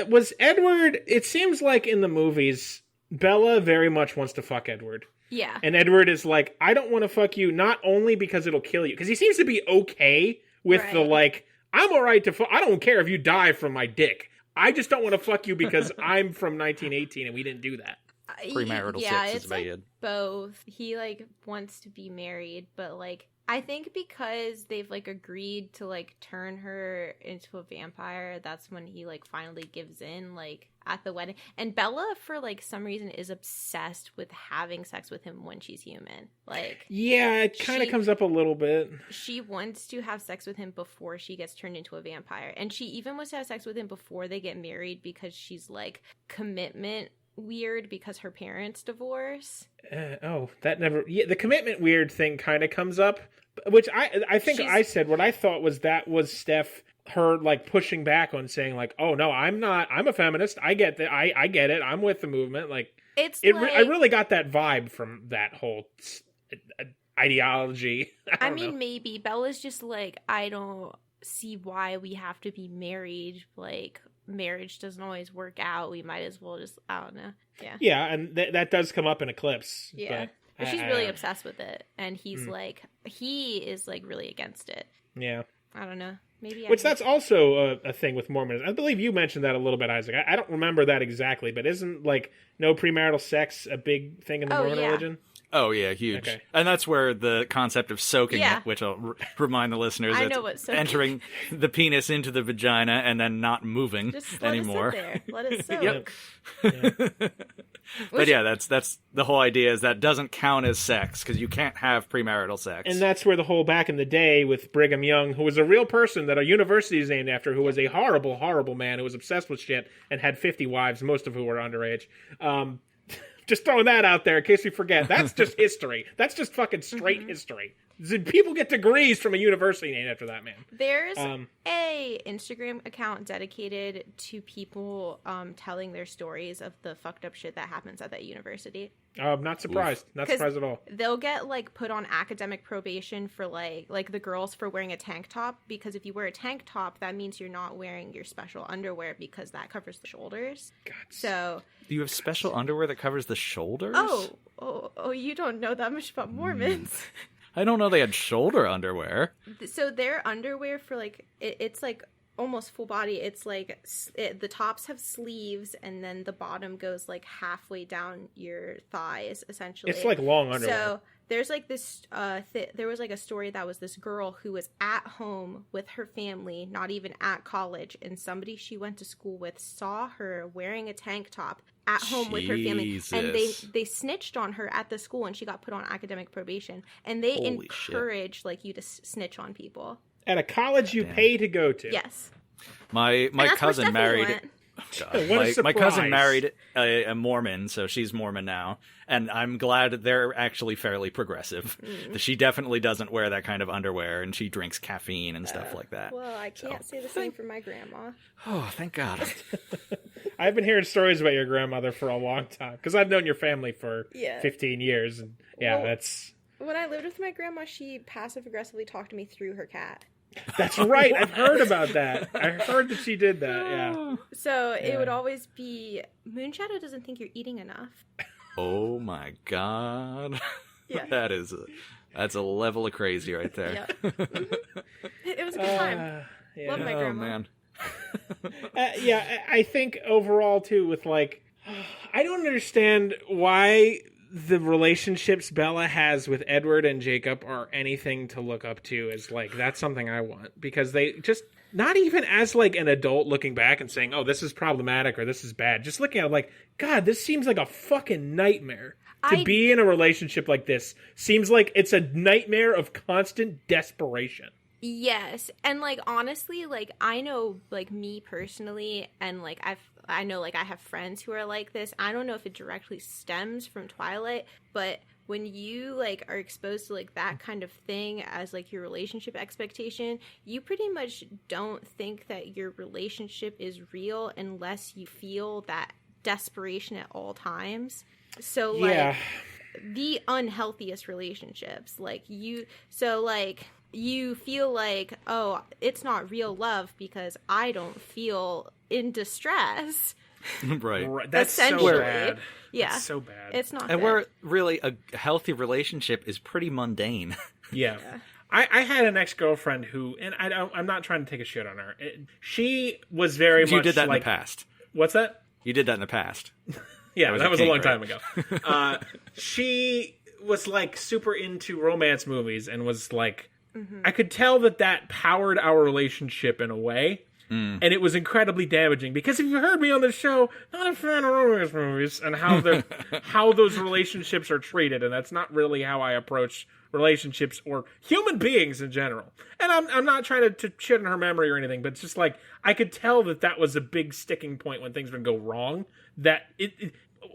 Was Edward... It seems like in the movies, Bella very much wants to fuck Edward. Yeah. And Edward is like, I don't want to fuck you, not only because it'll kill you. Because he seems to be okay with the, like, I'm alright to fuck... I don't care if you die from my dick. I just don't want to fuck you because I'm from 1918 and we didn't do that. Premarital sex is bad. Like both. He, like, wants to be married, but, like, I think because they've, like, agreed to, like, turn her into a vampire, that's when he, like, finally gives in, like, at the wedding. And Bella, for, like, some reason, is obsessed with having sex with him when she's human. Like, yeah, it kind of comes up a little bit. She wants to have sex with him before she gets turned into a vampire. And she even wants to have sex with him before they get married because she's, like, commitment weird because her parents divorce. The commitment weird thing kind of comes up, which I think I said what I thought was Steph, her like pushing back on saying like, oh no, I'm a feminist, I get that, I get it, I'm with the movement, like I really got that vibe from that whole ideology. I mean, maybe Bella's just like, I don't see why we have to be married, like marriage doesn't always work out, we might as well just, I don't know. Yeah, and that does come up in Eclipse. Yeah, but she's really obsessed with it, and he's like, he is like really against it. Yeah, I don't know, maybe. That's also a thing with Mormonism. I believe you mentioned that a little bit, Isaac. I don't remember that exactly, but isn't like no premarital sex a big thing in the Mormon religion? Oh, yeah, huge. Okay. And that's where the concept of soaking it, which I'll remind the listeners, that's entering the penis into the vagina and then not moving anymore. Let it soak. Yep. Yeah. But yeah, that's the whole idea, is that doesn't count as sex because you can't have premarital sex. And that's where the whole back in the day with Brigham Young, who was a real person that a university is named after, who was a horrible, horrible man who was obsessed with shit and had 50 wives, most of who were underage. Just throwing that out there in case we forget. That's just history. That's just fucking straight history. People get degrees from a university named after that man. There's a Instagram account dedicated to people telling their stories of the fucked up shit that happens at that university. I'm not surprised. Not surprised at all. They'll get like put on academic probation for like the girls for wearing a tank top, because if you wear a tank top, that means you're not wearing your special underwear because that covers the shoulders. God. So you have special underwear that covers the shoulders? Oh, you don't know that much about Mormons. I don't know they had shoulder underwear. So their underwear for like it's like almost full body. It's like the tops have sleeves and then the bottom goes like halfway down your thighs, essentially. It's like long underwear. So there's like this there was like a story that was this girl who was at home with her family, not even at college, and somebody she went to school with saw her wearing a tank top at home with her family, and they snitched on her at the school, and she got put on academic probation. And they encourage like you to snitch on people at a college you pay to go to. Yes. My cousin married. My cousin married a Mormon, so she's Mormon now, and I'm glad they're actually fairly progressive. She definitely doesn't wear that kind of underwear, and she drinks caffeine and stuff like that. Well, I can't say the same for my grandma. Oh, thank God. I've been hearing stories about your grandmother for a long time, because I've known your family for 15 years, and that's... When I lived with my grandma, she passive-aggressively talked to me through her cat. That's right. I've heard about that. I heard that she did that. Yeah. So it would always be, Moonshadow doesn't think you're eating enough. Oh my God. Yeah. That's a level of crazy right there. Yep. It was a good time. Love my grandma. Man. I think overall too, with like, I don't understand why the relationships Bella has with Edward and Jacob are anything to look up to as like, that's something I want, because they just, not even as like an adult looking back and saying, oh, this is problematic or this is bad, just looking at it like, God, this seems like a fucking nightmare. To be in a relationship like this seems like it's a nightmare of constant desperation. Yes, and like honestly, like I know, like me personally, and like I know like I have friends who are like this. I don't know if it directly stems from Twilight, but when you like are exposed to like that kind of thing as like your relationship expectation, you pretty much don't think that your relationship is real unless you feel that desperation at all times. So like the unhealthiest relationships, like you feel like, oh, it's not real love because I don't feel in distress. Right. That's so bad. Yeah. That's so bad. It's not And good. where really a healthy relationship is pretty mundane. Yeah. I had an ex-girlfriend who, and I'm not trying to take a shit on her. She was very much You did that like, in the past. What's that? You did that in the past. Yeah, that was a long time right? ago. She was like super into romance movies and was like, I could tell that powered our relationship in a way. And it was incredibly damaging because if you heard me on the show, not a fan of romance movies and how those relationships are treated, and that's not really how I approach relationships or human beings in general. And I'm not trying to shit on her memory or anything, but it's just like I could tell that was a big sticking point when things would go wrong. That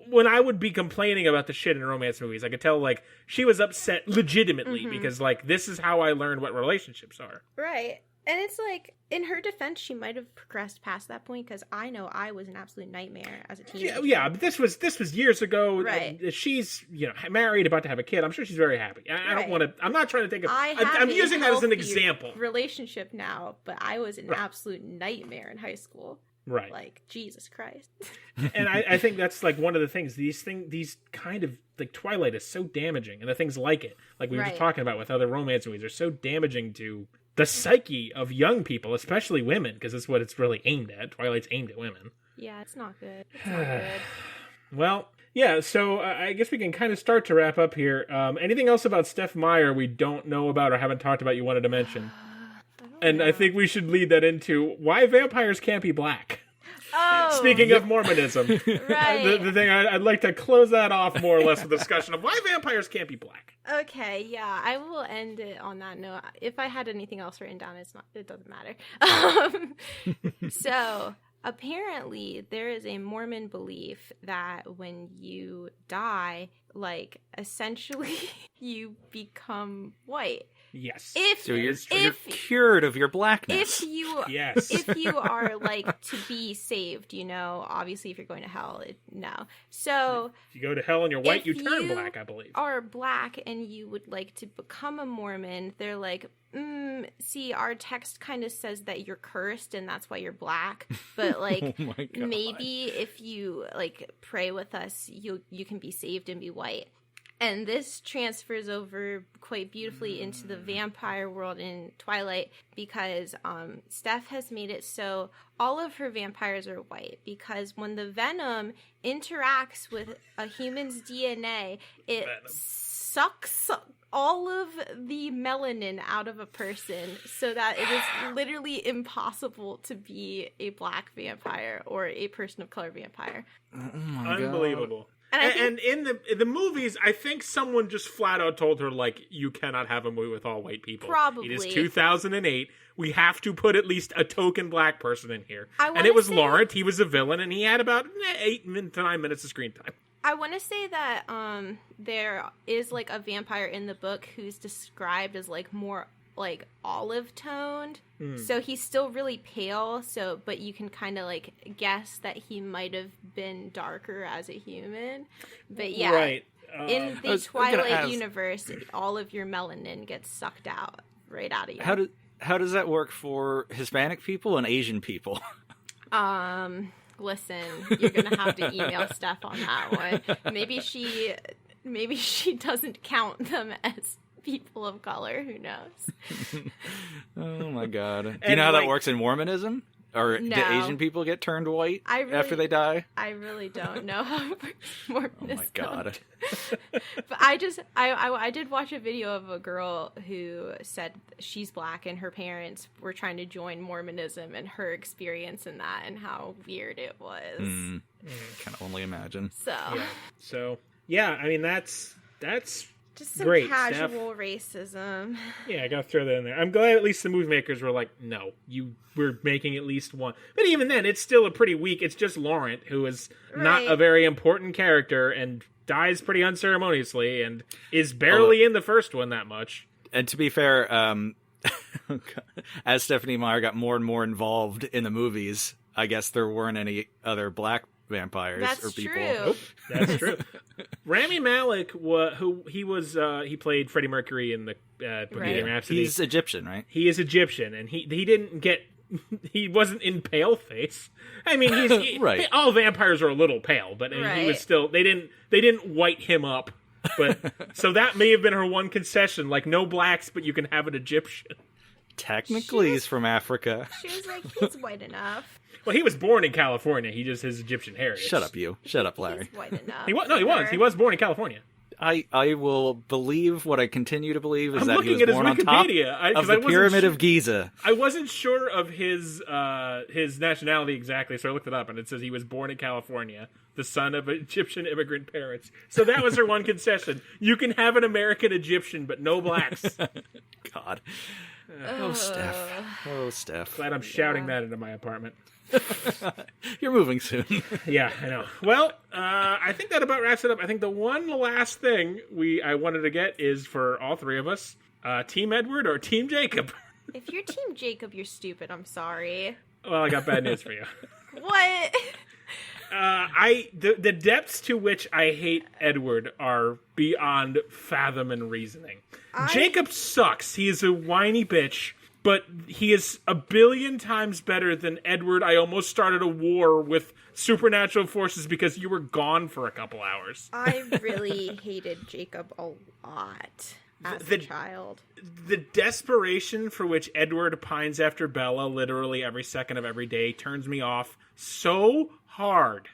when I would be complaining about the shit in romance movies, I could tell like she was upset legitimately because like this is how I learned what relationships are. Right. And it's like, in her defense, she might have progressed past that point because I know I was an absolute nightmare as a teenager. Yeah, but this was years ago. Right. She's married, about to have a kid. I'm sure she's very happy. I don't want to. I'm not trying to take I'm a using that as an healthy example. Relationship now, but I was an absolute nightmare in high school. Right. Like Jesus Christ. And I think that's like one of the things. These kind of like Twilight is so damaging, and the things like it, like we were just talking about with other romance movies, are so damaging to the psyche of young people, especially women, because that's what it's really aimed at. Twilight's aimed at women. Yeah, it's not good. It's not good. Well, yeah, so I guess we can kind of start to wrap up here. Anything else about Steph Meyer we don't know about or haven't talked about you wanted to mention? I think we should lead that into why vampires can't be black. Oh! Speaking of Mormonism. Right. The thing, I'd like to close that off more or less with a discussion of why vampires can't be black. Okay, yeah, I will end it on that note. If I had anything else written down, it doesn't matter. So, apparently, there is a Mormon belief that when you die, like, essentially, you become white. Yes. So you're cured of your blackness. If you are like to be saved, obviously if you're going to hell, no. So if you go to hell and you're white, you turn black, I believe. Are black and you would like to become a Mormon, they're like, see, our text kind of says that you're cursed and that's why you're black. But like maybe if you like pray with us, you can be saved and be white. And this transfers over quite beautifully into the vampire world in Twilight because Steph has made it so all of her vampires are white because when the venom interacts with a human's DNA, it sucks all of the melanin out of a person so that it is literally impossible to be a black vampire or a person of color vampire. Oh my Unbelievable. God. And in the movies, I think someone just flat out told her, like, you cannot have a movie with all white people. Probably. It is 2008. We have to put at least a token black person in here. And it was Laurent. He was a villain, and he had about 8 to 9 minutes of screen time. I want to say that there is, like, a vampire in the book who's described as, like, more, like, olive-toned. So he's still really pale, but you can kind of, like, guess that he might have been darker as a human. But, yeah. Right. In the Twilight Universe, all of your melanin gets sucked out right out of you. How does that work for Hispanic people and Asian people? Listen, you're gonna have to email Steph on that one. Maybe she doesn't count them as people of color. Who knows? Oh my God! Do you know how that works in Mormonism? Or do Asian people get turned white after they die? I really don't know how it works in Mormonism. Oh my God. But I did watch a video of a girl who said she's black and her parents were trying to join Mormonism and her experience in that and how weird it was. Can only imagine. So. Yeah. So Yeah, I mean, that's Just some great, casual racism. Yeah, I gotta throw that in there. I'm glad at least the movie makers were like, no, we're making at least one. But even then, it's still a pretty weak. It's just Laurent, who is not a very important character and dies pretty unceremoniously and is barely in the first one that much. And to be fair, as Stephanie Meyer got more and more involved in the movies, I guess there weren't any other black vampires That's or people. true. Nope, that's true. Rami Malek, he played Freddie Mercury in the Bohemian Rhapsody. He's Egyptian, right? He is Egyptian, and he didn't get. He wasn't in Paleface. I mean, right. All vampires are a little pale, but he was still. They didn't white him up. But so that may have been her one concession, like no blacks, but you can have an Egyptian. Technically, he's from Africa. She was like, he's white enough. Well, he was born in California. He just has Egyptian heritage. Shut up, you. Shut up, Larry. He's white enough. He was. He was born in California. I will believe what I continue to believe is I'm that he looking was at his born on top Wikipedia, of the Pyramid of Giza. I wasn't sure of his nationality exactly, so I looked it up, and it says he was born in California, the son of Egyptian immigrant parents. So that was her one concession. You can have an American Egyptian, but no blacks. God. Oh, Steph. Oh, Steph. Glad I'm shouting that into my apartment. You're moving soon. Yeah, I know. Well, I think that about wraps it up. I think the one last thing I wanted to get is for all three of us, Team Edward or Team Jacob? If you're Team Jacob, you're stupid. I'm sorry. Well, I got bad news for you. What? The depths to which I hate Edward are beyond fathom and reasoning. Jacob sucks. He is a whiny bitch. But he is a billion times better than Edward. I almost started a war with supernatural forces because you were gone for a couple hours. I really hated Jacob a lot as a child. The desperation for which Edward pines after Bella literally every second of every day turns me off so hard.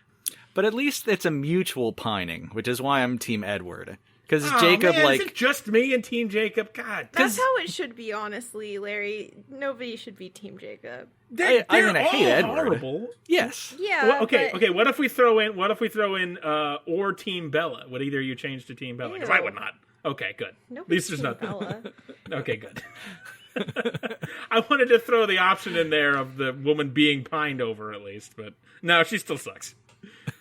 But at least it's a mutual pining, which is why I'm Team Edward. Because Jacob, man, is it just me and Team Jacob? God, that's how it should be. Honestly, Larry, nobody should be Team Jacob. They're I hate Edward. horrible. Yes. Yeah. Well, okay. What if we throw in or Team Bella? Would either of you change to Team Bella? Because I would not. Okay, good. At least there's nothing. Bella. Okay, good. I wanted to throw the option in there of the woman being pined over at least, but no, she still sucks.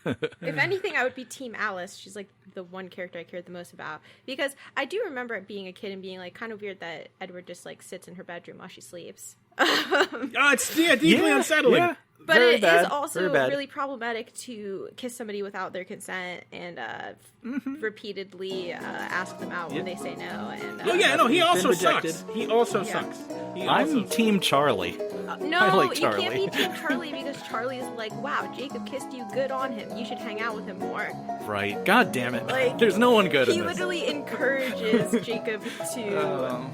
If anything, I would be Team Alice. She's like the one character I cared the most about, because I do remember being a kid and being like kind of weird that Edward just like sits in her bedroom while she sleeps. It's deeply unsettling. Yeah. But Very it bad. is also Very bad. really problematic to kiss somebody without their consent and repeatedly ask them out when they say no. And he also rejected. sucks. He also sucks. I'm Team Charlie. No, I like you Charlie. can't be Team Charlie because Charlie is like, wow, Jacob kissed you, good on him. You should hang out with him more. Right. God damn it. Like, There's no one good in He this. literally encourages Jacob to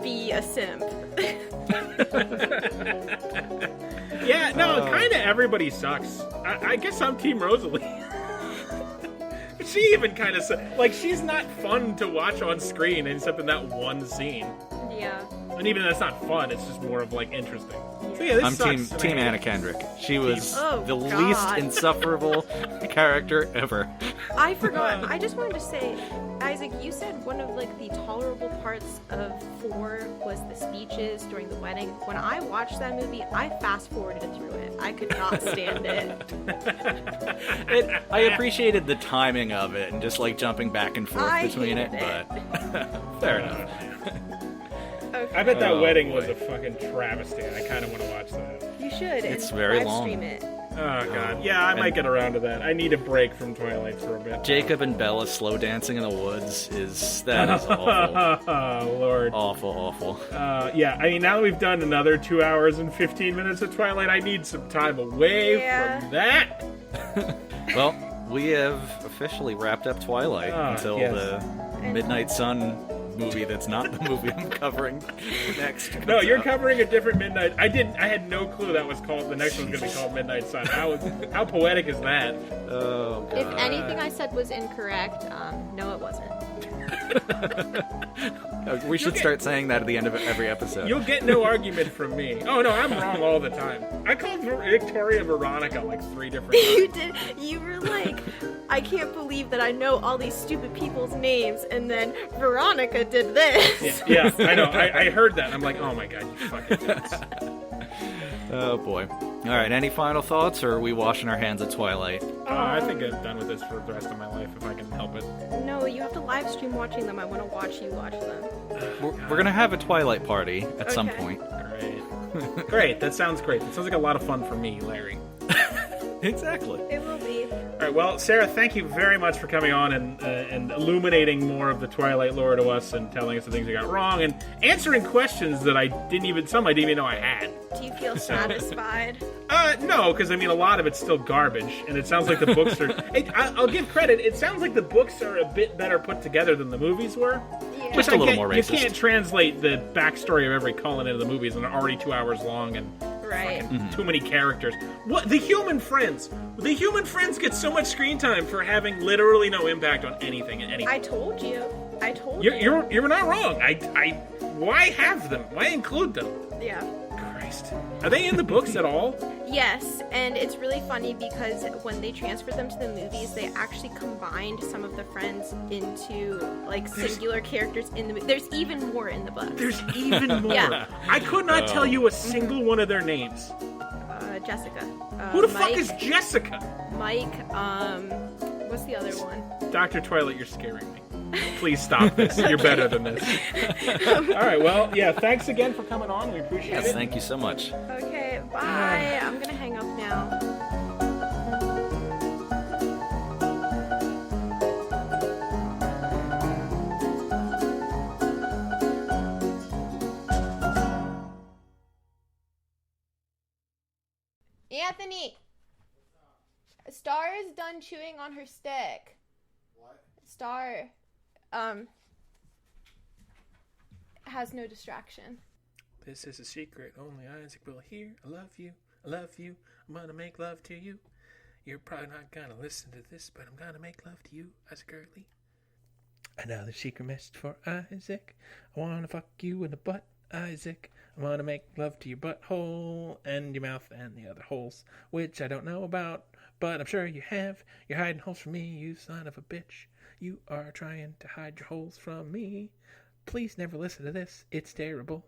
be a simp. Yeah, no, kind of everybody sucks. I guess I'm Team Rosalie. She even kind of like she's not fun to watch on screen except in that one scene. Yeah. And even that's not fun; it's just more of like interesting. So yeah, this I'm sucks. Team Anna Kendrick. She was Oh, the God. least insufferable character ever. I forgot. I just wanted to say, Isaac, you said one of like the tolerable parts of 4 was the speeches during the wedding. When I watched that movie, I fast forwarded through it. I could not stand it. I appreciated the timing of it and just like jumping back and forth I between it, hated it. but fair enough. Okay. I bet that Oh, wedding boy. was a fucking travesty. I kind of want to watch that. You should. It's and very live long. Stream it. Oh god, yeah, I might get around to that. I need a break from Twilight for a bit. Jacob and Bella slow dancing in the woods is awful. Oh lord. Awful. Yeah, I mean, now that we've done another 2 hours and 15 minutes of Twilight, I need some time away from that. Well, we have officially wrapped up Twilight until yes. the Midnight Sun movie that's not the movie I'm covering next. No, comes you're out. covering a different Midnight. I had no clue that was called. The next one's going to be called Midnight Sun. How poetic is that? Oh, God. If anything I said was incorrect, no, it wasn't. We should start saying that at the end of every episode. You'll get no argument from me. Oh no, I'm wrong all the time. I called Victoria Veronica like 3 different times. You did. You were like, I can't believe that I know all these stupid people's names, and then Veronica did this. Yeah, I know. I heard that. And I'm like, oh my god, you fucking nuts. Oh boy. All right, any final thoughts, or are we washing our hands at Twilight? I think I'm done with this for the rest of my life if I can help it. No, you have to live stream watching them. I want to watch you watch them. We're going to have a Twilight party at some point. Great. Great, that sounds great. That sounds like a lot of fun for me, Larry. Exactly. It will be. All right, well, Sarah, thank you very much for coming on and illuminating more of the Twilight lore to us and telling us the things we got wrong and answering questions that I didn't even know I had. Do you feel satisfied? No, because I mean, a lot of it's still garbage, and it sounds like the books are. I'll give credit. It sounds like the books are a bit better put together than the movies were. Yeah. Just a little more racist. You can't translate the backstory of every Cullen into the movies, and they're already 2 hours long and Right. too many characters. What the human friends? The human friends get so much screen time for having literally no impact on anything and anything. I told you. you. You're not wrong. Why have them? Why include them? Yeah. Christ. Are they in the books at all? Yes, and it's really funny because when they transferred them to the movies, they actually combined some of the friends into like singular characters in the movie. There's even more in the book. There's even more. Yeah. I could not tell you a single one of their names. Jessica. Who the Mike, fuck is Jessica? Mike, what's the other one? Dr. Twilight, you're scaring me. Please stop this. You're better than this. All right, well, yeah, thanks again for coming on. We appreciate Yes, it. thank you so much. Okay, bye. I'm gonna hang up now. Anthony! Star is done chewing on her stick. What? Star, has no distraction. This is a secret only Isaac will hear. I love you. I love you. I'm gonna make love to you. You're probably not gonna listen to this, but I'm gonna make love to you, Isaac Early. Another secret message for Isaac. I wanna fuck you in the butt, Isaac. I wanna make love to your butthole and your mouth and the other holes, which I don't know about, but I'm sure you have. You're hiding holes from me, you son of a bitch. You are trying to hide your holes from me. Please never listen to this. It's terrible.